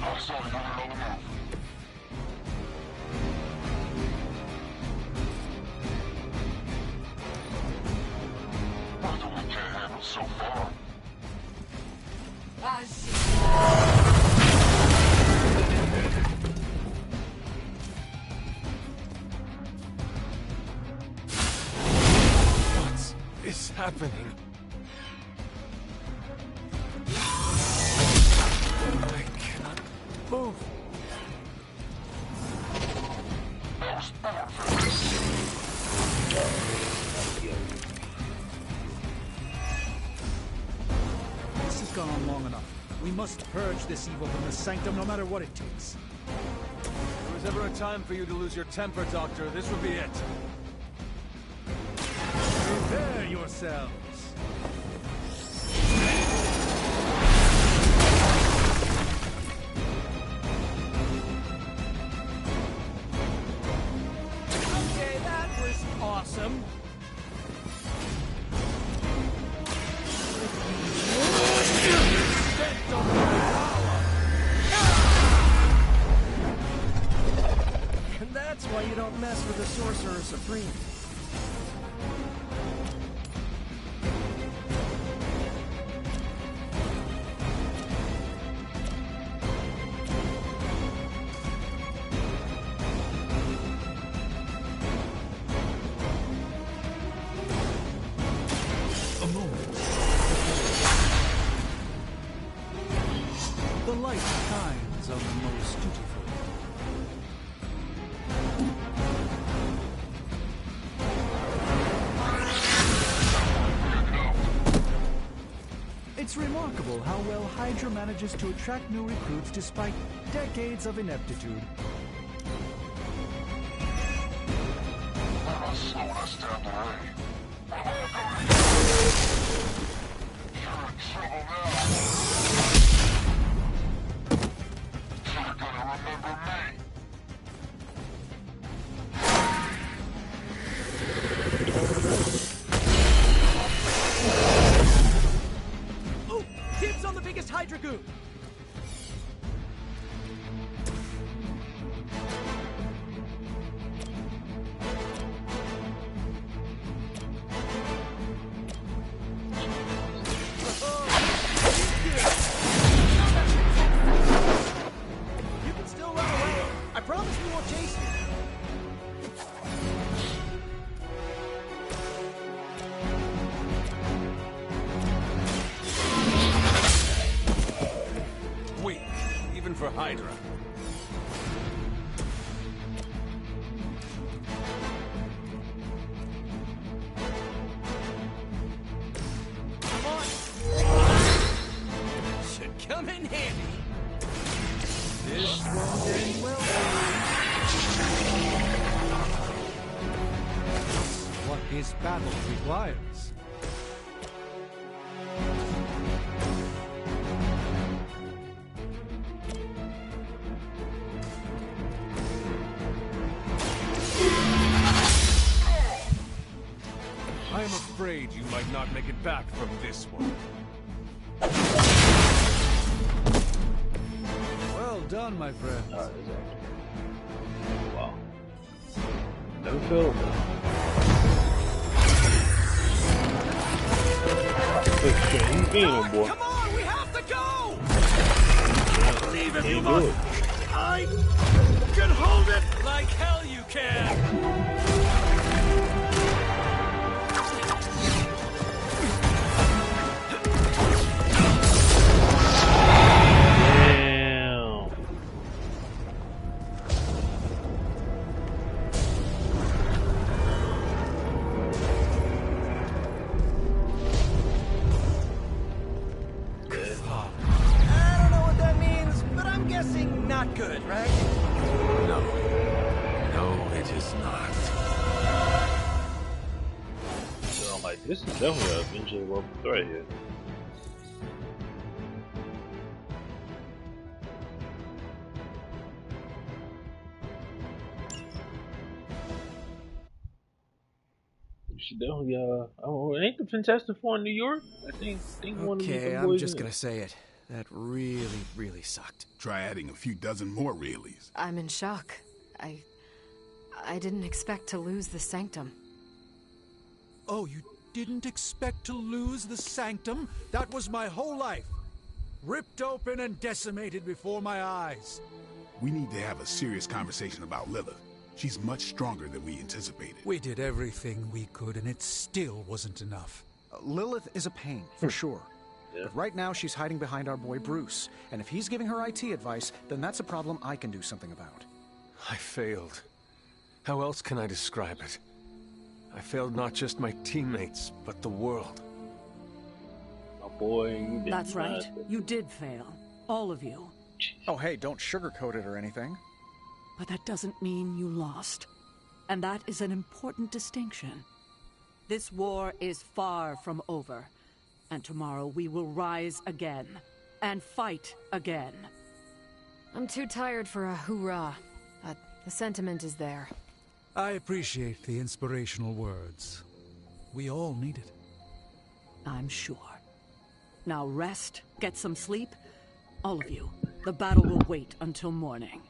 I saw you moving on the move. What do we can't handle so far? What is happening? I cannot move. I was born for this. This has gone on long enough. We must purge this evil from the sanctum no matter what it takes. If there was ever a time for you to lose your temper, Doctor, this would be it. Prepare yourselves. free. A moment. The light shines on the most dutiful. It's remarkable how well Hydra manages to attract new recruits despite decades of ineptitude. Slowing us down the way. You're in trouble now. You're gonna remember me. Oh, dibs on the biggest Hydra goon. You can still run away. I promise we won't chase you. Weak, even for Hydra. Come on. Should come in handy. This won't end well. What his battle requires. I am afraid you might not make it back from this one. Well done, my friend. Wow. Never felt it. He's being on board. Come on, we have to go! Leave if you Can't do must. it. I can hold it like hell you can. Damn. I don't know what that means, but I'm guessing not good, right? No. No, it is not. So I'm like, this is definitely a eventually level threat here. We should definitely, oh, ain't the Fantastic Four in New York? I think one of these Okay, boys I'm just in gonna it. say it. That really, really sucked. Try adding a few dozen more reallys. I'm in shock. I didn't expect to lose the sanctum. Oh, you didn't expect to lose the sanctum? That was my whole life. Ripped open and decimated before my eyes. We need to have a serious conversation about Lilith. She's much stronger than we anticipated. We did everything we could, and it still wasn't enough. Lilith is a pain, for sure. But right now, she's hiding behind our boy Bruce. And if he's giving her IT advice, then that's a problem I can do something about. I failed. How else can I describe it? I failed not just my teammates, but the world. My boy, you did That's right. You did fail. All of you. Oh, hey, don't sugarcoat it or anything. But that doesn't mean you lost. And that is an important distinction. This war is far from over. And tomorrow we will rise again. And fight again. I'm too tired for a hoorah, but the sentiment is there. I appreciate the inspirational words. We all need it. I'm sure. Now rest, get some sleep. All of you. The battle will wait until morning.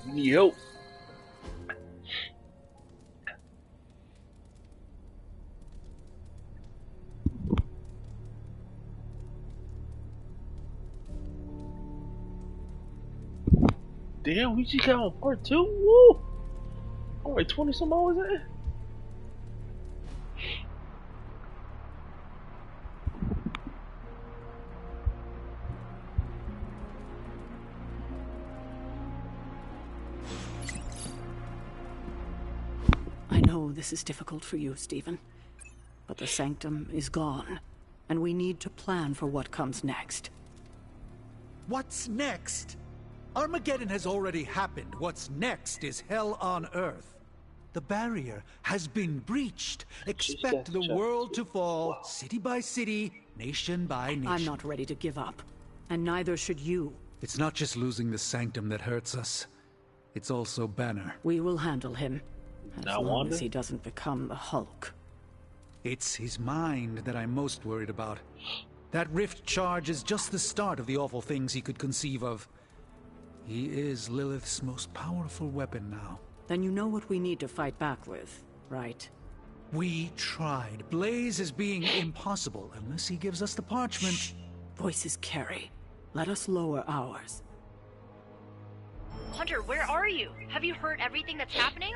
You need help. Damn, we just got on part 2? Woo! Alright, 20 some hours in. I know this is difficult for you, Stephen, but the Sanctum is gone, and we need to plan for what comes next. What's next? Armageddon has already happened. What's next is hell on Earth. The barrier has been breached. Expect the world to fall, city by city, nation by nation. I'm not ready to give up, and neither should you. It's not just losing the Sanctum that hurts us. It's also Banner. We will handle him, as long as he doesn't become the Hulk. It's his mind that I'm most worried about. That rift charge is just the start of the awful things he could conceive of. He is Lilith's most powerful weapon now. Then you know what we need to fight back with, right? We tried. Blaze is being impossible unless he gives us the parchment. Shh. Voices carry. Let us lower ours. Hunter, where are you? Have you heard everything that's happening?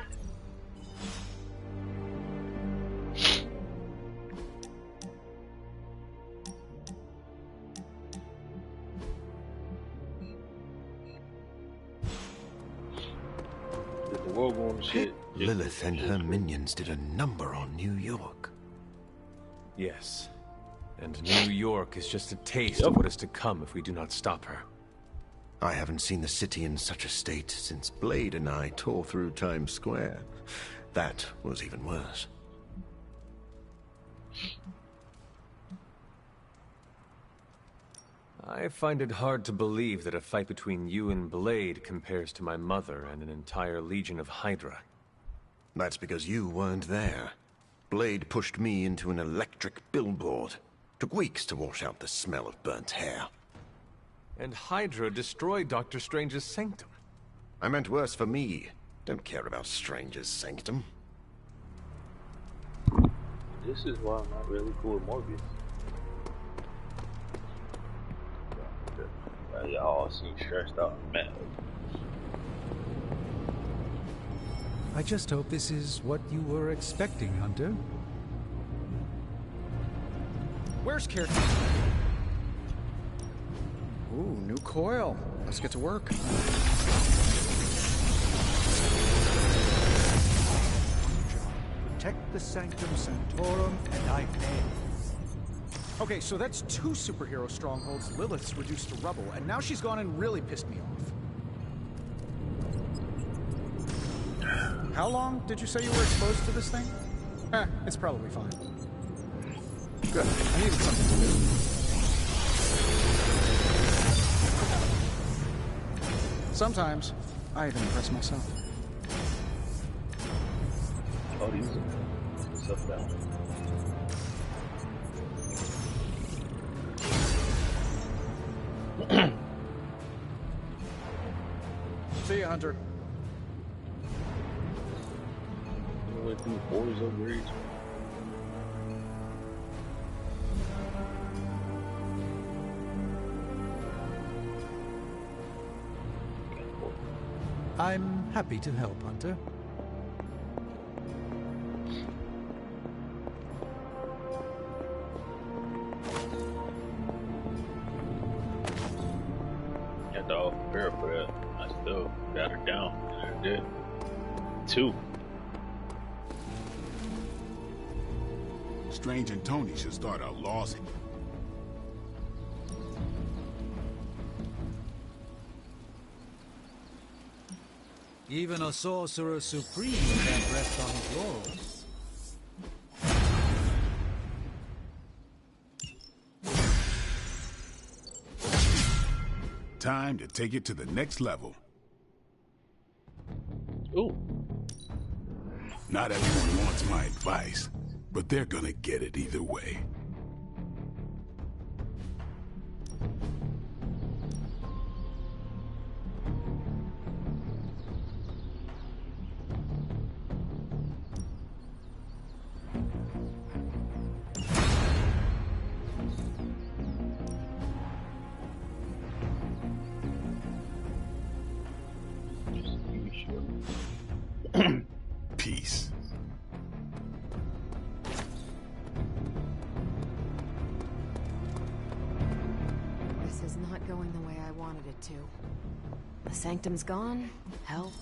Lilith and her minions did a number on New York. Yes. And New York is just a taste of what is to come if we do not stop her. I haven't seen the city in such a state since Blade and I tore through Times Square. That was even worse. I find it hard to believe that a fight between you and Blade compares to my mother and an entire legion of Hydra. That's because you weren't there. Blade pushed me into an electric billboard. Took weeks to wash out the smell of burnt hair. And Hydra destroyed Dr. Strange's sanctum. I meant worse for me. Don't care about Strange's sanctum. This is why I'm not really cool with Morbius. Y'all seem stressed out and mad. I just hope this is what you were expecting, Hunter. Where's Carrie? Ooh, new coil. Let's get to work. Protect the Sanctum Sanctorum, and I fail. Okay, so that's 2 superhero strongholds Lilith's reduced to rubble, and now she's gone and really pissed me off. How long did you say you were exposed to this thing? It's probably fine. Good. I needed something to do. Sometimes, I even impress myself. Oh, these are stuff down. See ya, Hunter. You went through 4 upgrades. I'm happy to help, Hunter. Had to all prepare for that. I still got her down. I did. 2. Strange and Tony should start out losing. Even a sorcerer supreme can't rest on his laurels. Time to take it to the next level. Ooh. Not everyone wants my advice, but they're gonna get it either way. not going the way I wanted it to. The Sanctum's gone. Hell.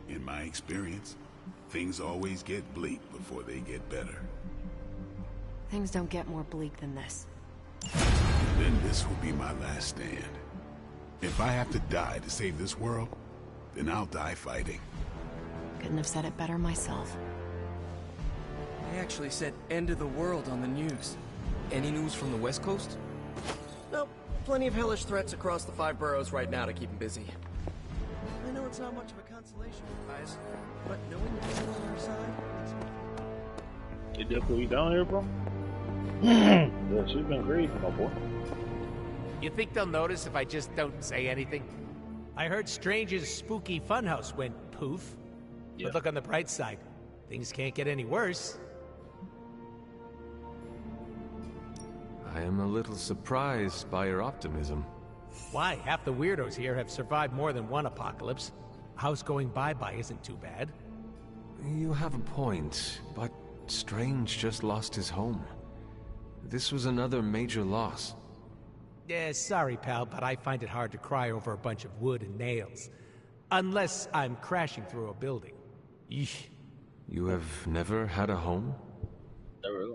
In my experience, things always get bleak before they get better. Things don't get more bleak than this. Then this will be my last stand. If I have to die to save this world, then I'll die fighting. Couldn't have said it better myself. They actually said end of the world on the news. Any news from the West Coast? Nope. Plenty of hellish threats across the 5 boroughs right now to keep them busy. I know it's not much of a consolation, guys, but knowing you're on our side... They definitely down here, bro? Yeah, she's been crazy, my boy. You think they'll notice if I just don't say anything? I heard Strange's spooky funhouse went poof. Yeah. But look on the bright side. Things can't get any worse. I am a little surprised by your optimism. Why? Half the weirdos here have survived more than one apocalypse. A house going bye-bye isn't too bad. You have a point, but Strange just lost his home. This was another major loss. Yeah, sorry, pal, but I find it hard to cry over a bunch of wood and nails. Unless I'm crashing through a building. Yeesh. You have never had a home?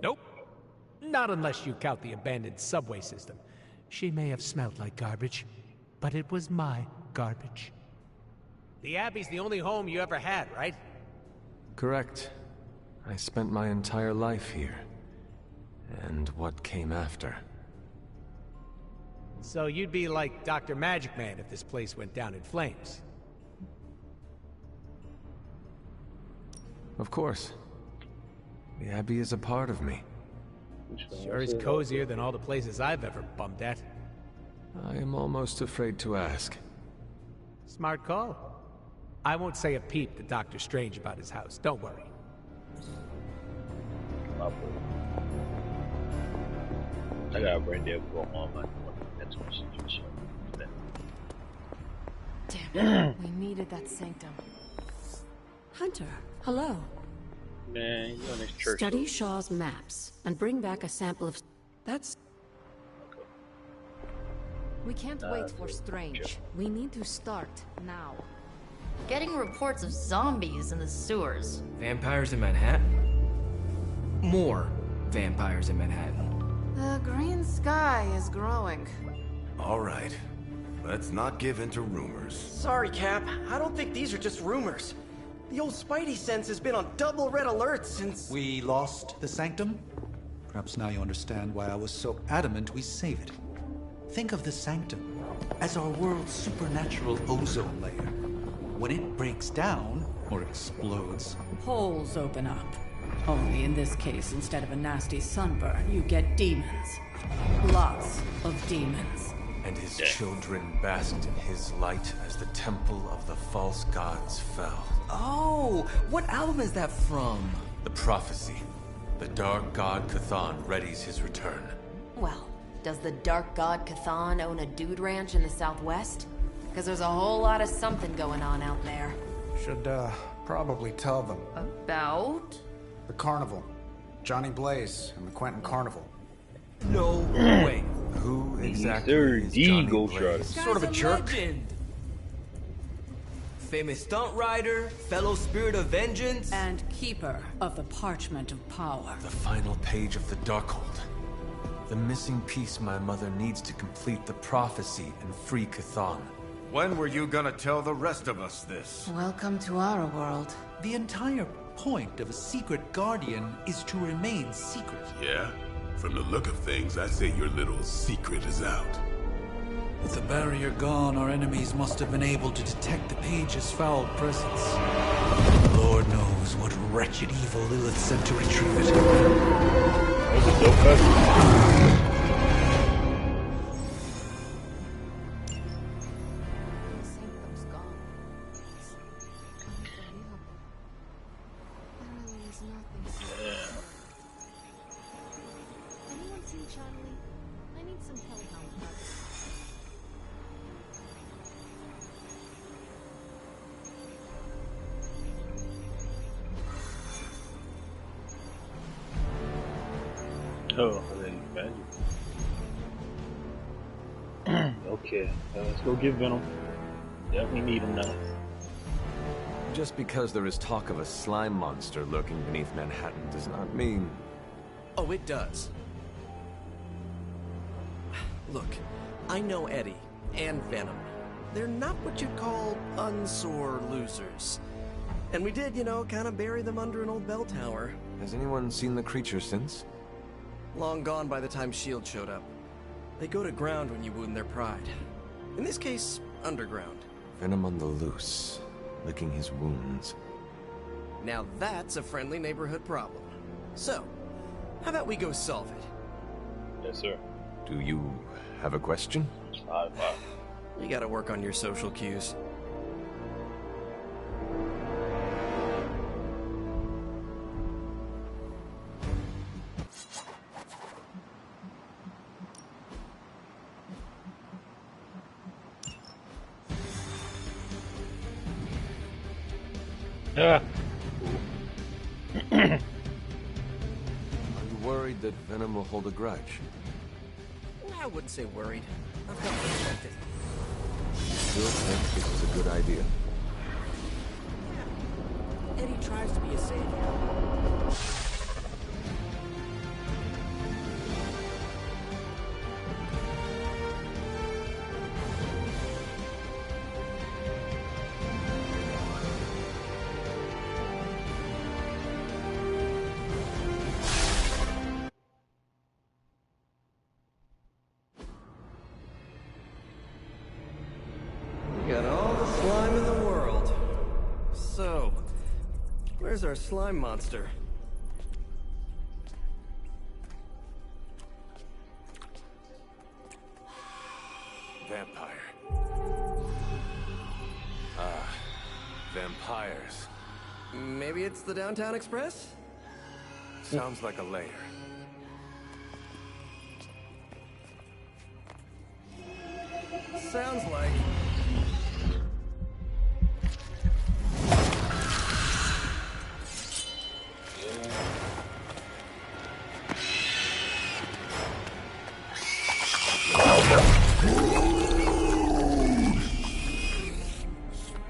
Nope. Not unless you count the abandoned subway system. She may have smelled like garbage, but it was my garbage. The Abbey's the only home you ever had, right? Correct. I spent my entire life here. And what came after. So you'd be like Dr. Magic Man if this place went down in flames. Of course. The Abbey is a part of me. Sure is cozier than all the places I've ever bummed at. I am almost afraid to ask. Smart call. I won't say a peep to Dr. Strange about his house, don't worry. I got a brain dead for all my that's what she show. Damn it. We needed that sanctum. Hunter, hello. Man, you on this church. Study Shaw's maps and bring back a sample of... That's... We can't wait for Strange. We need to start now. Getting reports of zombies in the sewers. Vampires in Manhattan? More vampires in Manhattan. The green sky is growing. All right. Let's not give in to rumors. Sorry, Cap. I don't think these are just rumors. The old Spidey sense has been on double red alert since... We lost the Sanctum? Perhaps now you understand why I was so adamant we save it. Think of the Sanctum as our world's supernatural ozone layer. When it breaks down, or explodes... Holes open up. Only in this case, instead of a nasty sunburn, you get demons. Lots of demons. And his children basked in his light as the temple of the false gods fell. Oh, what album is that from? The prophecy. The dark god Cthon readies his return. Well, does the dark god Cthon own a dude ranch in the southwest? Because there's a whole lot of something going on out there. Should, probably tell them. About? The carnival. Johnny Blaze and the Quentin Carnival. No way. Who exactly is Johnny Blaze? Sort of a jerk. Legend. Famous stunt rider, fellow spirit of vengeance, and keeper of the parchment of power. The final page of the Darkhold. The missing piece my mother needs to complete the prophecy and free Cthon. When were you gonna tell the rest of us this? Welcome to our world. The entire point of a secret guardian is to remain secret. Yeah? From the look of things, I'd say your little secret is out. With the barrier gone, our enemies must have been able to detect the page's foul presence. Lord knows what wretched evil Lilith sent to retrieve it. That was a dope cutscene. Oh, I imagine. Okay, let's go get Venom. Definitely need him now. Just because there is talk of a slime monster lurking beneath Manhattan does not mean... Oh, it does. Look, I know Eddie and Venom. They're not what you'd call unsore losers. And we did, kind of bury them under an old bell tower. Has anyone seen the creature since? Long gone by the time S.H.I.E.L.D. showed up. They go to ground when you wound their pride. In this case, underground. Venom on the loose, licking his wounds. Now that's a friendly neighborhood problem. So, how about we go solve it? Yes, sir. Do you have a question? You gotta work on your social cues. Are you worried that Venom will hold a grudge? I wouldn't say worried. I've got to protect it. Still think it was a good idea. Eddie tries to be a savior. Got all the slime in the world. So, where's our slime monster? Vampire. Vampires. Maybe it's the Downtown Express? Sounds like a lair. Sounds like...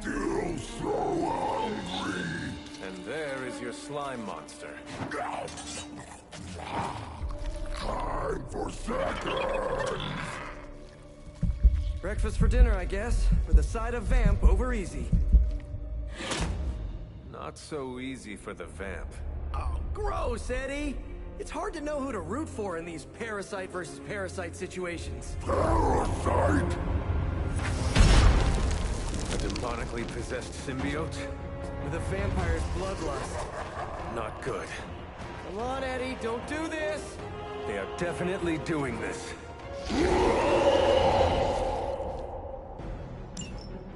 Still so hungry. And there is your slime monster. Time for seconds. Breakfast for dinner, I guess, with a side of vamp over easy. Not so easy for the vamp. Oh, gross, Eddie! It's hard to know who to root for in these parasite versus parasite situations. Parasite? A demonically possessed symbiote? With a vampire's bloodlust. Not good. Come on, Eddie, don't do this! They are definitely doing this.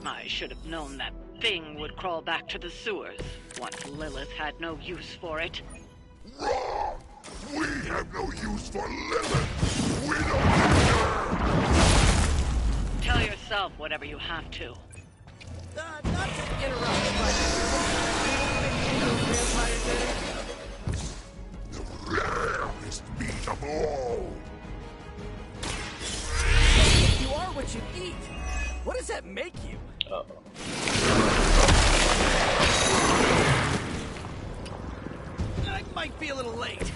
I should have known that thing would crawl back to the sewers once Lilith had no use for it. Wrong! We have no use for Lilith! We don't need her! Tell yourself whatever you have to. Not to interrupt, but... The rarest meat of all! You are what you eat! What does that make you? I might be a little late.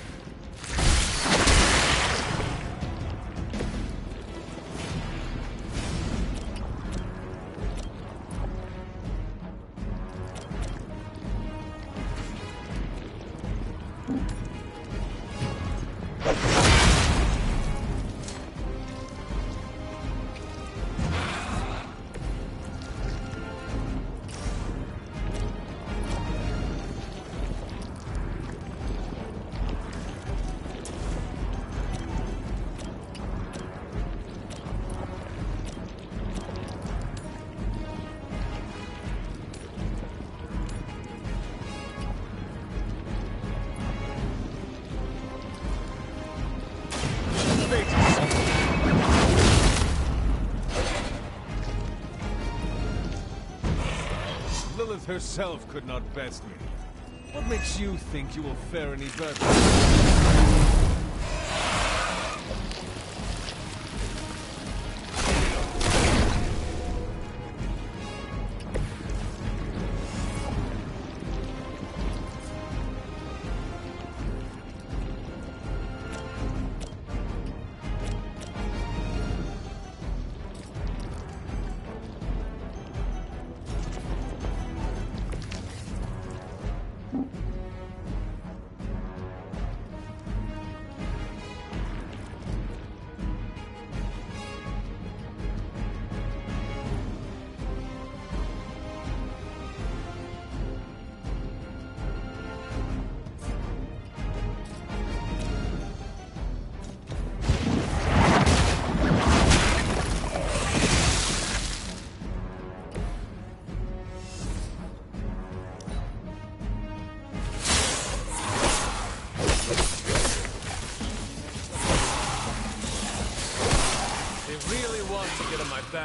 Lilith herself could not best me. What makes you think you will fare any better?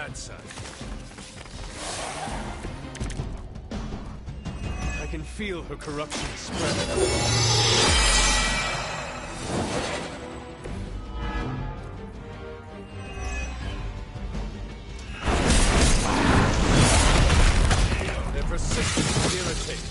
bad side. I can feel her corruption spreading. Persistence is irritating.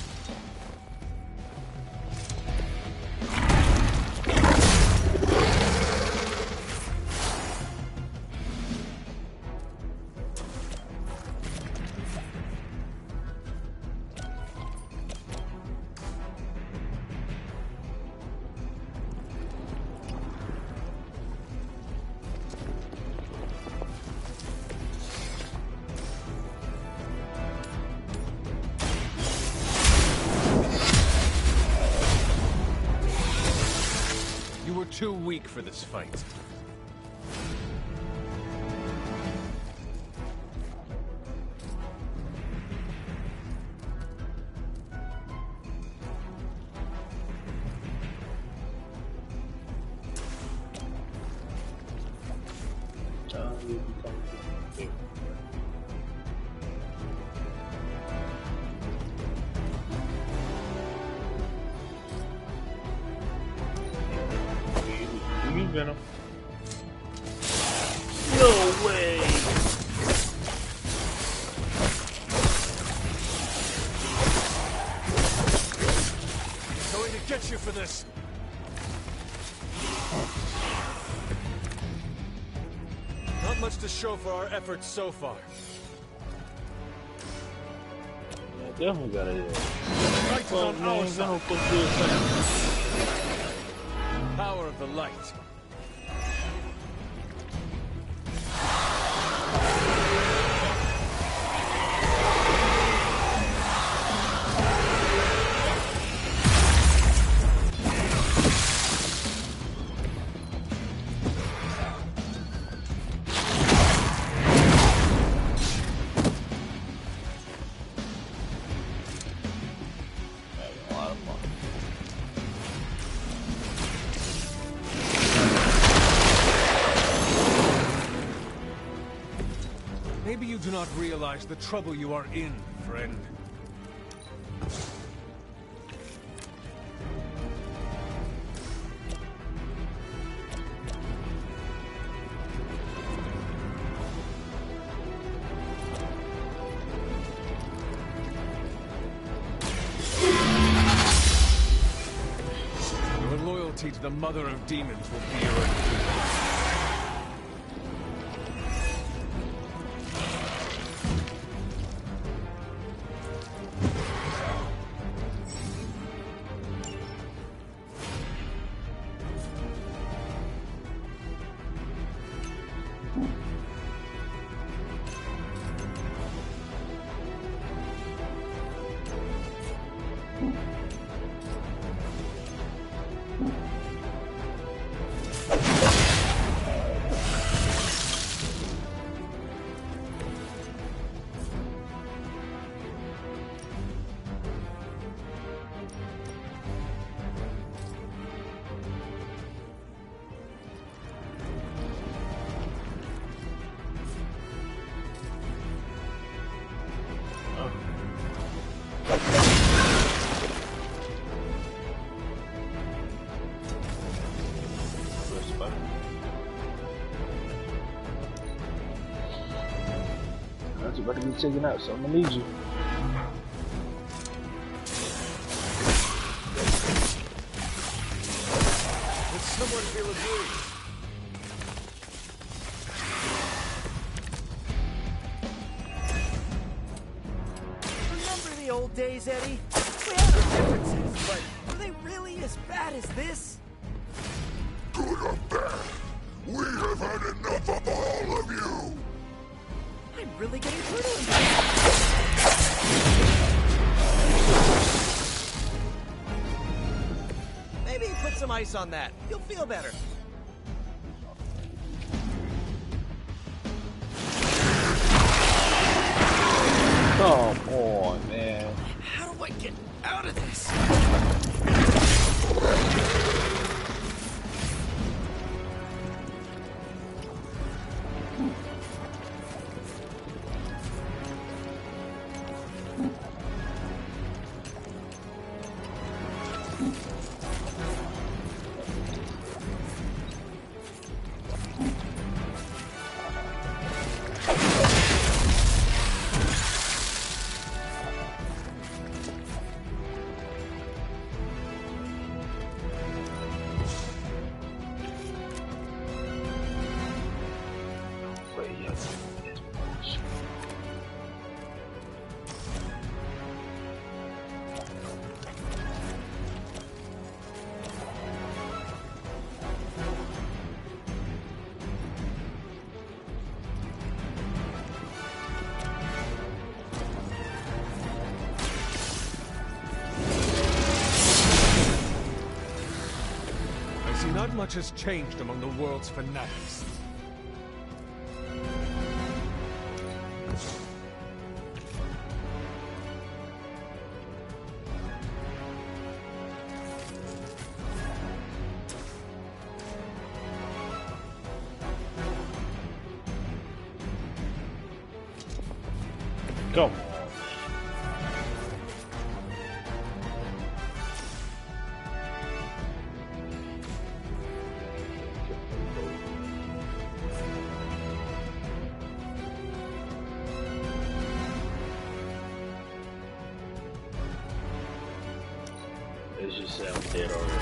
Too weak for this fight. Venom. No way! I'm going to get you for this. Not much to show for our efforts so far. Yeah, definitely got it. Light is on our side. Power of the light. Maybe you do not realize the trouble you are in, friend. Your loyalty to the Mother of Demons will be your undoing. That's about to be taken out, so I'm gonna need you. Would someone feel agreed? Remember the old days, Eddie? We had our differences, but were they really as bad as this? Good or bad, we have had enough of all of you! I'm really getting through to him. Maybe put some ice on that. You'll feel better. Come on, man. How do I get out of this? much has changed among the world's fanatics. Go. Let's just say I'm dead already.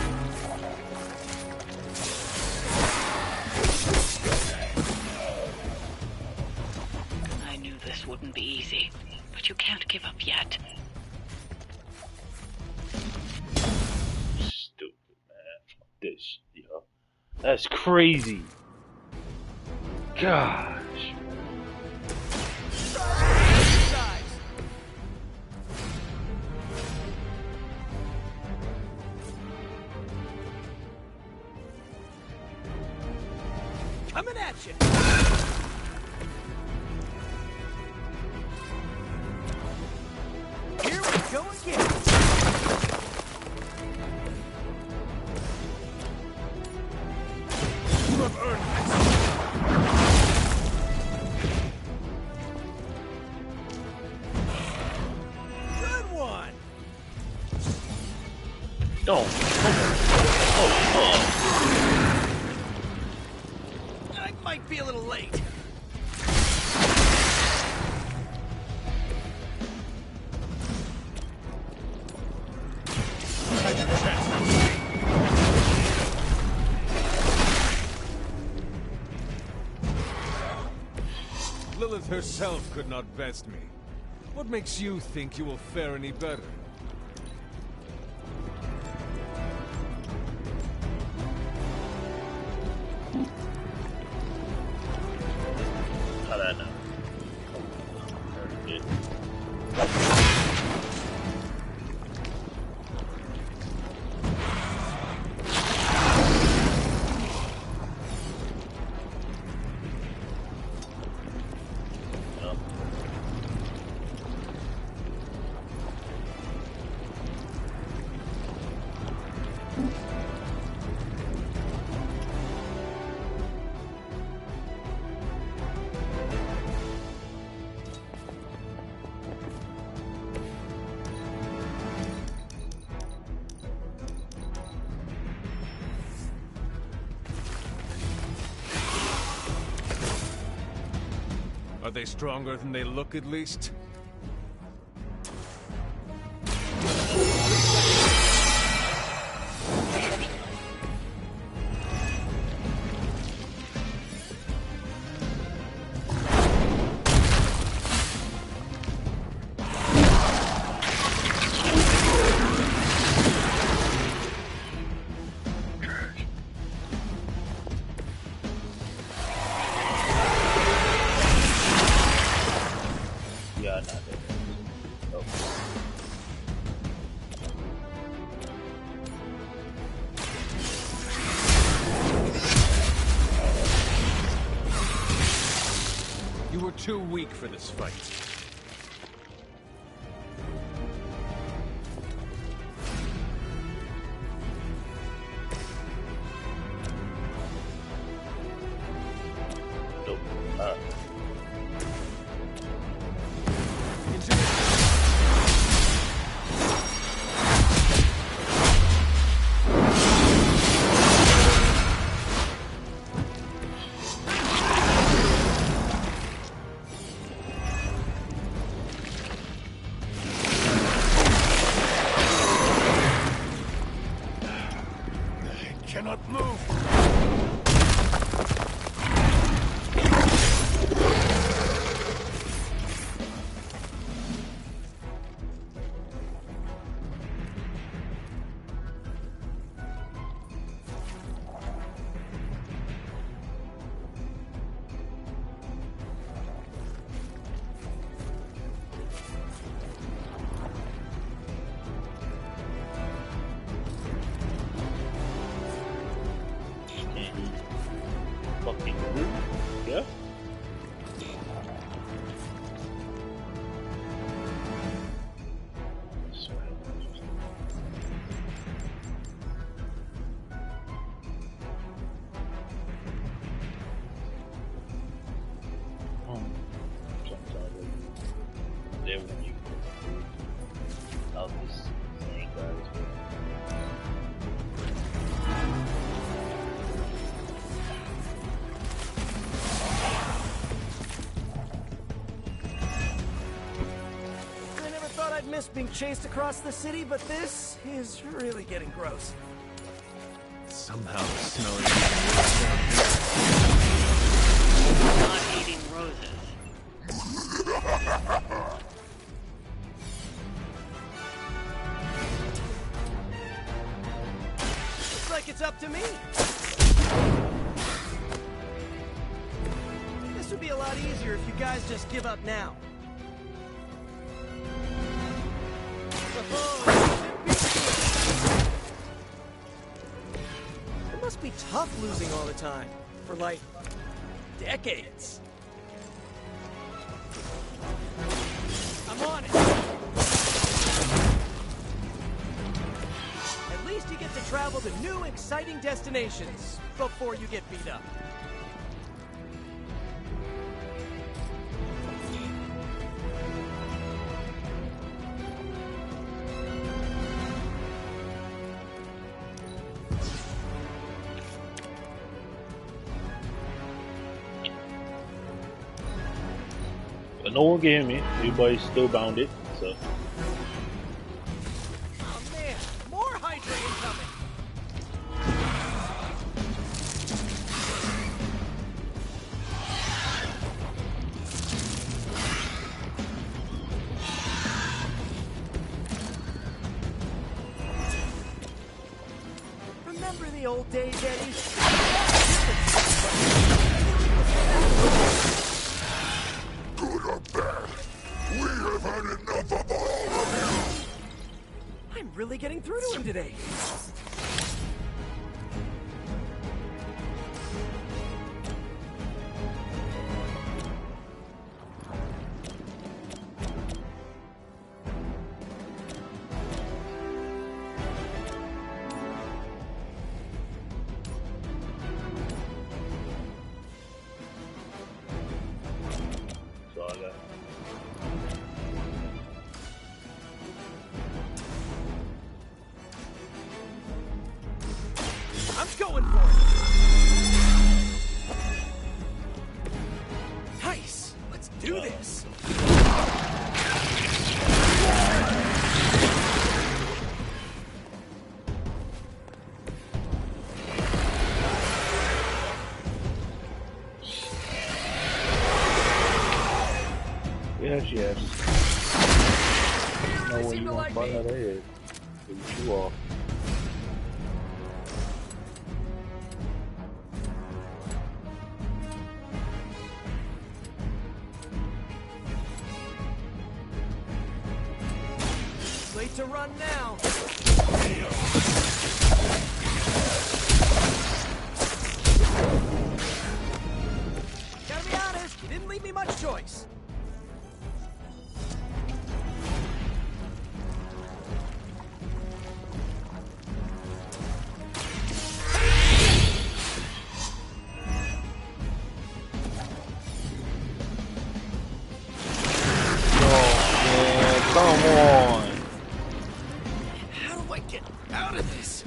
I knew this wouldn't be easy, but you can't give up yet. Stupid, man. Fuck this, yo. That's crazy. Gosh. Coming at you. Here we go again. You have earned this. Good one. Oh. I might be a little late. Lilith herself could not best me. What makes you think you will fare any better? How that now? Very good. Are they stronger than they look, at least? Yeah, not that. Oh. You were too weak for this fight. Nope. then when you I'll just saying guys. I never thought I'd miss being chased across the city, but this is really getting gross. Somehow the smell is Not eating roses. Looks like it's up to me. This would be a lot easier if you guys just give up now. It must be tough losing all the time. For like decades. I'm on it. At least you get to travel to new, exciting destinations before you get beat up. But no one can hear me. Everybody's still bounded, so. Oh man, more Hydra incoming! Remember the old days, Eddie? Good or bad, we have had enough of all of you! I'm really getting through to him today. I'm going for it. Nice. Let's do this. Yes, yes. You know where you want to find that is. You are. Late to run now. Gotta be honest, you didn't leave me much choice. Come on. How do I get out of this?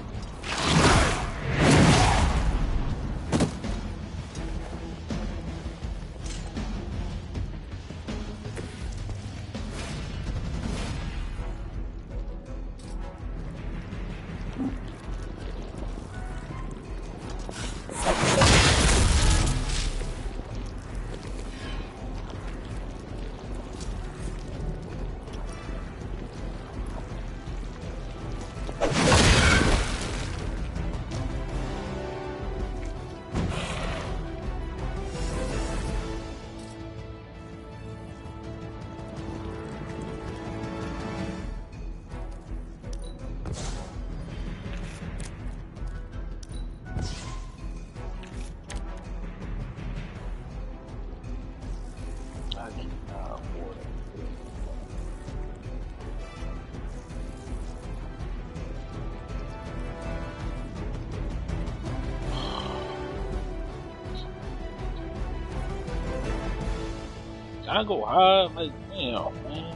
I go high, like, damn, man.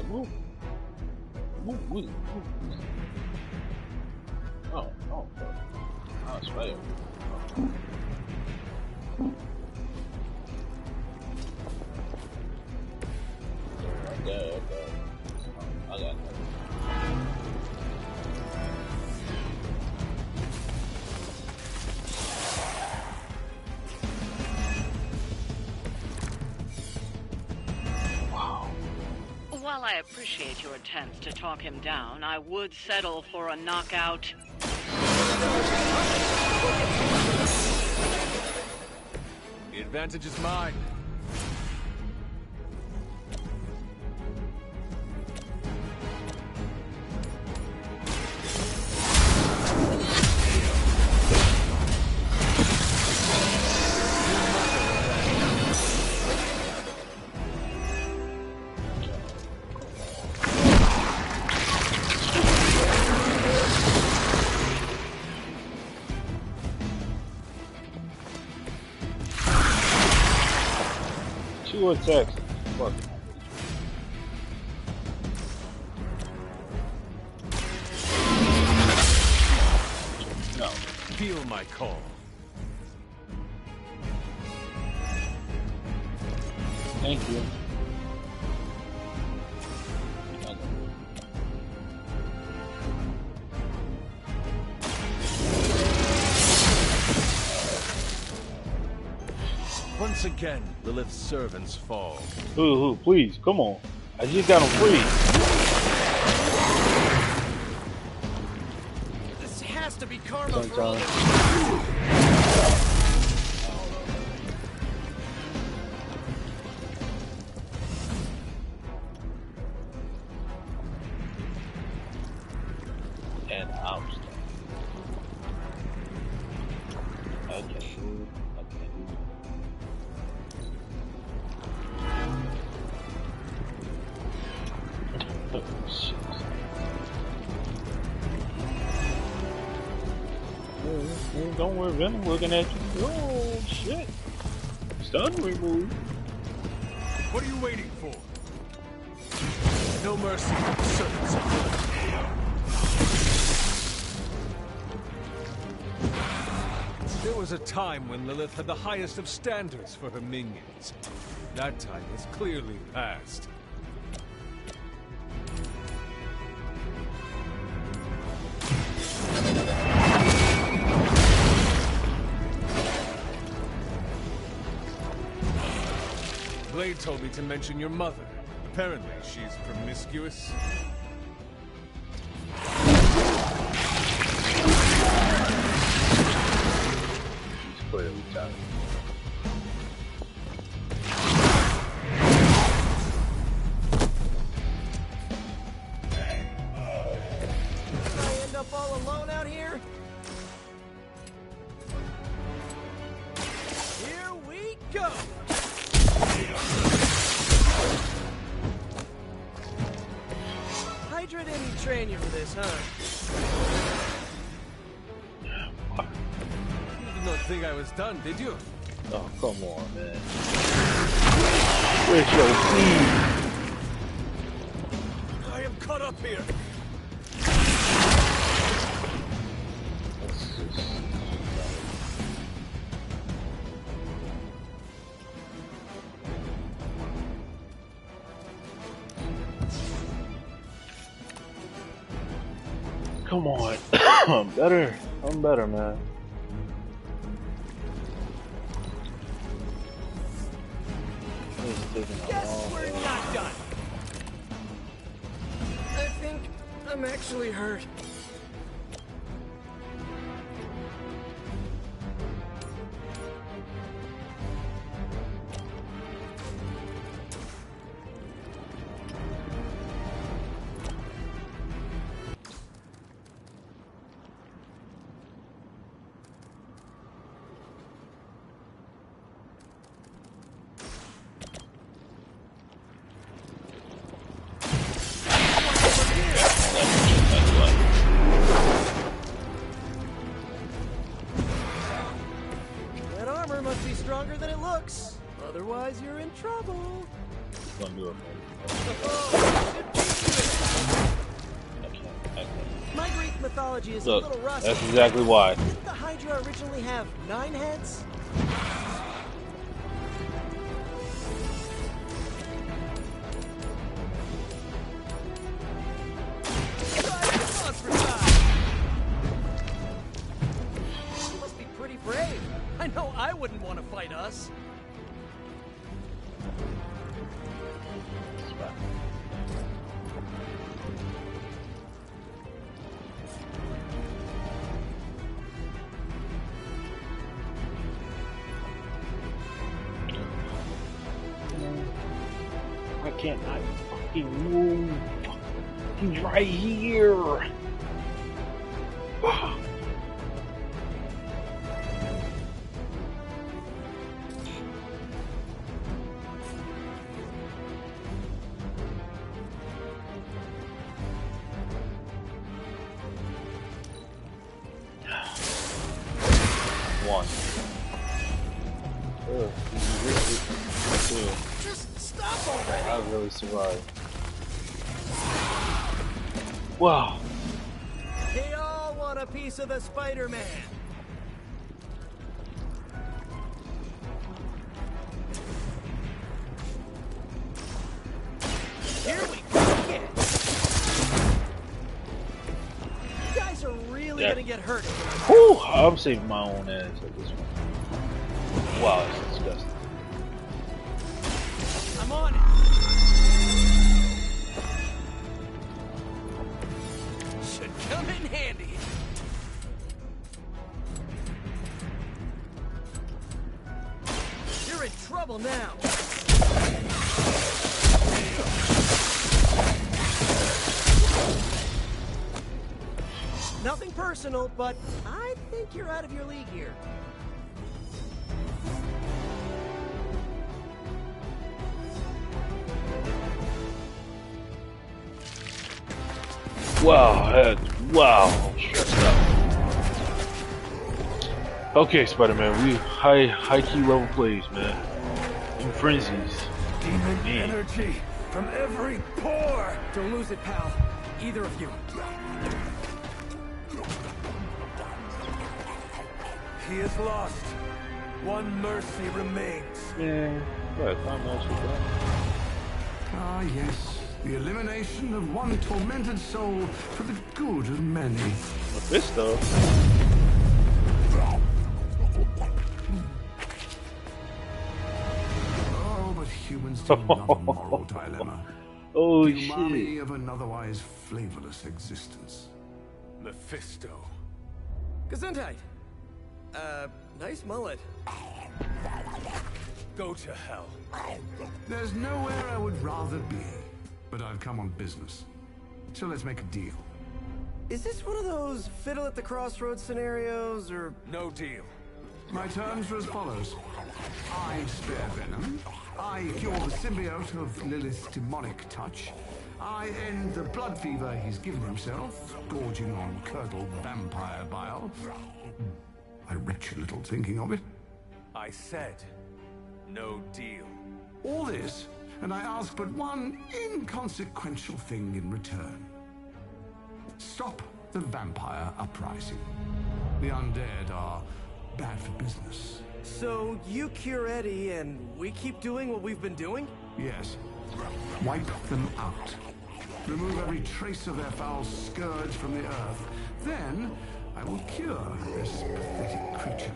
move. Move. Oh, it's right. Okay. I got it. While I appreciate your attempts to talk him down, I would settle for a knockout. The advantage is mine. Two attacks. Fuck. No. Feel my call. Thank you. Once again, Lilith's servants fall. Who, please, come on. I just got him free. This has to be karma for all this. And out. Don't worry, Venom looking at you. Oh shit. Stun remove. What are you waiting for? No mercy for the servants of Lilith. There was a time when Lilith had the highest of standards for her minions. That time has clearly passed. Blade told me to mention your mother. Apparently, she's promiscuous. She's clearly tired. Did I end up all alone out here? Here we go! Hydra didn't train you for this, huh? You did not think I was done, did you? Oh, come on, man. Where's your feet? I am caught up here. Come on. I'm better, man. Guess we're not done. I think I'm actually hurt. That armor must be stronger than it looks. Otherwise, you're in trouble. gonna do it, man. My Greek mythology is Look, a little rusty. that's exactly why. Didn't the Hydra originally have 9 heads? You must be pretty brave. I know I wouldn't want to fight us. I can't not fucking move. He's right here. One. Two. Just stop already. I really survived. Wow. They all want a piece of the Spider-Man. Here we go again. You guys are really gonna get hurt. Whew, I'm saving my own ass at this one. Wow, that's disgusting. I'm on it. Should come in handy. You're in trouble now. Nothing personal, but I think you're out of your league here. Wow, wow, I'm stressed out. Okay, Spider-Man, we high key level plays, man. In frenzies. Demon energy from every pore. Don't lose it, pal. Either of you. He is lost. One mercy remains. Yeah, right, I'm also done. Ah, yes. The elimination of one tormented soul for the good of many. What's this stuff? Oh, but humans do love a moral dilemma. Oh, the shit. umami of an otherwise flavorless existence. Mephisto. Gesundheit. Nice mullet. Go to hell. There's nowhere I would rather be, but I've come on business. So let's make a deal. Is this one of those fiddle at the crossroads scenarios, or... No deal. My terms are as follows. I spare Venom. I cure the symbiote of Lilith's demonic touch. I end the blood fever he's given himself, gorging on curdled vampire bile. I retch a little thinking of it. I said, no deal. All this, and I ask but one inconsequential thing in return. Stop the vampire uprising. The undead are bad for business. So you cure Eddie and we keep doing what we've been doing? Yes. Wipe them out. Remove every trace of their foul scourge from the earth. Then I will cure this pathetic creature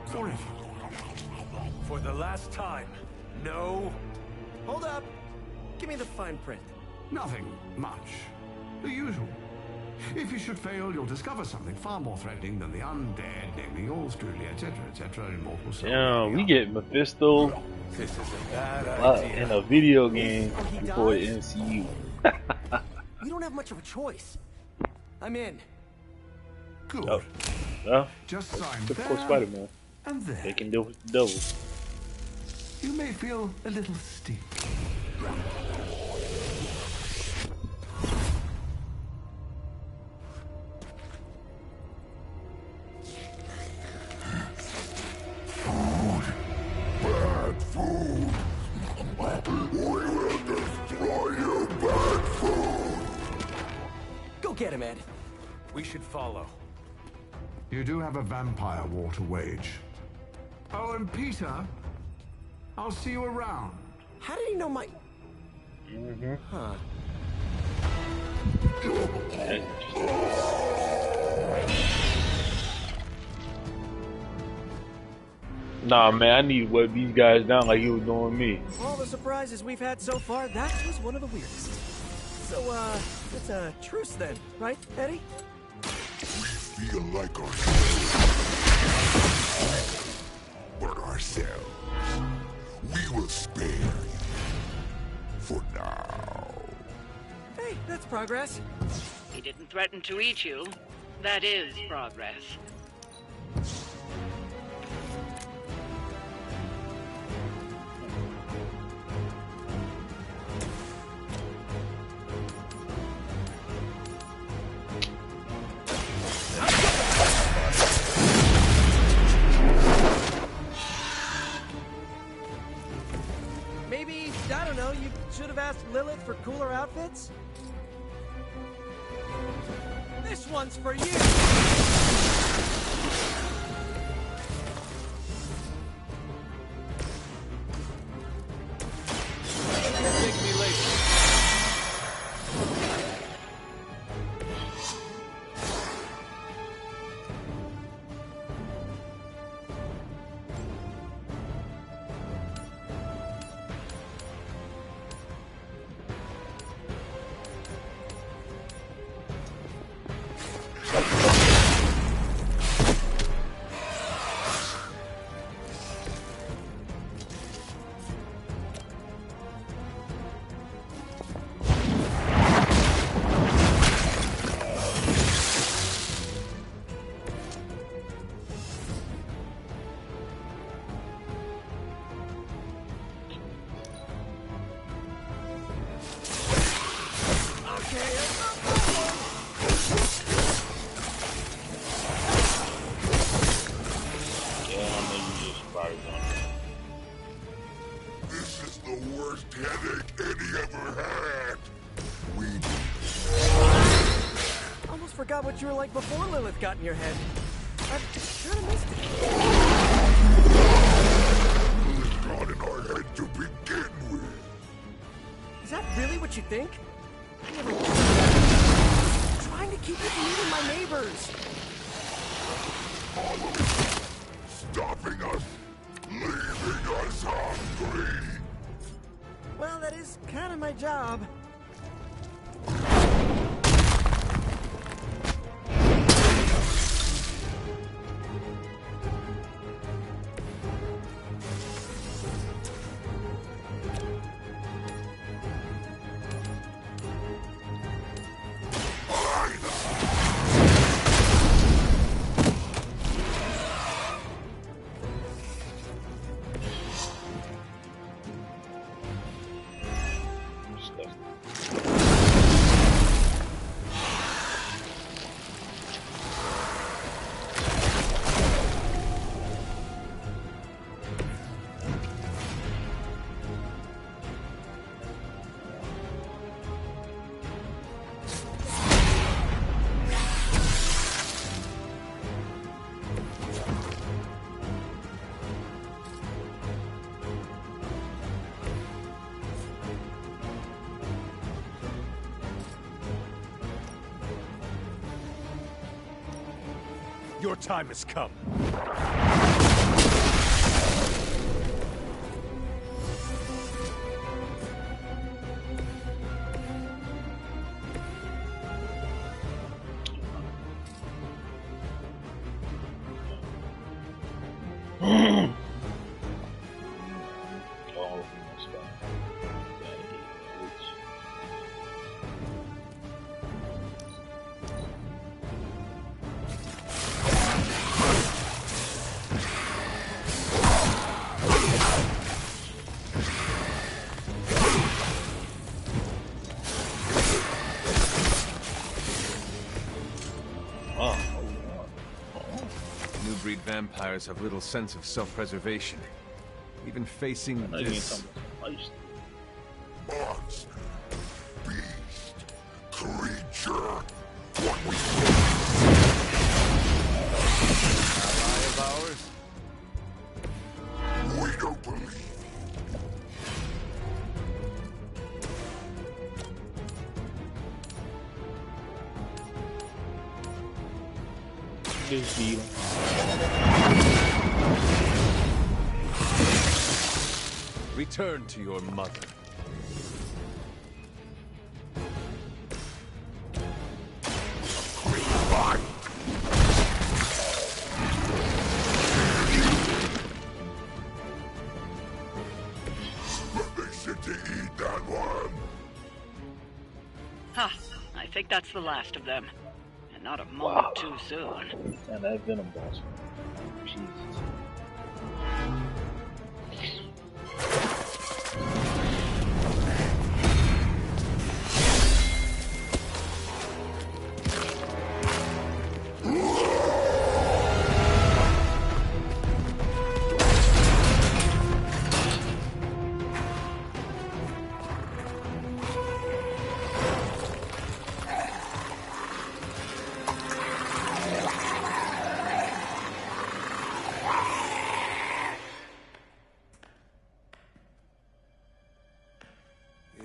forever. For the last time, no. Hold up. Give me the fine print. Nothing much. The usual. If you should fail, you'll discover something far more threatening than the undead, namely yours truly, etc., immortal soul. Yeah, we get Mephisto This is a bad idea. in a video game before the MCU. We don't have much of a choice. I'm in. Good. Oh. Well, just sign typical there Spider-Man. and there. They can do with the devil. You may feel a little sting. Food. Bad food. We will get him, Ed. We should follow. You do have a vampire war to wage. Oh, and Peter, I'll see you around. How did he know my... Huh. Nah, man, I need to web these guys down like you was doing me. All the surprises we've had so far, that was one of the weirdest. So, it's a truce then, right, Eddie? We feel like but ourselves. We will spare you. For now. Hey, that's progress. He didn't threaten to eat you. That is progress. Maybe, I don't know, you should have asked Lilith for cooler outfits? This one's for you! Take me later. This is the worst headache Eddie ever had. We Almost forgot what you were like before Lilith got in your head. I kind of missed it. Got in our head to begin with. Is that really what you think? I never I'm trying to keep you from eating my neighbors. Stopping us, leaving us hungry. Well, that is kind of my job. Your time has come. Vampires have little sense of self-preservation. Even facing this... Monster, beast, creature, Ally of ours? We don't believe. Just beat him. Return to your mother. To eat that one. Ha! I think that's the last of them. And not a moment too soon. And that venom boss. Jesus.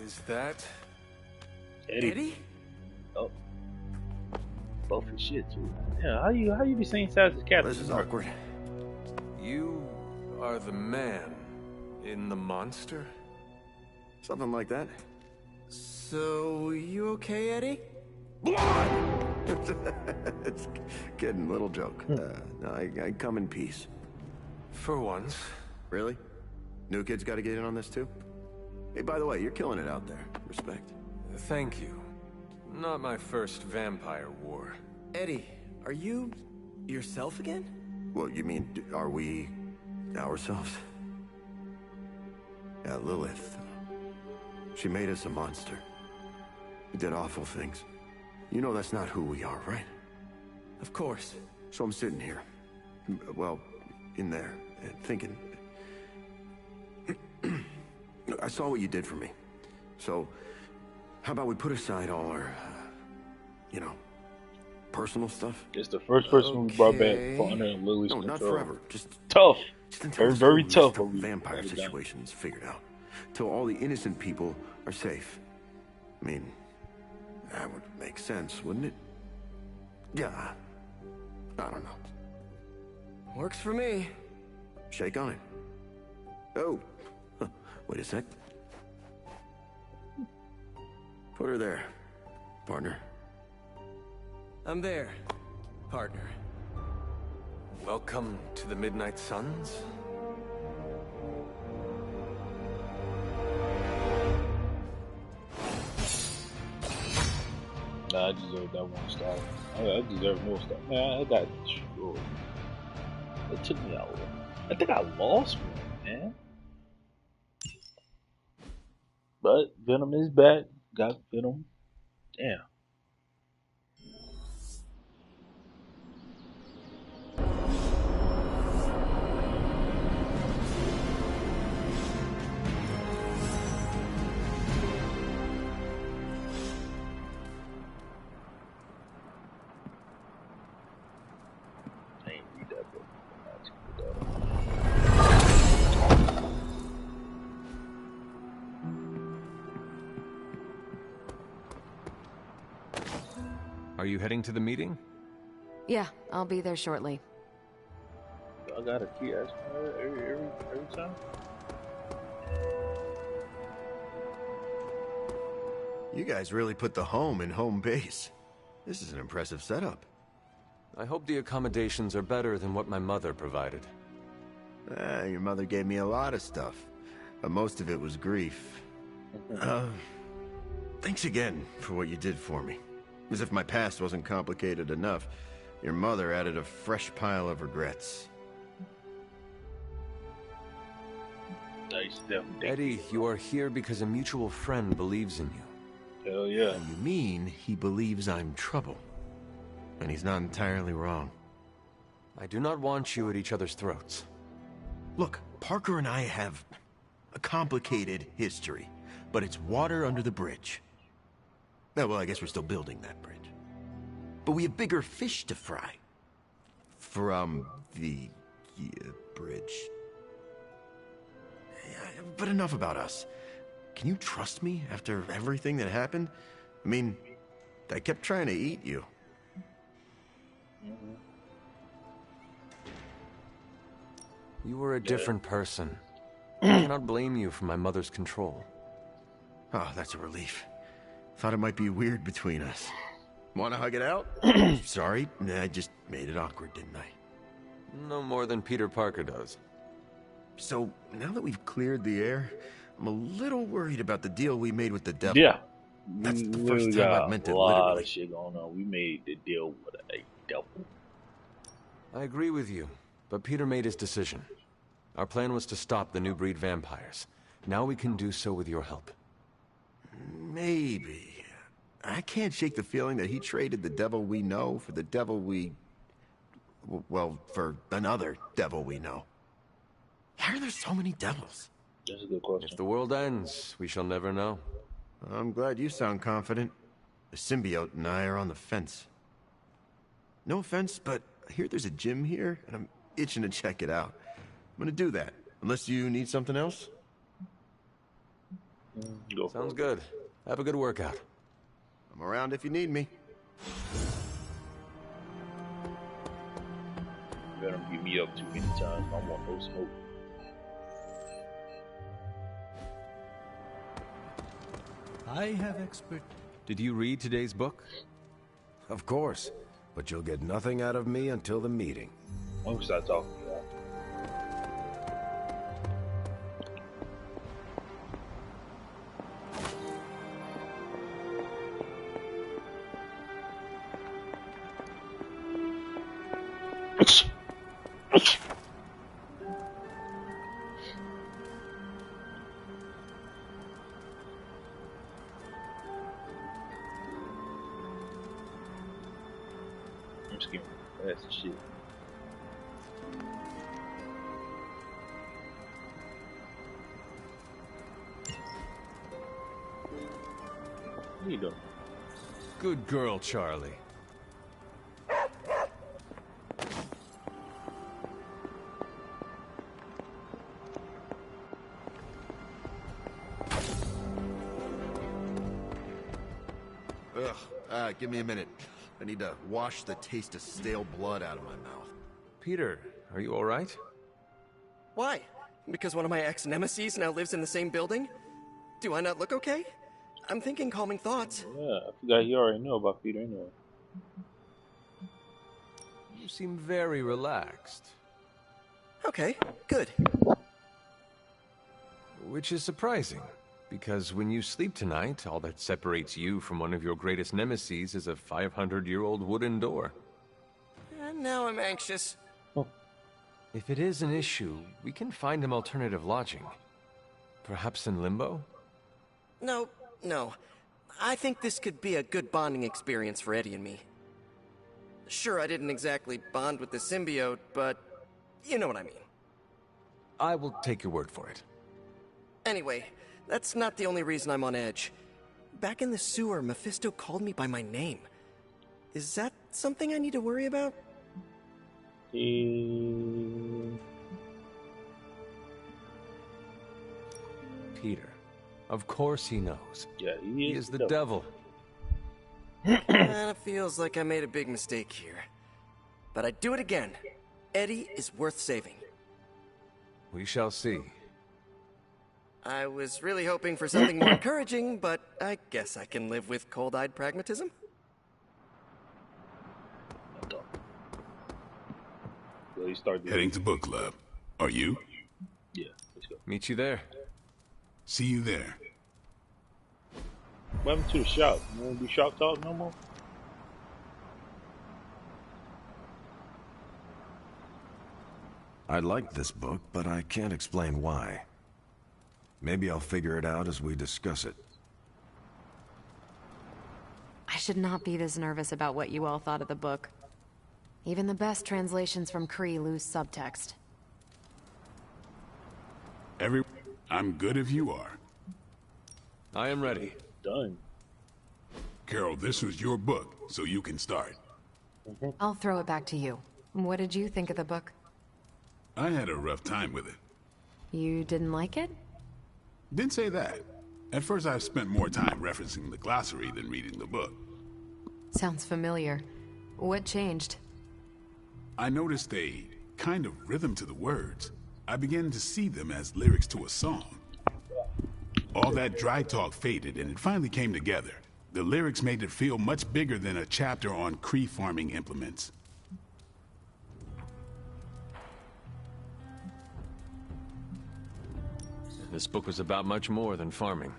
Is that Eddie? Oh. Both his shit too. Yeah, how you be saying size as cat? This is awkward. You are the man in the monster? Something like that. So, you okay, Eddie? It's kidding, little joke. No, I come in peace. For once. Really? New kids gotta get in on this too? Hey, by the way, you're killing it out there. Respect. Thank you. Not my first vampire war. Eddie, are you yourself again? Well, you mean, are we ourselves? Yeah, Lilith. She made us a monster. We did awful things. You know that's not who we are, right? Of course. So I'm sitting here. Well, in there, thinking. I saw what you did for me. So, how about we put aside all our, you know, personal stuff? It's the first person who brought back for under Lily's No, control. not forever. Just tough. Just until Very, this very whole tough. stuff vampire situation's figured out. Till all the innocent people are safe. I mean, that would make sense, wouldn't it? Yeah. I don't know. Works for me. Shake on it. Oh. Wait a sec. Put her there, partner. I'm there, partner. Welcome to the Midnight Suns. Nah, I deserve that one star. I deserve more star. Man, I got destroyed. It took me out. I think I lost one, man. But Venom is back. Got Venom. Damn. I ain't read that book. Are you heading to the meeting? Yeah, I'll be there shortly. I got a key every time. You guys really put the home in home base. This is an impressive setup. I hope the accommodations are better than what my mother provided. Your mother gave me a lot of stuff, but most of it was grief. Thanks again for what you did for me. As if my past wasn't complicated enough, your mother added a fresh pile of regrets. Nice, Eddie, you are here because a mutual friend believes in you. Hell yeah. You mean he believes I'm trouble? And he's not entirely wrong. I do not want you at each other's throats. Look, Parker and I have a complicated history, but it's water under the bridge. Well, I guess we're still building that bridge. but we have bigger fish to fry. From the bridge. But enough about us. Can you trust me after everything that happened? I mean, I kept trying to eat you. You were a different person. I cannot blame you for my mother's control. Oh, that's a relief. Thought it might be weird between us. Wanna hug it out? Sorry, I just made it awkward, didn't I? No more than Peter Parker does. So, now that we've cleared the air, I'm a little worried about the deal we made with the devil. Yeah. That's the first time I've meant it literally. A lot of shit going on. We made the deal with a devil. I agree with you, but Peter made his decision. Our plan was to stop the new breed vampires. Now we can do so with your help. Maybe. I can't shake the feeling that he traded the devil we know for the devil we... well, for another devil we know. Why are there so many devils? That's a good question. If the world ends, we shall never know. I'm glad you sound confident. The symbiote and I are on the fence. No offense, but I hear there's a gym here, and I'm itching to check it out. I'm gonna do that, unless you need something else. Sounds good. Have a good workout. I'm around if you need me. You better beat me up too many times. I want no smoke. I have expert. Did you read today's book? Of course, but you'll get nothing out of me until the meeting. I'm gonna start talking to that. I'm just getting fast as shit. What are you doing? Good girl, Charlie. Give me a minute. I need to wash the taste of stale blood out of my mouth. Peter, are you alright? Why? Because one of my ex-nemesis now lives in the same building? Do I not look okay? I'm thinking calming thoughts. Yeah, I forgot you already know about Peter anyway. You seem very relaxed. Okay, good. Which is surprising, because when you sleep tonight, all that separates you from one of your greatest nemeses is a 500-year-old wooden door. And now I'm anxious. If it is an issue, we can find him alternative lodging. Perhaps in Limbo? No. I think this could be a good bonding experience for Eddie and me. Sure, I didn't exactly bond with the symbiote, but you know what I mean. I will take your word for it. Anyway, that's not the only reason I'm on edge. Back in the sewer, Mephisto called me by my name. Is that something I need to worry about? Peter. Of course he knows. Yeah, he is the devil. It feels like I made a big mistake here. But I'd do it again. Eddie is worth saving. We shall see. I was really hoping for something more encouraging, but I guess I can live with cold-eyed pragmatism. Heading to book club. Are you? Yeah, let's go. Meet you there. See you there. What happened to the shop? You want to do shop talk no more? I like this book, but I can't explain why. Maybe I'll figure it out as we discuss it. I should not be this nervous about what you all thought of the book. Even the best translations from Kree lose subtext. I'm good if you are. I am ready. Done. Carol, this was your book, so you can start. I'll throw it back to you. What did you think of the book? I had a rough time with it. You didn't like it? Didn't say that. At first I spent more time referencing the glossary than reading the book. Sounds familiar. What changed? I noticed a kind of rhythm to the words. I began to see them as lyrics to a song. All that dry talk faded and it finally came together. The lyrics made it feel much bigger than a chapter on Cree farming implements. This book was about much more than farming.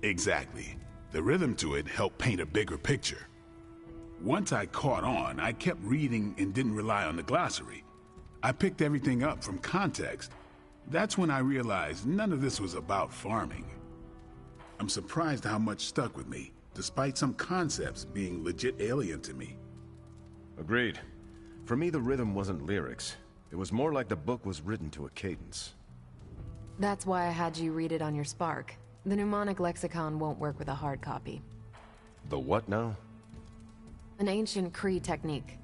Exactly. The rhythm to it helped paint a bigger picture. Once I caught on, I kept reading and didn't rely on the glossary. I picked everything up from context. That's when I realized none of this was about farming. I'm surprised how much stuck with me, despite some concepts being legit alien to me. Agreed. For me, the rhythm wasn't lyrics. It was more like the book was written to a cadence. That's why I had you read it on your Spark. The mnemonic lexicon won't work with a hard copy. The what now? An ancient Cree technique.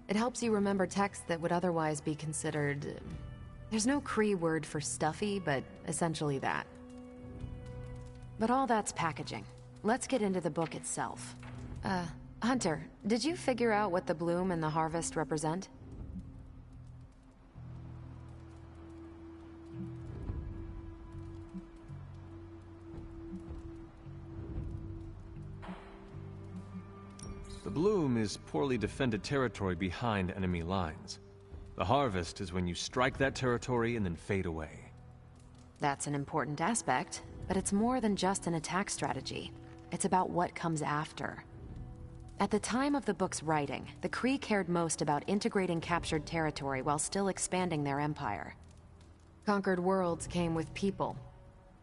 It helps you remember texts that would otherwise be considered... There's no Cree word for stuffy, but essentially that. But all that's packaging. Let's get into the book itself. Hunter, did you figure out what the bloom and the harvest represent? The bloom is poorly defended territory behind enemy lines. The harvest is when you strike that territory and then fade away. That's an important aspect, but it's more than just an attack strategy. It's about what comes after. At the time of the book's writing, the Kree cared most about integrating captured territory while still expanding their empire. Conquered worlds came with people.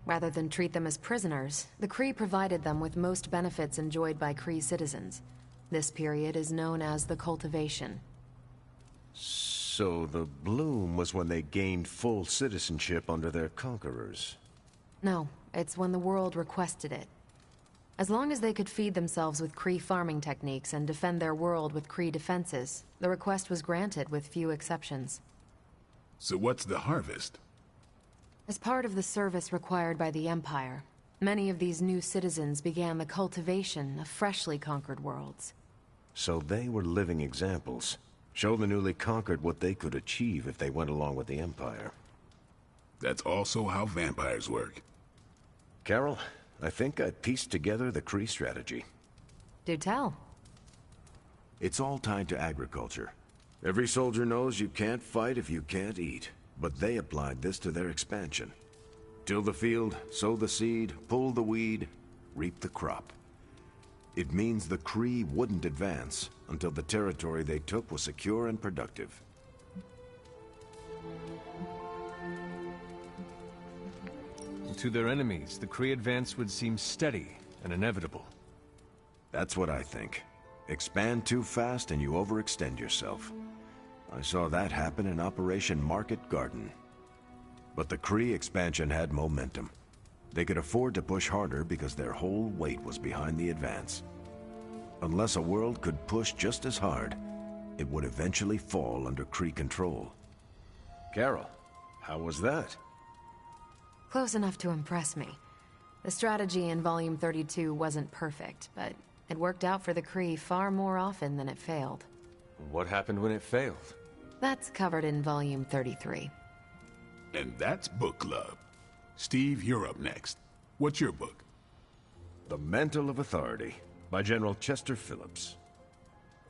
Rather than treat them as prisoners, the Kree provided them with most benefits enjoyed by Kree citizens. This period is known as the cultivation. So the bloom was when they gained full citizenship under their conquerors? No, it's when the world requested it. As long as they could feed themselves with Kree farming techniques and defend their world with Kree defenses, the request was granted with few exceptions. So what's the harvest? As part of the service required by the Empire, many of these new citizens began the cultivation of freshly conquered worlds. So they were living examples. Show the newly conquered what they could achieve if they went along with the Empire. That's also how vampires work. Carol, I think I pieced together the Kree strategy. Do tell. It's all tied to agriculture. Every soldier knows you can't fight if you can't eat, but they applied this to their expansion. Till the field, sow the seed, pull the weed, reap the crop. It means the Kree wouldn't advance until the territory they took was secure and productive. To their enemies, the Kree advance would seem steady and inevitable. That's what I think. Expand too fast and you overextend yourself. I saw that happen in Operation Market Garden. But the Kree expansion had momentum. They could afford to push harder because their whole weight was behind the advance. Unless a world could push just as hard, it would eventually fall under Kree control. Carol, how was that? Close enough to impress me. The strategy in Volume 32 wasn't perfect, but it worked out for the Kree far more often than it failed. What happened when it failed? That's covered in Volume 33. And that's Book Club. Steve, you're up next. What's your book? The Mantle of Authority, by General Chester Phillips.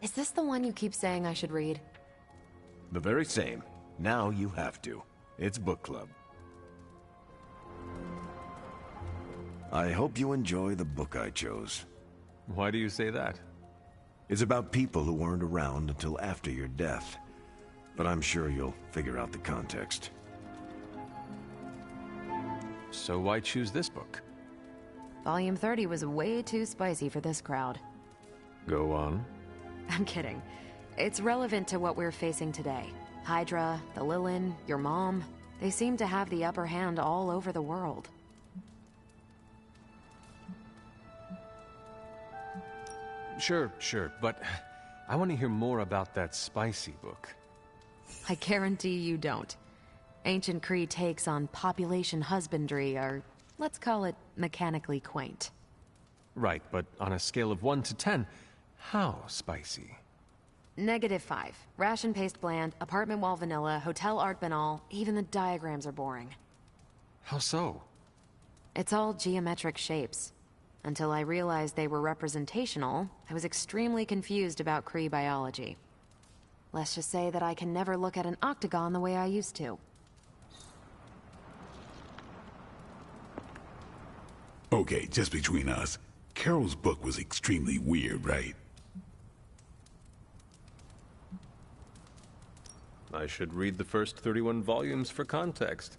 Is this the one you keep saying I should read? The very same. Now you have to. It's Book Club. I hope you enjoy the book I chose. Why do you say that? It's about people who weren't around until after your death. But I'm sure you'll figure out the context. So why choose this book? Volume 30 was way too spicy for this crowd. Go on. I'm kidding. It's relevant to what we're facing today. Hydra, the Lilin, your mom, they seem to have the upper hand all over the world. Sure, but I want to hear more about that spicy book. I guarantee you don't. Ancient Kree takes on population husbandry are, let's call it, mechanically quaint. Right, but on a scale of 1 to 10, how spicy? -5. Ration paste bland, apartment wall vanilla, hotel art banal, even the diagrams are boring. How so? It's all geometric shapes. Until I realized they were representational, I was extremely confused about Kree biology. Let's just say that I can never look at an octagon the way I used to. Okay, just between us. Carol's book was extremely weird, right? I should read the first 31 volumes for context.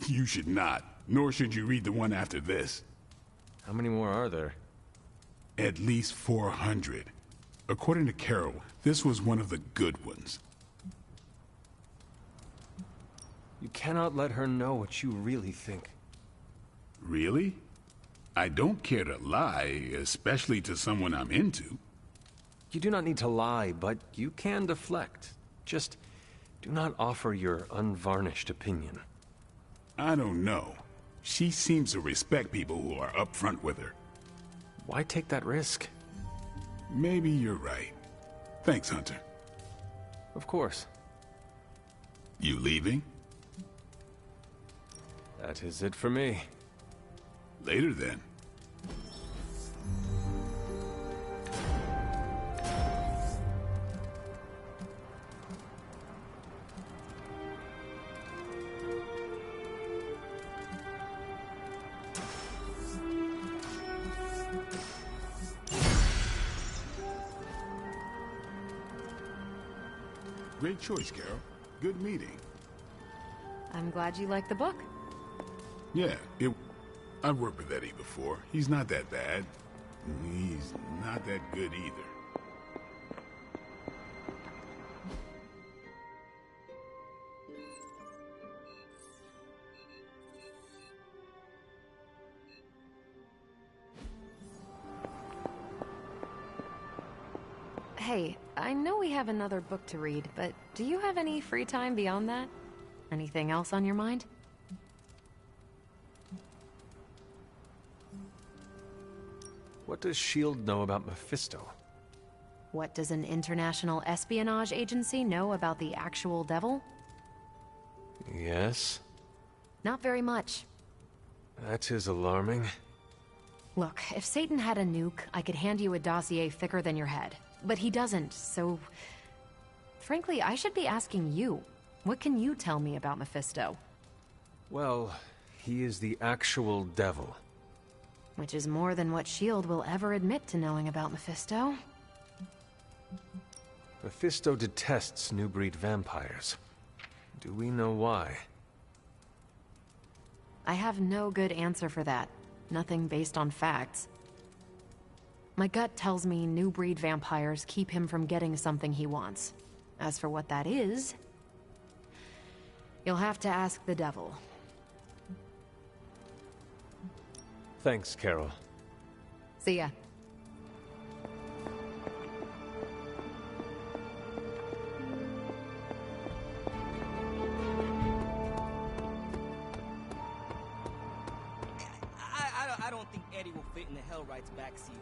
You should not, nor should you read the one after this. How many more are there? At least 400. According to Carol, this was one of the good ones. You cannot let her know what you really think. Really? I don't care to lie, especially to someone I'm into. You do not need to lie, but you can deflect. Just do not offer your unvarnished opinion. I don't know. She seems to respect people who are upfront with her. Why take that risk? Maybe you're right. Thanks, Hunter. Of course. You leaving? That is it for me. Later then. Great choice, Carol. Good meeting. I'm glad you like the book. Yeah, I've worked with Eddie before. He's not that bad. He's not that good either. Hey, I know we have another book to read, but do you have any free time beyond that? Anything else on your mind? What does S.H.I.E.L.D. know about Mephisto? What does an international espionage agency know about the actual devil? Yes? Not very much. That is alarming. Look, if Satan had a nuke, I could hand you a dossier thicker than your head. But he doesn't, so... Frankly, I should be asking you. What can you tell me about Mephisto? Well, he is the actual devil. Which is more than what S.H.I.E.L.D. will ever admit to knowing about Mephisto. Mephisto detests new breed vampires. Do we know why? I have no good answer for that. Nothing based on facts. My gut tells me new breed vampires keep him from getting something he wants. As for what that is, you'll have to ask the devil. Thanks, Carol. See ya. I don't think Eddie will fit in the Hellright's backseat.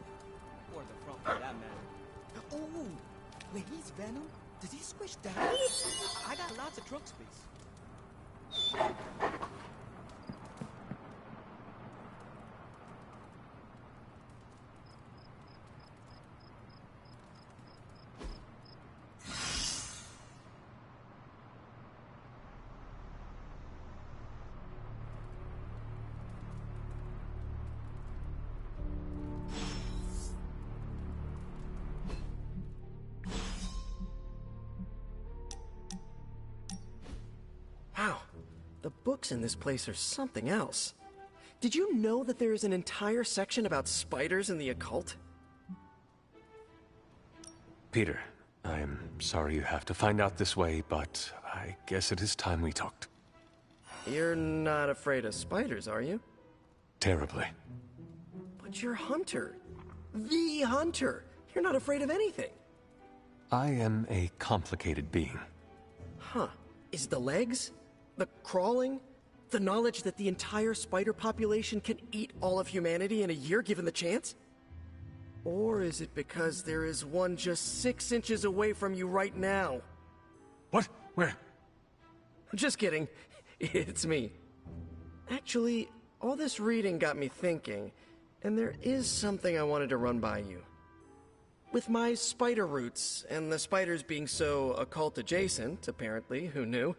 Or the front, for that matter. Oh! Wait, he's Venom? Does he squish down? I got lots of trunk space. Wow, the books in this place are something else. Did you know that there is an entire section about spiders and the occult? Peter, I am sorry you have to find out this way, but I guess it is time we talked. You're not afraid of spiders, are you? Terribly. But you're Hunter. The Hunter. You're not afraid of anything. I am a complicated being. Huh. Is the legs? The crawling? The knowledge that the entire spider population can eat all of humanity in a year given the chance? Or is it because there is one just 6 inches away from you right now? What? Where? Just kidding. It's me. Actually, all this reading got me thinking, and there is something I wanted to run by you. With my spider roots, and the spiders being so occult adjacent, apparently, who knew,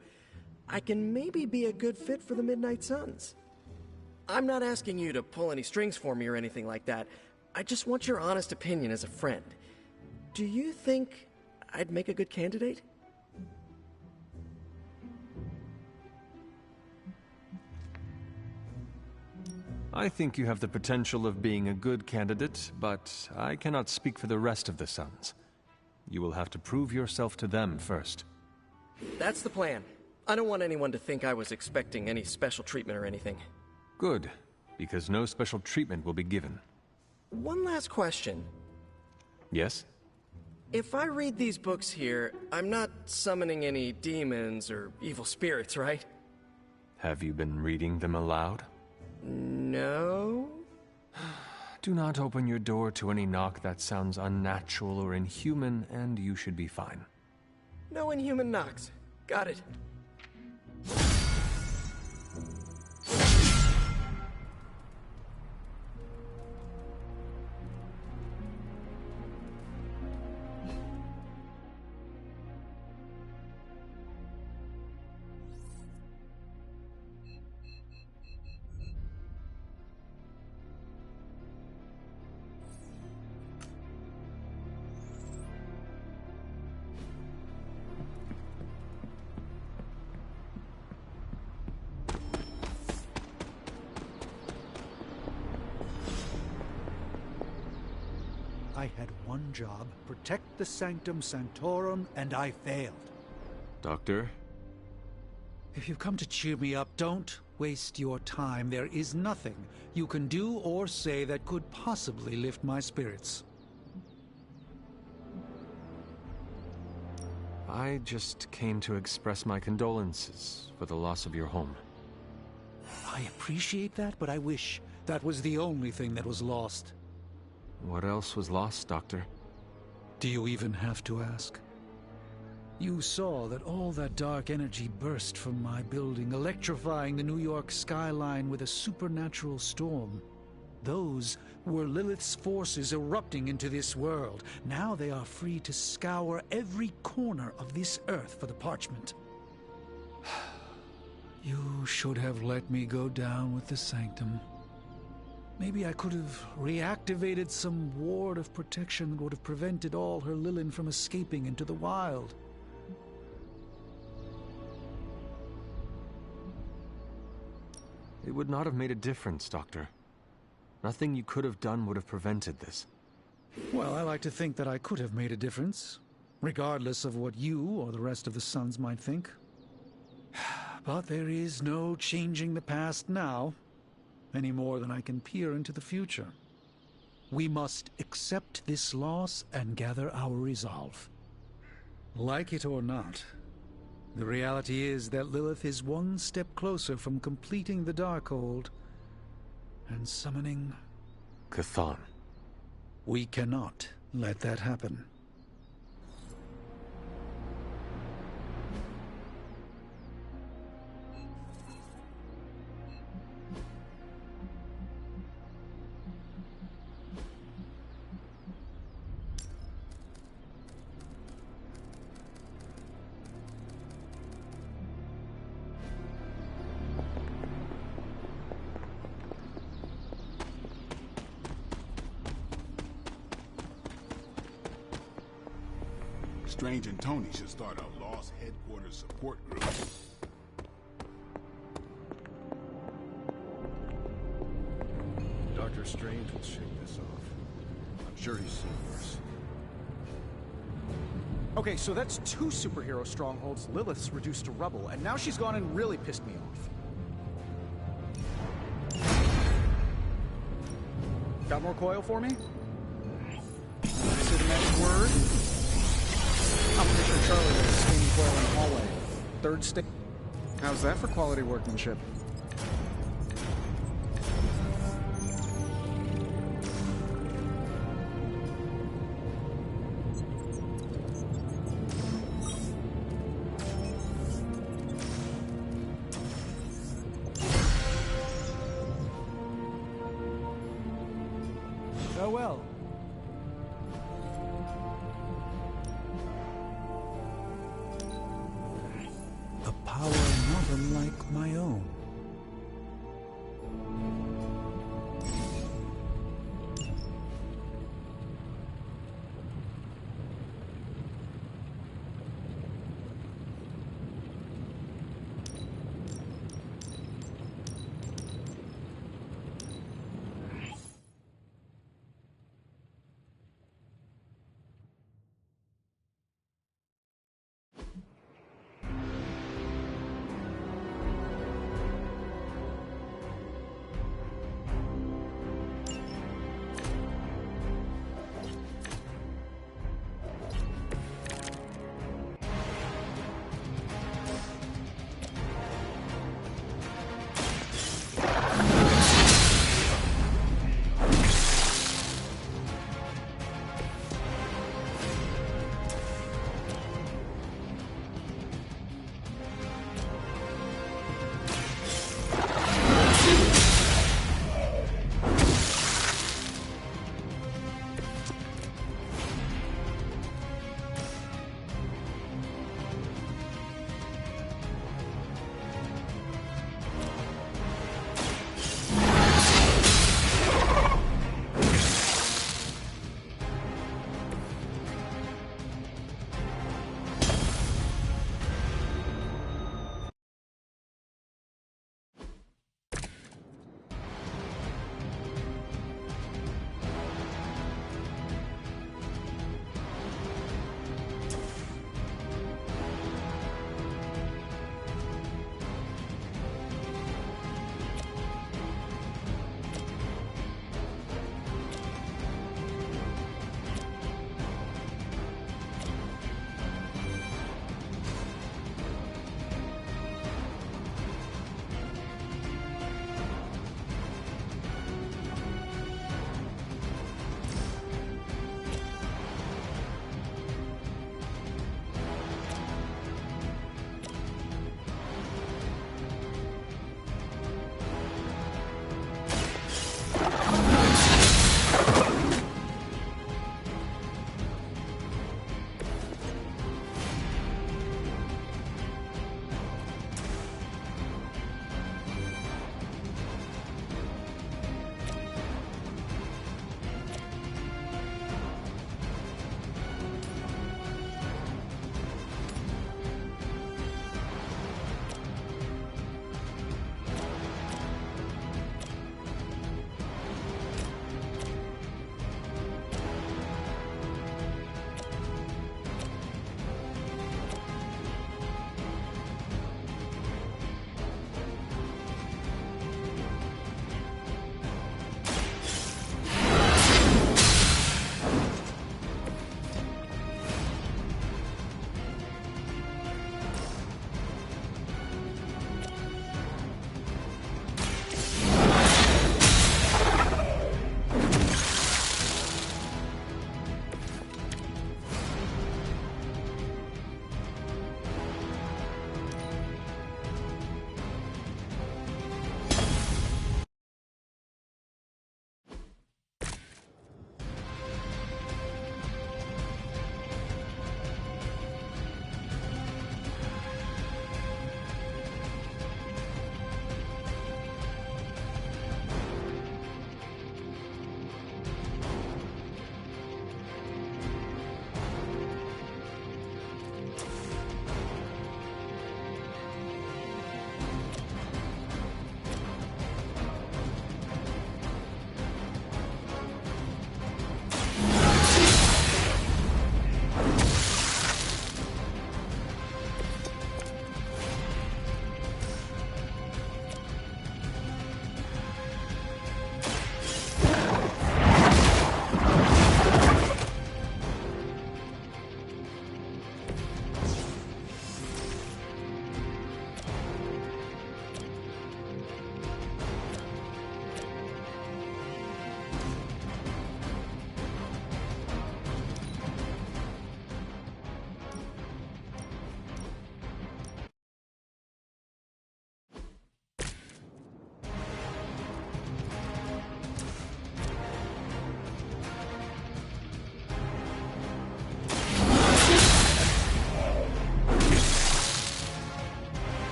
I can maybe be a good fit for the Midnight Suns. I'm not asking you to pull any strings for me or anything like that. I just want your honest opinion as a friend. Do you think I'd make a good candidate? I think you have the potential of being a good candidate, but I cannot speak for the rest of the Suns. You will have to prove yourself to them first. That's the plan. I don't want anyone to think I was expecting any special treatment or anything. Good, because no special treatment will be given. One last question. Yes? If I read these books here, I'm not summoning any demons or evil spirits, right? Have you been reading them aloud? No? Do not open your door to any knock that sounds unnatural or inhuman, and you should be fine. No inhuman knocks. Got it. I had one job, protect the Sanctum Sanctorum, and I failed. Doctor? If you've come to cheer me up, don't waste your time. There is nothing you can do or say that could possibly lift my spirits. I just came to express my condolences for the loss of your home. I appreciate that, but I wish that was the only thing that was lost. What else was lost, Doctor? Do you even have to ask? You saw that all that dark energy burst from my building, electrifying the New York skyline with a supernatural storm. Those were Lilith's forces erupting into this world. Now they are free to scour every corner of this earth for the parchment. You should have let me go down with the Sanctum. Maybe I could have reactivated some ward of protection that would have prevented all her Lilin from escaping into the wild. It would not have made a difference, Doctor. Nothing you could have done would have prevented this. Well, I like to think that I could have made a difference, regardless of what you or the rest of the Suns might think. But there is no changing the past now, any more than I can peer into the future. We must accept this loss and gather our resolve. Like it or not, the reality is that Lilith is one step closer from completing the Darkhold and summoning Cthon. We cannot let that happen. Strange and Tony should start a Lost Headquarters support group. Dr. Strange will shake this off. I'm sure he's seen worse. Okay, so that's 2 superhero strongholds Lilith's reduced to rubble, and now she's gone and really pissed me off. Got more coil for me? Say the magic word. Commissioner Charlie with a steam coil in the hallway. Third stage. How's that for quality workmanship? Farewell. A power not unlike my own.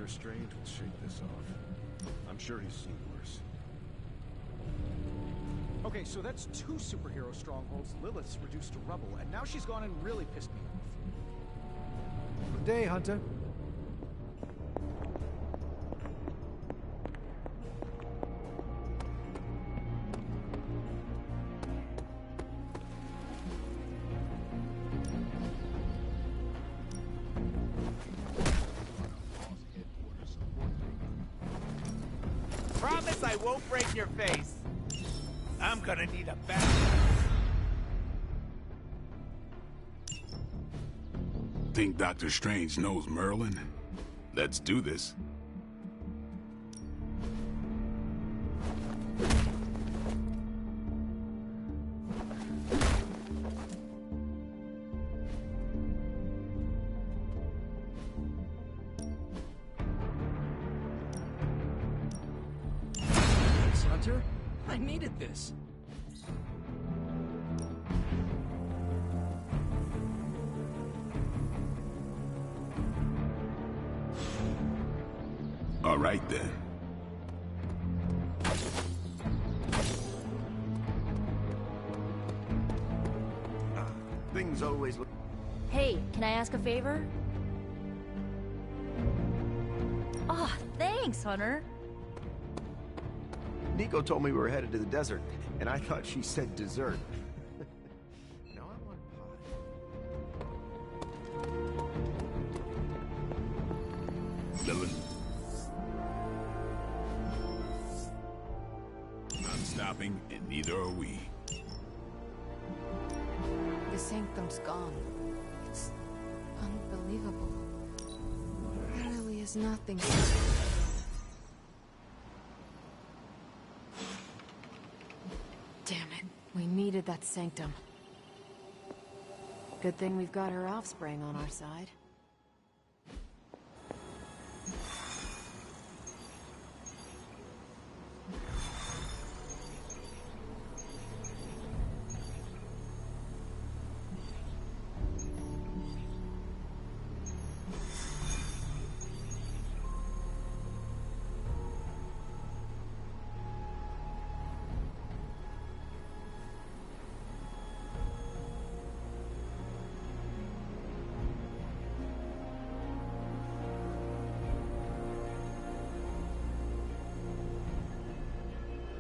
Dr. Strange will shake this off. I'm sure he's seen worse. Okay, so that's 2 superhero strongholds Lilith's reduced to rubble, and now she's gone and really pissed me off. Good day, Hunter. Promise I won't break your face. I'm gonna need a bath. Think Dr. Strange knows Merlin? Let's do this. Thanks, Hunter. I needed this. All right, then. Things always look... Hey, can I ask a favor? Ah, thanks, Hunter. Nico told me we were headed to the desert, and I thought she said dessert. Now I want pie. Lilith. Not stopping, and neither are we. The sanctum's gone. It's unbelievable. There really is nothing. Damn it. We needed that sanctum. Good thing we've got her offspring on our side.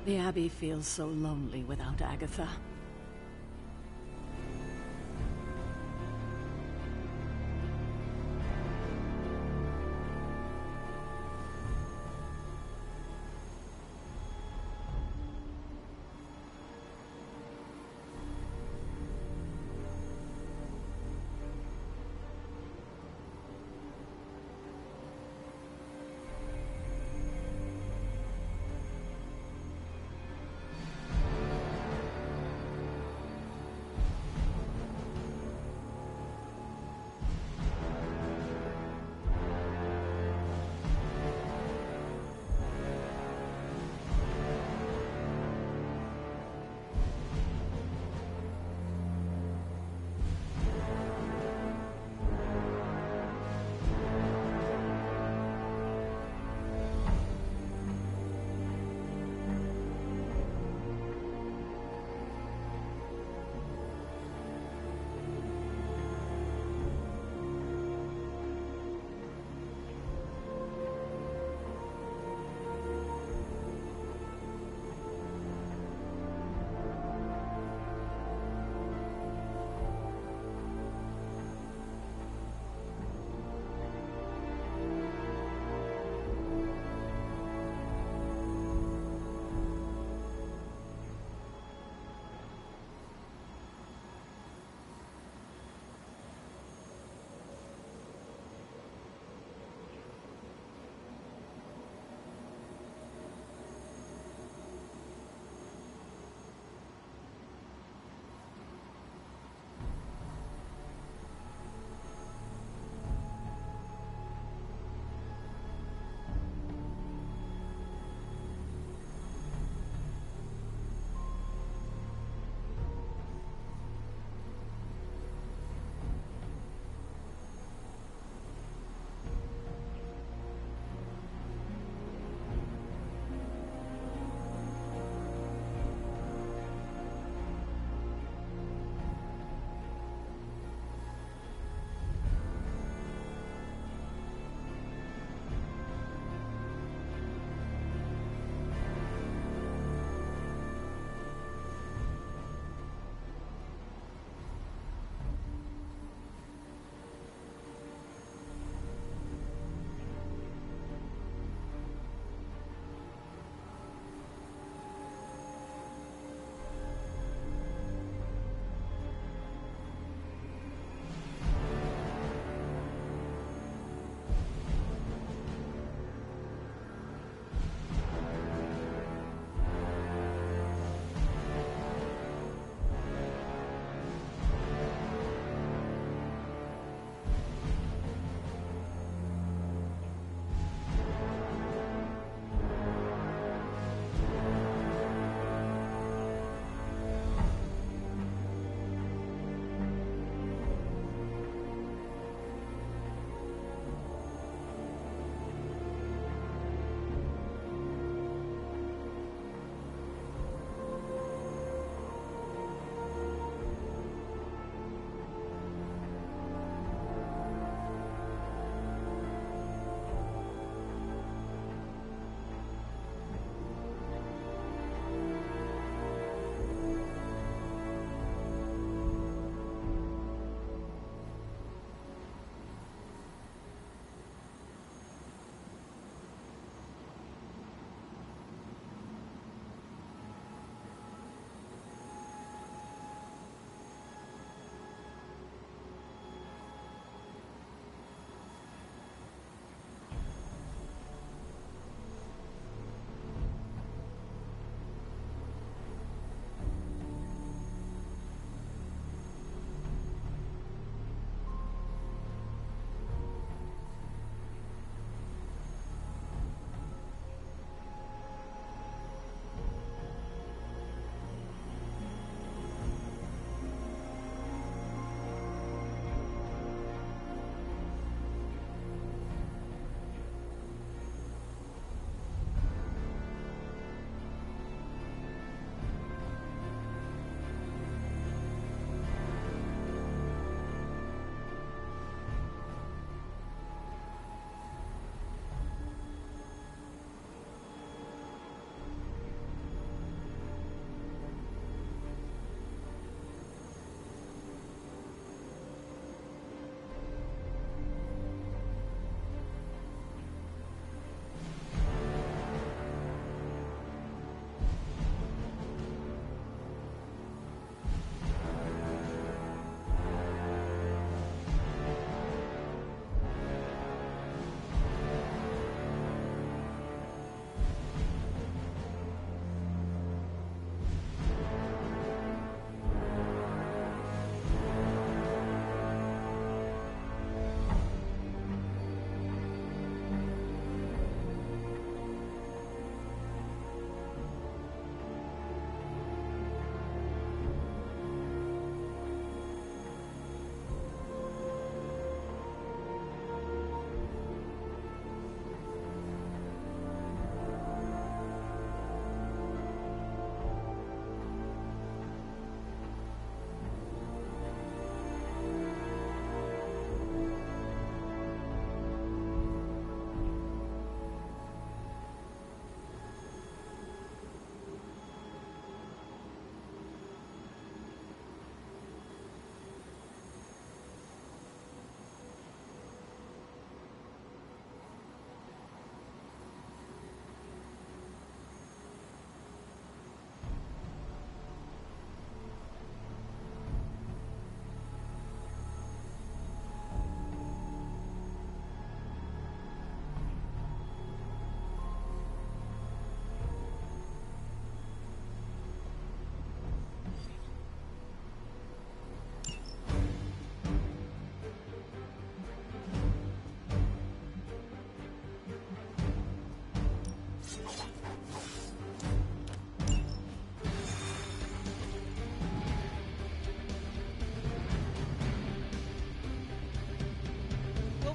The Abbey feels so lonely without Agatha.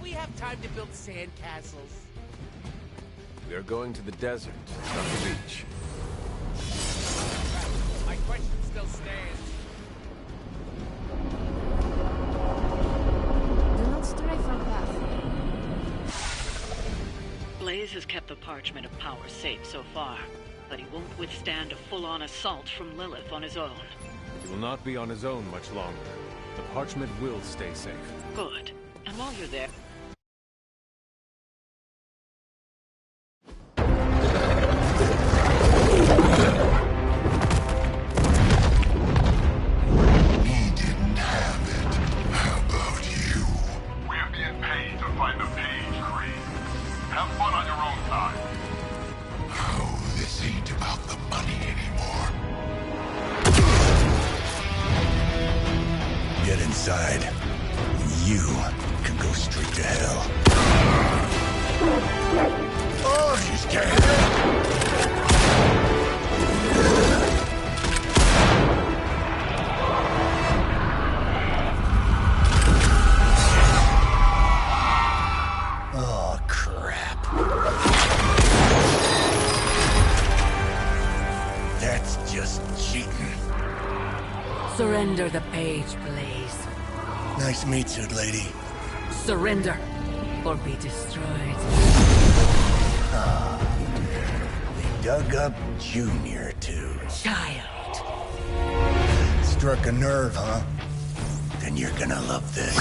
we have time to build sandcastles. We are going to the desert, not the beach. My question still stands. Do not stray from path. Blaze has kept the Parchment of Power safe so far, but he won't withstand a full-on assault from Lilith on his own. He will not be on his own much longer. The Parchment will stay safe. Good. And while you're there... He didn't have it. How about you? We're being paid to find the page, Creed. Have fun on your own time. Oh, this ain't about the money anymore. Get inside. You can go straight to hell. Oh, she's dead. Oh, crap. That's just cheating. Surrender the page, Blaze. Nice meat suit, lady. Surrender, or be destroyed. They dug up Junior, too. Child. Struck a nerve, huh? Then you're gonna love this.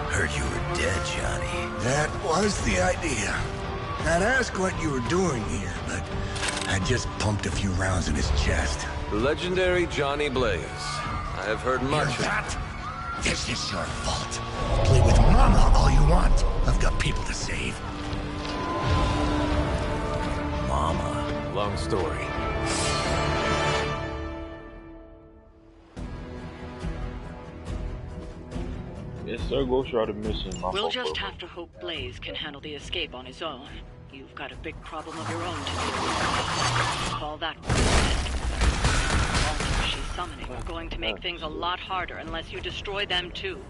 Heard you were dead, Johnny. That was the idea. I'd ask what you were doing here, but I just pumped a few rounds in his chest. The legendary Johnny Blaze. I have heard much of that. This is your fault. Play with Mama all you want. I've got people to save. Mama. Long story. Yes, sir. Ghost Rider mission. We'll just have to hope Blaze can handle the escape on his own. You've got a big problem of your own to deal with. Call that monsters she's summoning are going to make things a lot harder unless you destroy them too.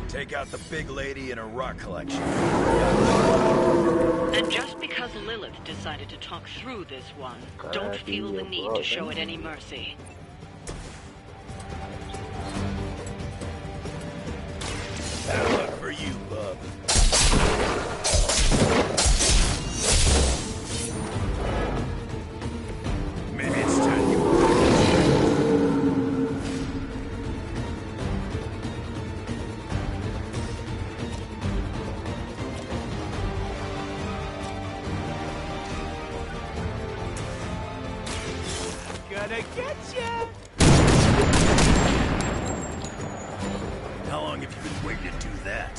Take out the big lady and her rock collection. And just because Lilith decided to talk through this one, don't feel the need to show it any mercy. Bad luck for you, bub. Maybe it's time you... Gonna get ya! How long have you been waiting to do that?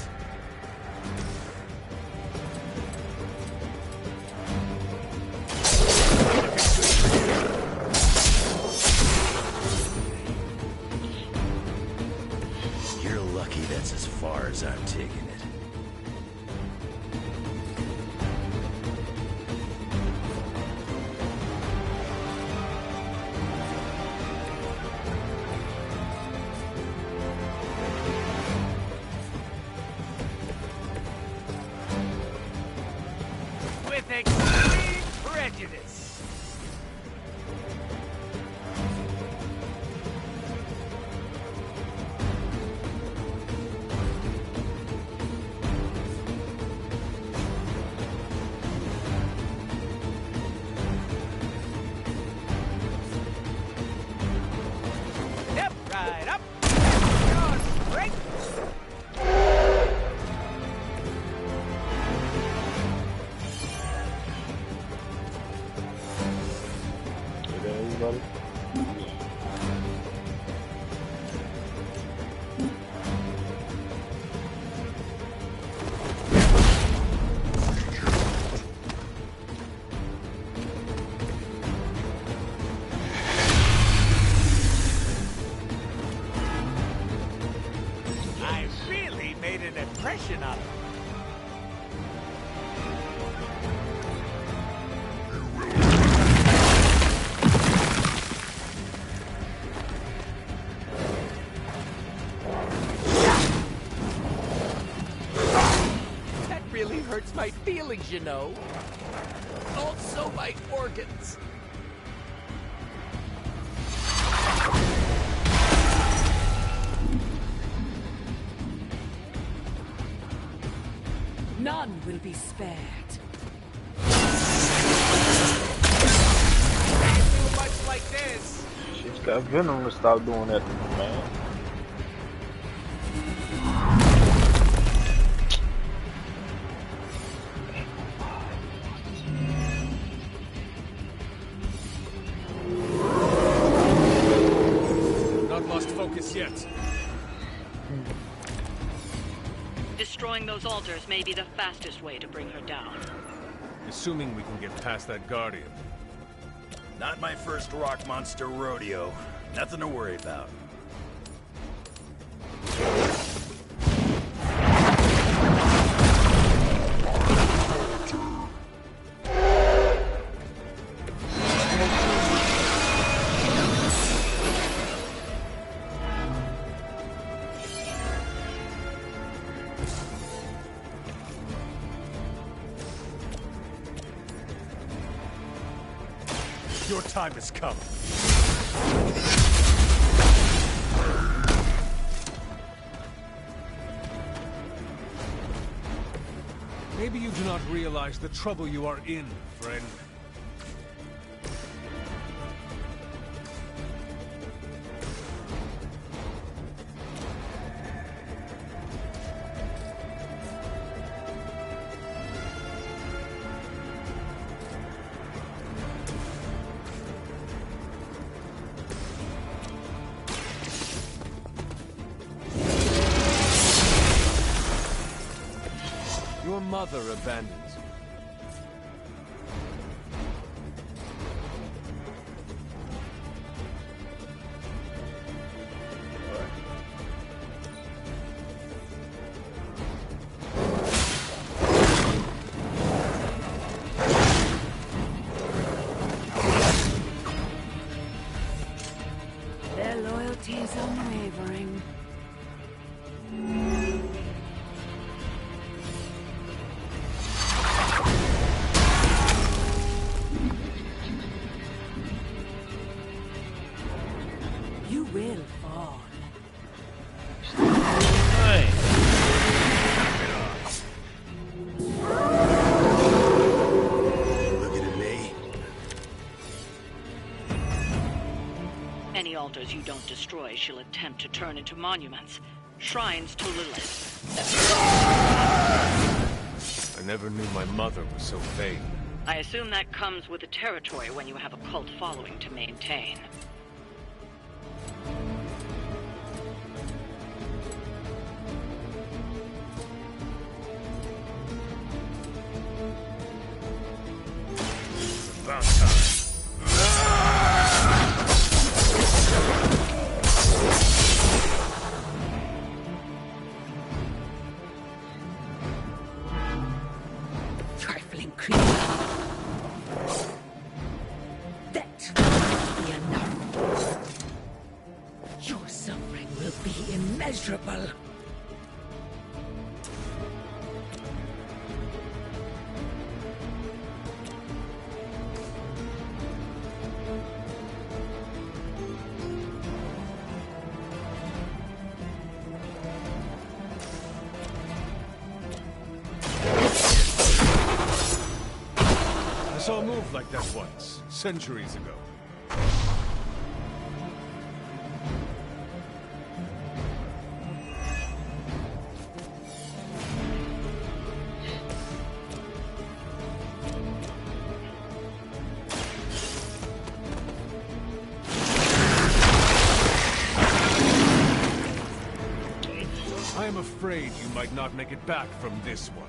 You're lucky that's as far as I'm taking it. With extreme prejudice. Step right up. Go straight. Everybody? I really made an impression on him. my feelings, you know. Also my organs. None will be spared. Can't do much like this. She's got Venom to stop doing that to me, man. Not lost focus yet. Destroying those altars may be the fastest way to bring her down. Assuming we can get past that Guardian. Not my first rock monster rodeo. Nothing to worry about. Your time has come. Maybe you do not realize the trouble you are in, friend. Your mother abandons you. Their loyalty is unwavering. You will fall. Looking at me? Any altars you don't destroy, she'll attempt to turn into monuments. Shrines to Lilith. I never knew my mother was so vain. I assume that comes with the territory when you have a cult following to maintain. About time. Trifling creature. That will be enough. Your suffering will be immeasurable. I saw a move like that once, centuries ago. I am afraid you might not make it back from this one.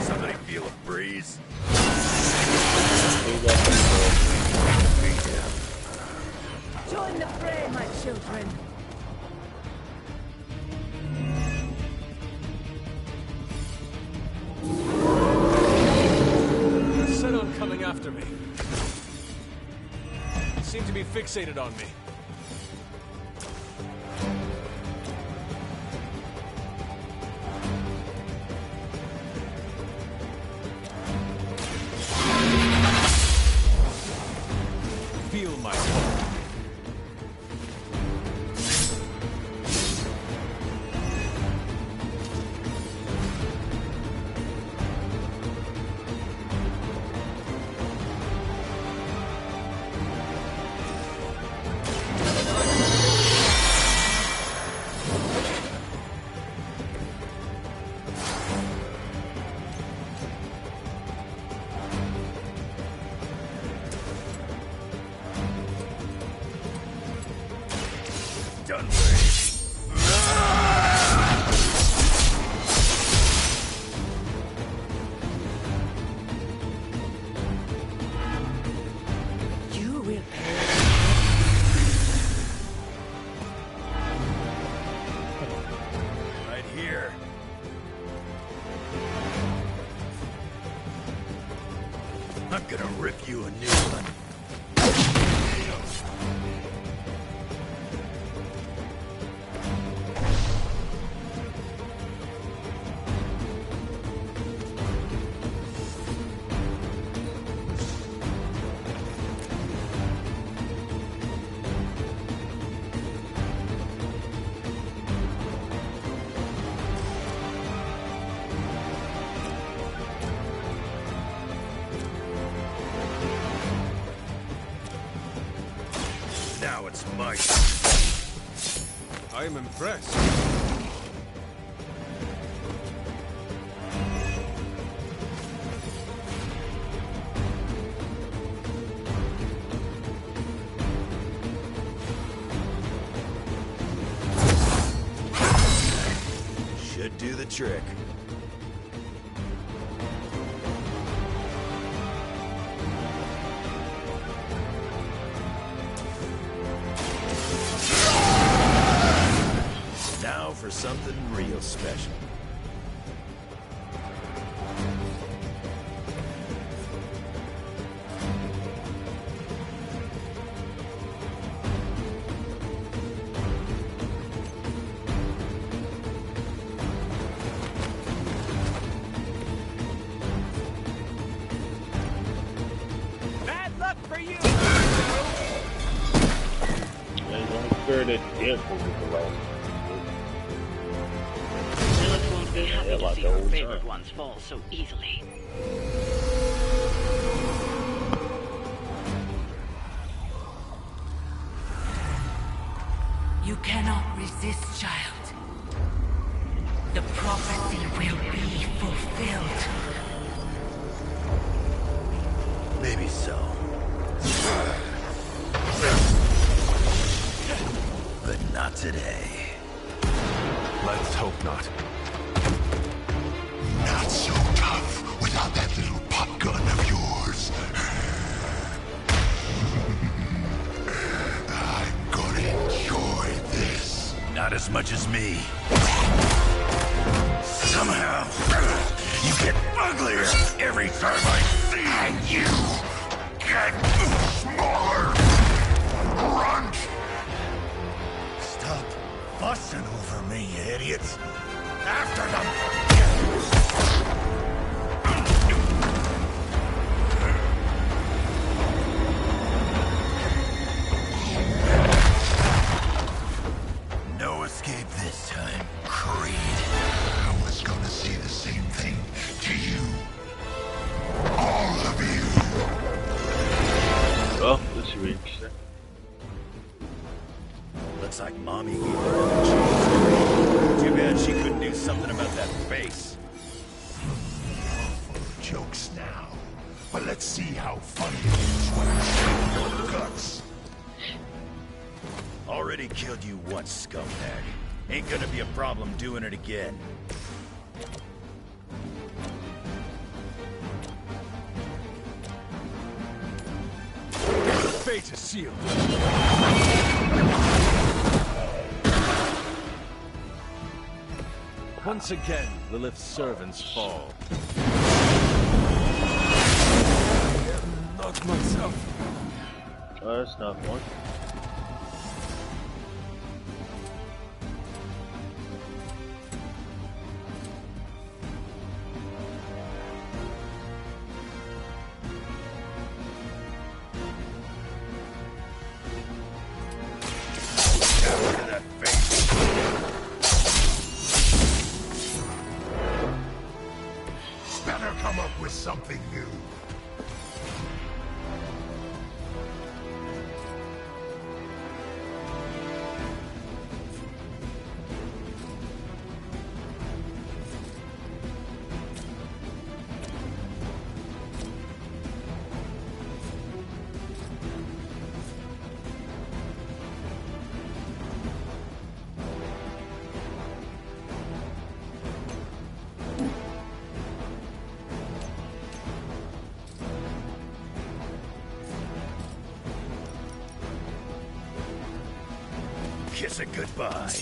Somebody feel a breeze? Join the fray, my children. seem to be fixated on me. Feel my pull. I'm gonna rip you a new one. Now it's my turn. I am impressed. Should do the trick. Now for something real special. Bad luck for you! There's only fair that Deadpool with the last. Lilith won't be happy to see her favorite ones fall so easily. You cannot resist, child. The prophecy will be fulfilled. Maybe so. But not today. Let's hope not. Not so tough without that little pop gun of yours. I'm gonna enjoy this. Not as much as me. Somehow, you get uglier every time I see you. And you get smaller. Grunt. Stop fussing over me, you idiots. After them. No escape this time, Creed. I was gonna say the same thing to you. All of you. Oh, this should be interesting. Looks like Mommy gave her a chance. Too bad she couldn't do something about that face. Jokes now. But let's see how funny it is when I show your guts. Already killed you once, scumbag. Ain't gonna be a problem doing it again. Fate is sealed. Once again, Lilith's servants fall. Not myself. That's not fun. Better come up with something new. Kiss it goodbye.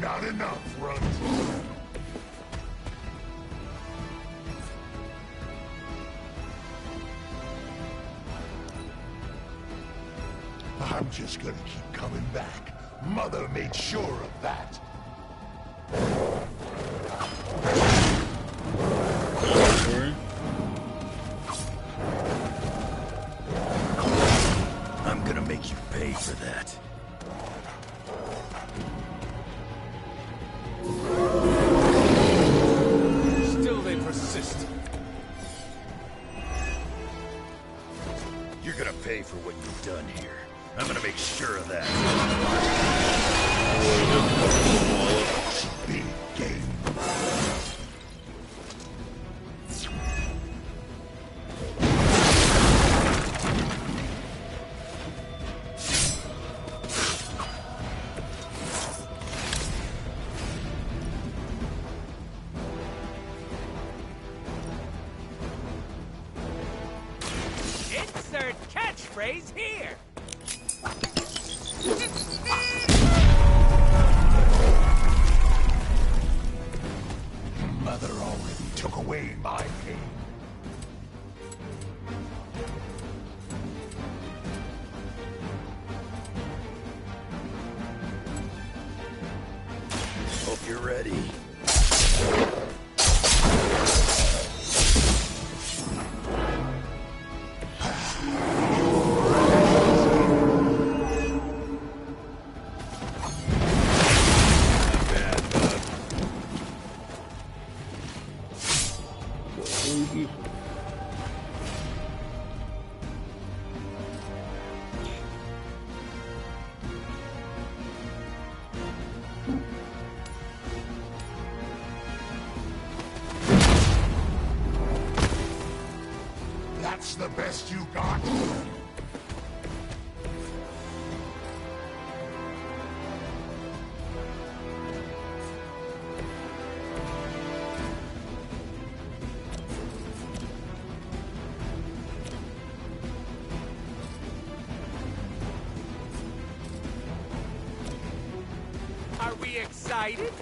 Not enough, Runt. I'm just gonna keep coming back. Mother made sure of that. I'm gonna make you pay for that. Still they persist. You're gonna pay for what you've done here. I'm gonna make sure of that. Big game. Insert catchphrase here. Mother already took away my pain. Hope you're ready. That's the best you got? Are we excited?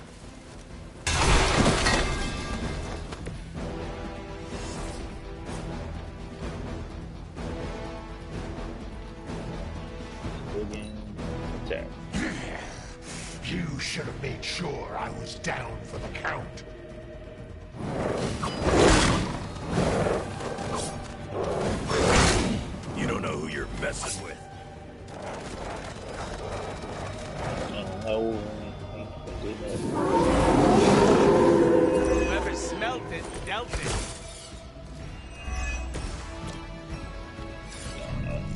You should have made sure I was down for the count. You don't know who you're messing with. Whoever smelt it, dealt it.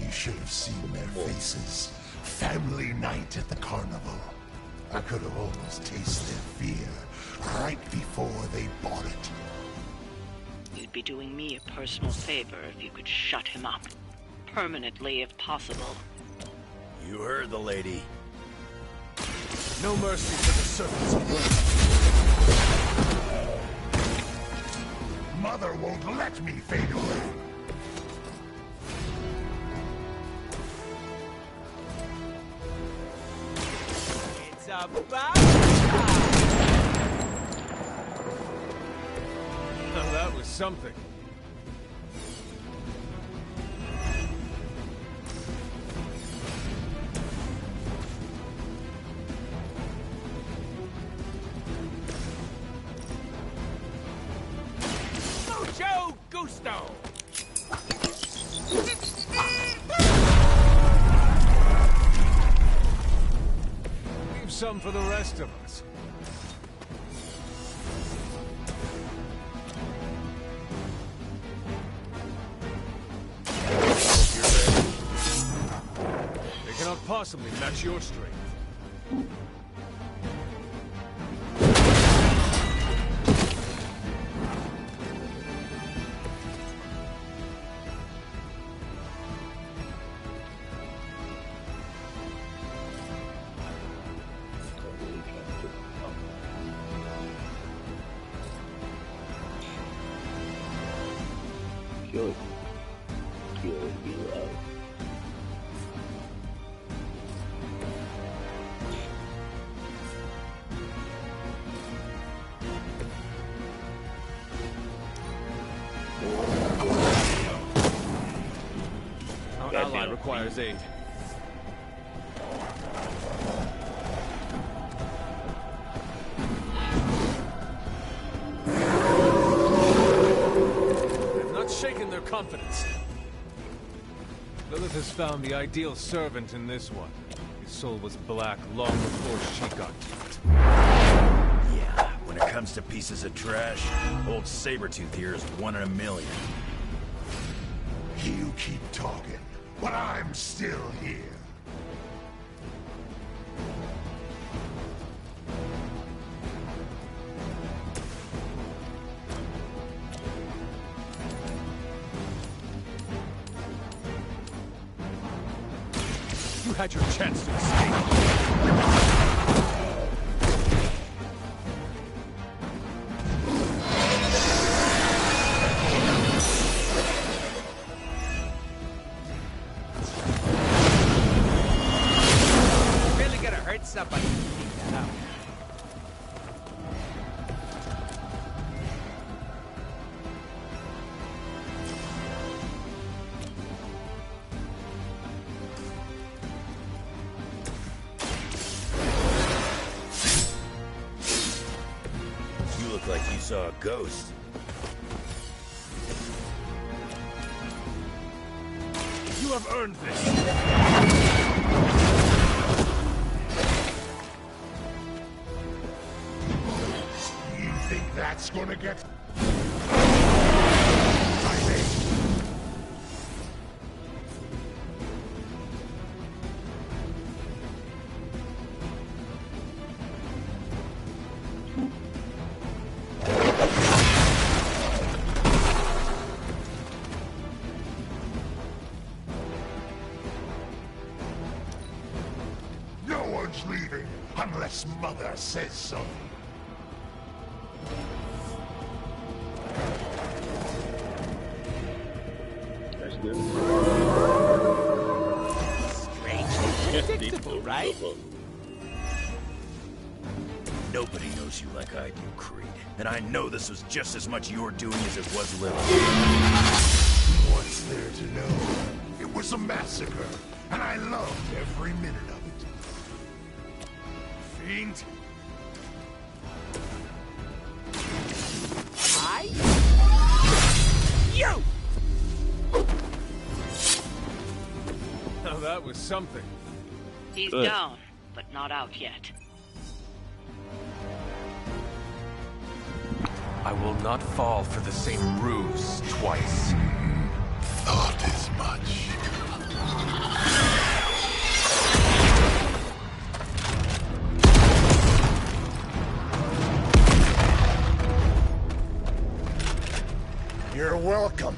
You should have seen their faces. Family night at the carnival. I could have almost tasted their fear right before they bought it. You'd be doing me a personal favor if you could shut him up. Permanently, if possible. You heard the lady. No mercy for the servants of Mother won't let me fade away. about Now that was something. Mucho gusto! Leave some for the rest of us. They cannot possibly match your strength. Kill it. Kill it, be loud. Our ally requires aid. They've not shaken their confidence. Lilith has found the ideal servant in this one. His soul was black long before she got to it. Yeah, when it comes to pieces of trash, old Sabretooth here is 1 in a million. You keep talking, but I'm still here. You had your chance to escape. Really gonna hurt somebody to figure that out. You look like you saw a ghost. You have earned this. You think that's gonna get... No one's leaving unless Mother says so. That's good. Strangely predictable, right? Nobody knows you like I do, Creed. And I know this was just as much your doing as it was Lilith. What's there to know? It was a massacre, and I loved every minute of it. Fiend! You! Now that was something. He's down, but not out yet. I will not fall for the same ruse twice. Thought as much. You're welcome.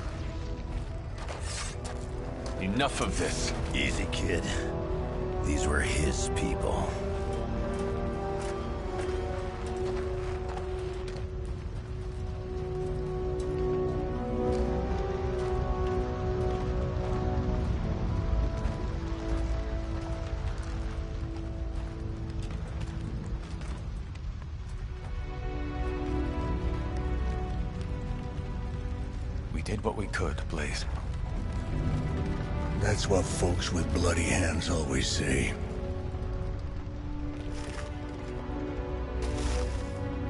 Enough of this. Easy, kid. These were his people. did what we could, Blaze. That's what folks with bloody hands always say.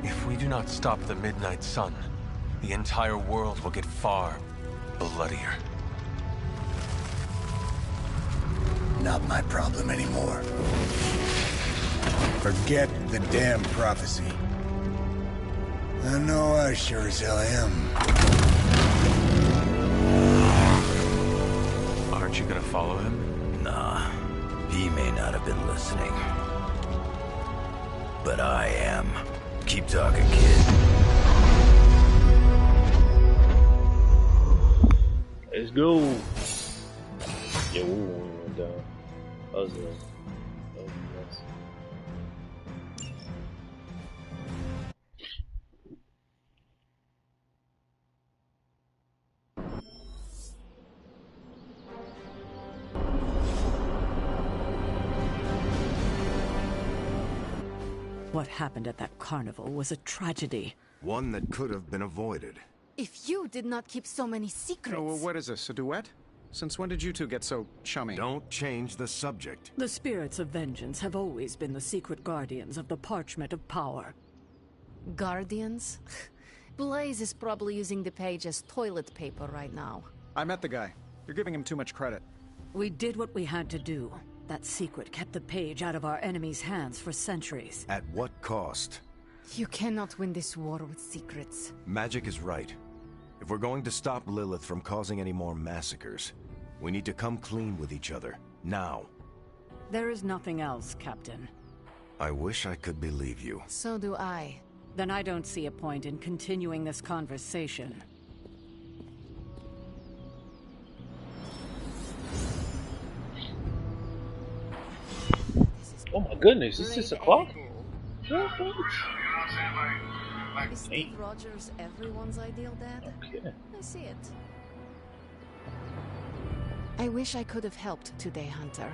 If we do not stop the Midnight Sun, the entire world will get far bloodier. Not my problem anymore. Forget the damn prophecy. I know I sure as hell am. Aren't you gonna follow him? Nah, he may not have been listening. But I am. Keep talking, kid. Let's go. Yeah, we went down. That was nice. What happened at that carnival was a tragedy. One that could have been avoided. If you did not keep so many secrets... Oh, well, what is this, a duet? Since when did you two get so chummy? Don't change the subject. The spirits of vengeance have always been the secret guardians of the parchment of power. Guardians? Blaze is probably using the page as toilet paper right now. I met the guy. You're giving him too much credit. We did what we had to do. That secret kept the page out of our enemies' hands for centuries. At what cost? You cannot win this war with secrets. Magic is right. If we're going to stop Lilith from causing any more massacres, we need to come clean with each other. Now. There is nothing else, Captain. I wish I could believe you. So do I. Then I don't see a point in continuing this conversation. Oh my goodness, is this 6 o'clock? Is Steve Rogers everyone's ideal dad? Okay. I see it. I wish I could have helped today, Hunter.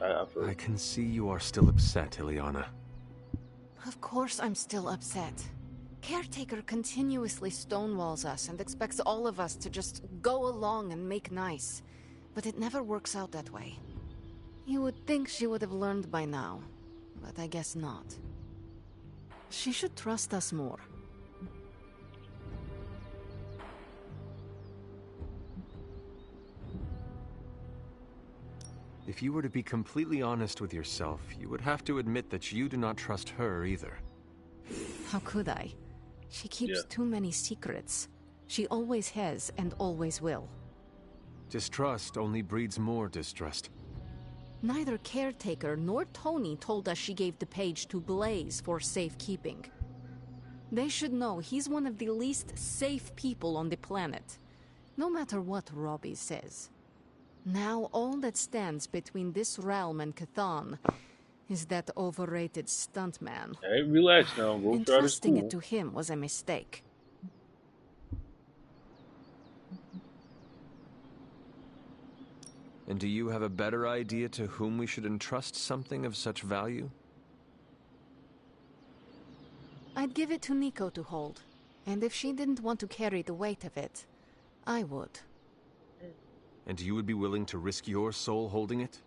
I can see you are still upset, Ileana. Of course I'm still upset. Caretaker continuously stonewalls us and expects all of us to just go along and make nice. But it never works out that way. You would think she would have learned by now, but I guess not. She should trust us more. If you were to be completely honest with yourself, you would have to admit that you do not trust her either. How could I? She keeps too many secrets. She always has and always will. Distrust only breeds more distrust. Neither Caretaker nor Tony told us she gave the page to Blaze for safekeeping. They should know he's one of the least safe people on the planet, no matter what Robbie says. Now all that stands between this realm and Cathan is that overrated stuntman. Hey, relax now. Go try to Entrusting school. it to him was a mistake. And do you have a better idea to whom we should entrust something of such value? I'd give it to Nico to hold. And if she didn't want to carry the weight of it, I would. And you would be willing to risk your soul holding it?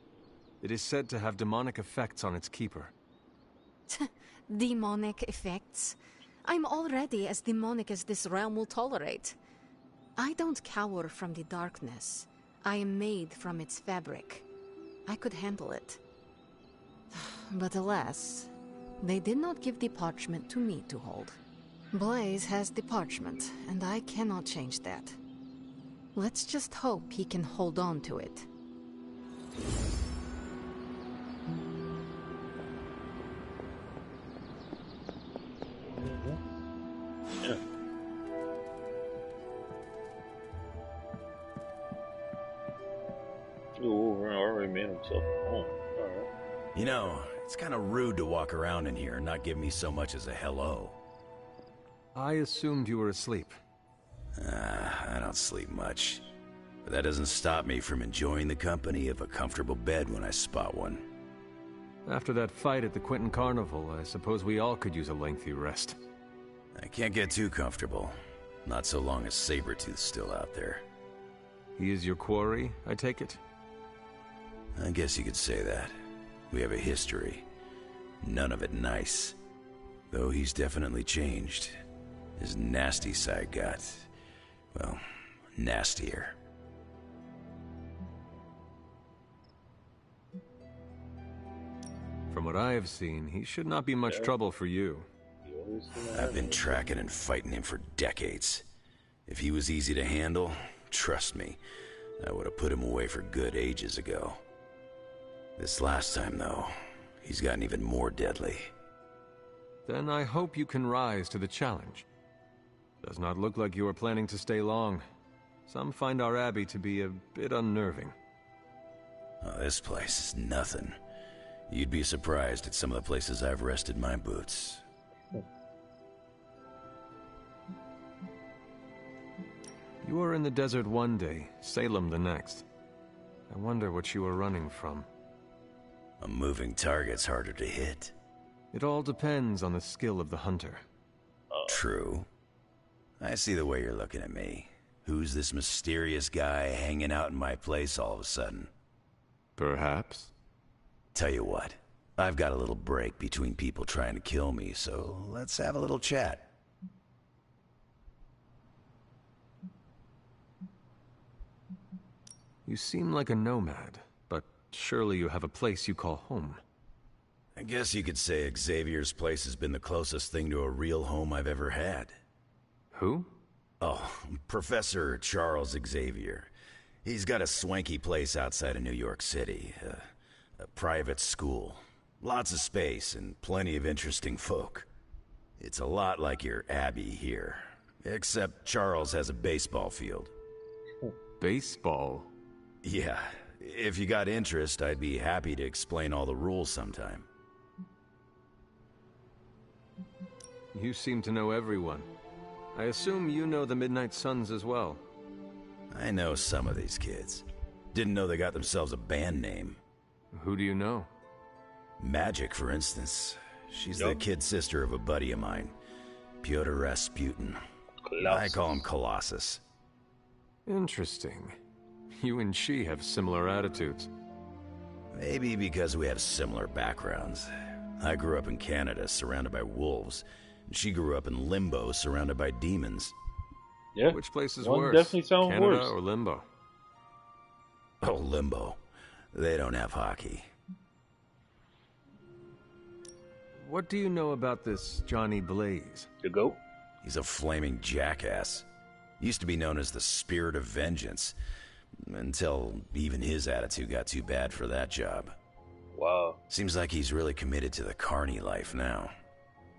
It is said to have demonic effects on its keeper. Demonic effects? I'm already as demonic as this realm will tolerate. I don't cower from the darkness. I am made from its fabric. I could handle it. But alas, they did not give the parchment to me to hold. Blaze has the parchment, and I cannot change that. Let's just hope he can hold on to it. Yeah. Wolverine already made himself at home. Alright. You know, it's kind of rude to walk around in here and not give me so much as a hello. I assumed you were asleep. I don't sleep much. But that doesn't stop me from enjoying the company of a comfortable bed when I spot one. After that fight at the Quentin Carnival, I suppose we all could use a lengthy rest. I can't get too comfortable. Not so long as Sabretooth's still out there. He is your quarry, I take it? I guess you could say that. We have a history. None of it nice. Though he's definitely changed. His nasty side got, well, nastier. From what I have seen, he should not be much trouble for you. I've been tracking and fighting him for decades. If he was easy to handle, trust me, I would have put him away for good ages ago. This last time, though, he's gotten even more deadly. Then I hope you can rise to the challenge. Does not look like you are planning to stay long. Some find our abbey to be a bit unnerving. Oh, this place is nothing. You'd be surprised at some of the places I've rested my boots. You are in the desert one day, Salem the next. I wonder what you are running from. A moving target's harder to hit. It all depends on the skill of the hunter. True. I see the way you're looking at me. Who's this mysterious guy hanging out in my place all of a sudden? Perhaps. Tell you what, I've got a little break between people trying to kill me, so let's have a little chat. You seem like a nomad, but surely you have a place you call home. I guess you could say Xavier's place has been the closest thing to a real home I've ever had. Who? Oh, Professor Charles Xavier. He's got a swanky place outside of New York City. A private school. Lots of space and plenty of interesting folk. It's a lot like your Abbey here. Except Charles has a baseball field. Baseball? Yeah. If you got interest, I'd be happy to explain all the rules sometime. You seem to know everyone. I assume you know the Midnight Suns as well. I know some of these kids. Didn't know they got themselves a band name. Who do you know? Magic, for instance. She's the kid sister of a buddy of mine, Pyotr Rasputin. I call him Colossus. Interesting. You and she have similar attitudes. Maybe because we have similar backgrounds. I grew up in Canada, surrounded by wolves. And she grew up in Limbo, surrounded by demons. Yeah. Which place is One worse? definitely sounds Canada worse. or Limbo? Oh, Limbo. They don't have hockey. What do you know about this Johnny Blaze? The goat? He's a flaming jackass. Used to be known as the Spirit of Vengeance. Until even his attitude got too bad for that job. Wow. Seems like he's really committed to the carny life now.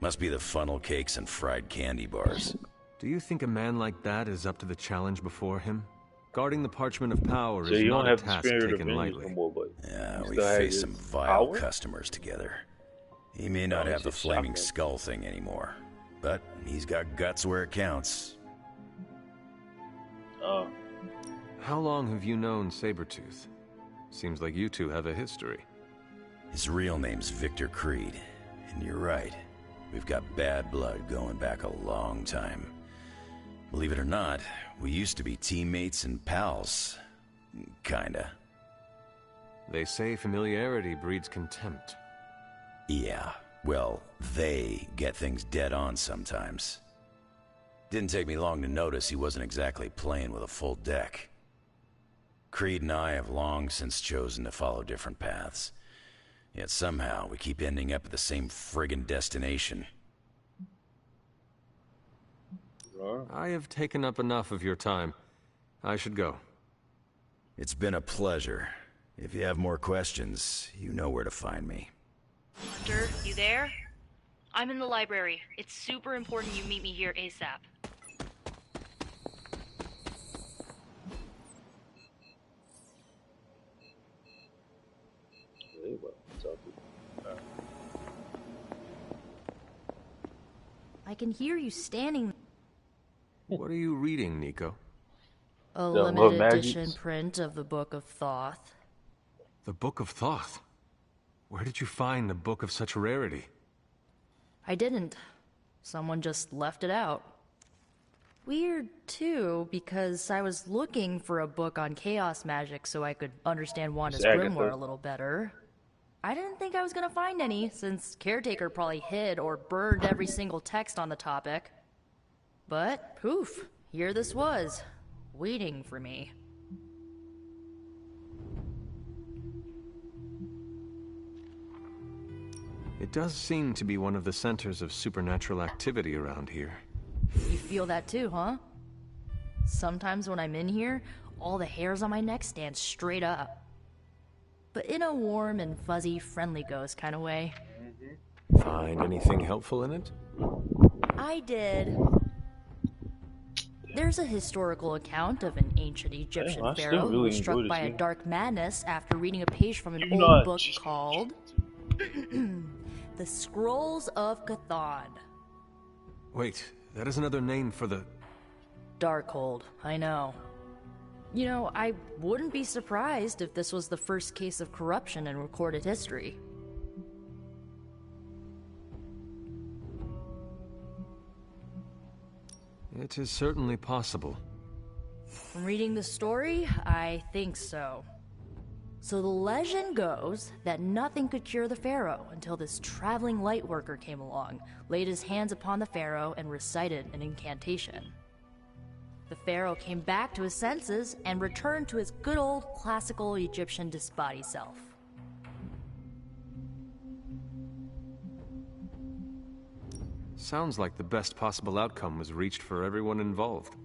Must be the funnel cakes and fried candy bars. Do you think a man like that is up to the challenge before him? Guarding the parchment of power is you not don't a have the task spirit of taken vengeance lightly. no more, but Yeah, we still has faced some his vile power? customers together. He may not Oh, have the he's a flaming shotgun. skull thing anymore, but he's got guts where it counts. How long have you known Sabretooth? Seems like you two have a history. His real name's Victor Creed, and you're right. We've got bad blood going back a long time. Believe it or not, we used to be teammates and pals. Kinda. They say familiarity breeds contempt. Yeah, well, they get things dead on sometimes. Didn't take me long to notice he wasn't exactly playing with a full deck. Creed and I have long since chosen to follow different paths. Yet somehow we keep ending up at the same friggin' destination. I have taken up enough of your time. I should go. It's been a pleasure. If you have more questions, you know where to find me. Hunter, you there? I'm in the library. It's super important you meet me here ASAP. I can hear you standing. What are you reading, Nico? A The limited Magics. edition print of the Book of Thoth. The Book of Thoth? Where did you find a book of such rarity? I didn't. Someone just left it out. weird, too, because I was looking for a book on chaos magic so I could understand Wanda's grimoire a little better. I didn't think I was gonna find any, since Caretaker probably hid or burned every single text on the topic. But, poof, here this was, waiting for me. It does seem to be one of the centers of supernatural activity around here. You feel that too, huh? Sometimes when I'm in here, all the hairs on my neck stand straight up. But in a warm and fuzzy, friendly ghost kind of way. Find anything helpful in it? I did. There's a historical account of an ancient Egyptian pharaoh who was struck by a dark madness after reading a page from an old book called The Scrolls of Cthon. Wait, that is another name for the... Darkhold, I know. You know, I wouldn't be surprised if this was the first case of corruption in recorded history. It is certainly possible. From reading the story, I think so. So the legend goes that nothing could cure the pharaoh until this traveling lightworker came along, laid his hands upon the pharaoh, and recited an incantation. The pharaoh came back to his senses and returned to his good old classical Egyptian disbody self. Sounds like the best possible outcome was reached for everyone involved.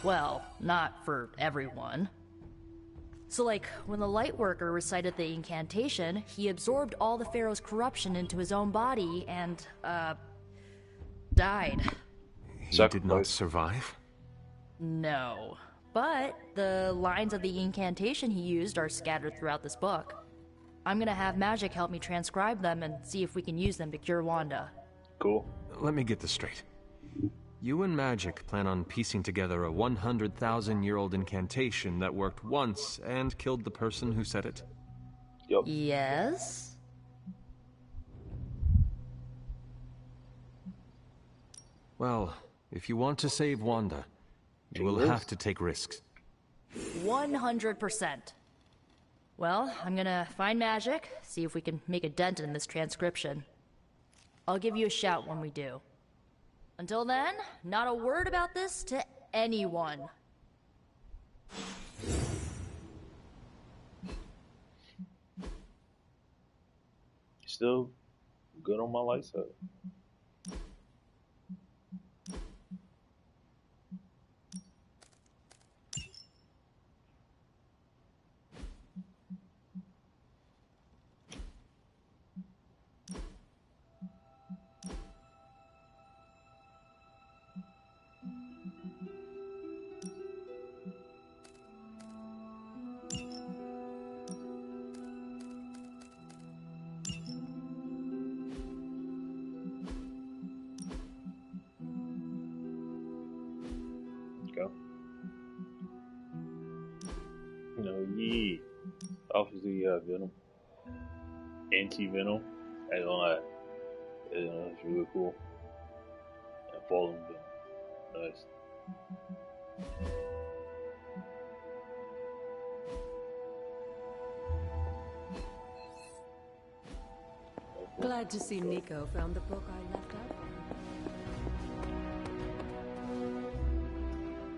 Well, not for everyone. So like, when the Lightworker recited the incantation, he absorbed all the Pharaoh's corruption into his own body and, died. He did not survive? No. But the lines of the incantation he used are scattered throughout this book. I'm gonna have Magic help me transcribe them and see if we can use them to cure Wanda. Cool. Let me get this straight. You and Magic plan on piecing together a 100,000-year-old incantation that worked once and killed the person who said it? Yep. Yes? Well, if you want to save Wanda, you will have to take risks. 100%. Well, I'm gonna find Magic, see if we can make a dent in this transcription. I'll give you a shout when we do. Until then, not a word about this to anyone. Still good on my light side. Go. No, yeah. Obviously, Venom. Anti-Venom. I don't lie. It's really cool. And Fallen Venom. Nice. Glad to see Nico found the book I left out.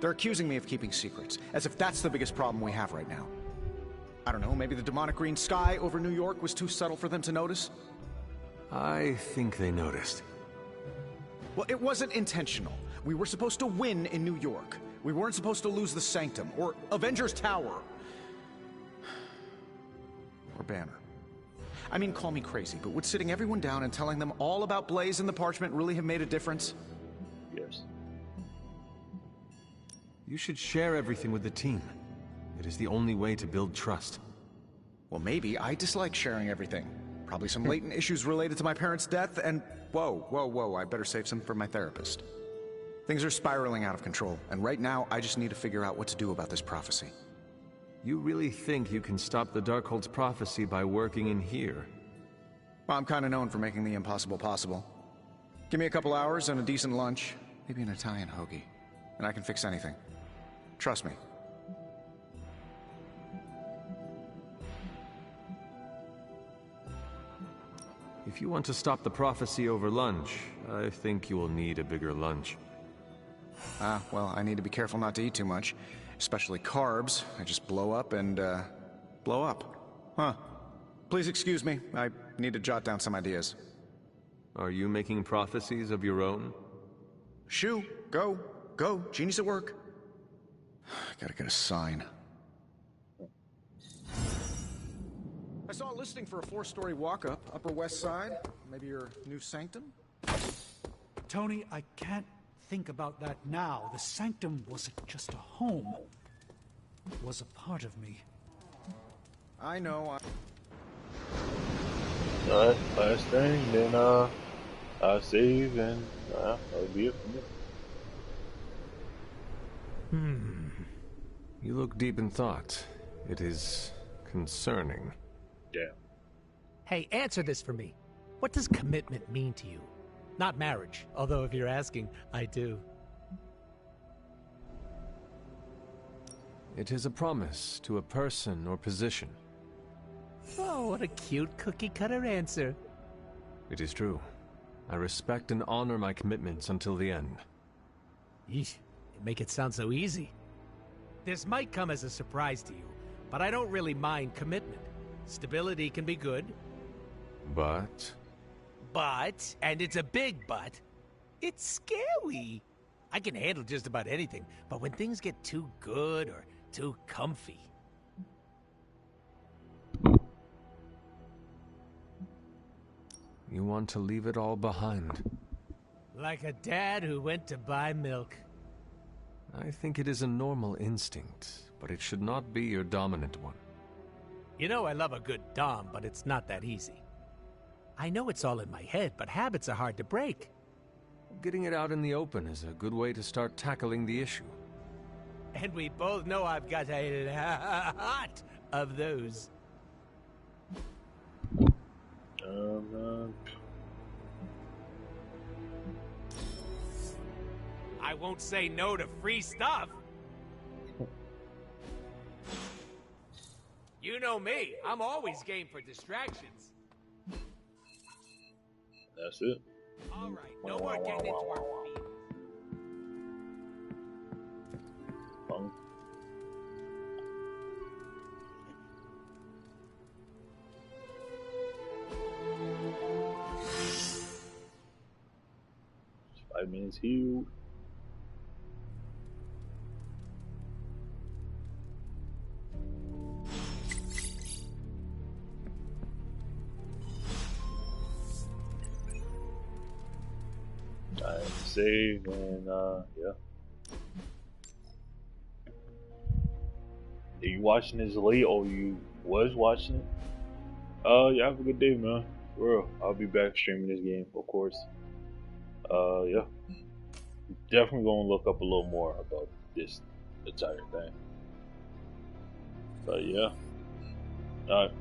They're accusing me of keeping secrets, as if that's the biggest problem we have right now. I don't know, maybe the demonic green sky over New York was too subtle for them to notice? I think they noticed. Well, it wasn't intentional. We were supposed to win in New York. We weren't supposed to lose the Sanctum, or Avengers Tower. Or Banner. I mean, call me crazy, but would sitting everyone down and telling them all about Blaze and the Parchment really have made a difference? Yes. You should share everything with the team. It is the only way to build trust. Well, maybe I dislike sharing everything. Probably some latent issues related to my parents' death, and whoa, I better save some for my therapist. Things are spiraling out of control, and right now I just need to figure out what to do about this prophecy. You really think you can stop the Darkhold's prophecy by working in here? Well, I'm kind of known for making the impossible possible. Give me a couple hours and a decent lunch, maybe an Italian hoagie. and I can fix anything. Trust me. If you want to stop the prophecy over lunch, I think you will need a bigger lunch. Well, I need to be careful not to eat too much. Especially carbs. I just blow up and, blow up. Huh. Please excuse me. I need to jot down some ideas. Are you making prophecies of your own? Shoo! Go! Go! Genius at work! Gotta get a sign. I saw a listing for a 4-story walk-up, Upper West Side. Maybe your new sanctum? Tony, I can't think about that now. The sanctum wasn't just a home. It was a part of me. I know, last thing, then I'll save and that'll be it for me. You look deep in thought. It is concerning. Yeah. Hey, answer this for me. What does commitment mean to you? Not marriage, although if you're asking, I do. It is a promise to a person or position. Oh, what a cute cookie-cutter answer. It is true. I respect and honor my commitments until the end. Yeesh, you make it sound so easy. This might come as a surprise to you, but I don't really mind commitment. Stability can be good. But, and it's a big but, it's scary. I can handle just about anything, but when things get too good or too comfy... You want to leave it all behind. Like a dad who went to buy milk. I think it is a normal instinct, but it should not be your dominant one. You know I love a good dom, but it's not that easy. I know it's all in my head, but habits are hard to break. Getting it out in the open is a good way to start tackling the issue. And we both know I've got a lot of those. I won't say no to free stuff. You know me, I'm always game for distractions. That's it. All right, no more getting into our feelings. Spider-Man's healed. Save and yeah. Are you watching this late or you was watching it? Yeah, have a good day, man. For real. I'll be back streaming this game, of course. Yeah. Definitely gonna look up a little more about this entire thing. But yeah. Alright.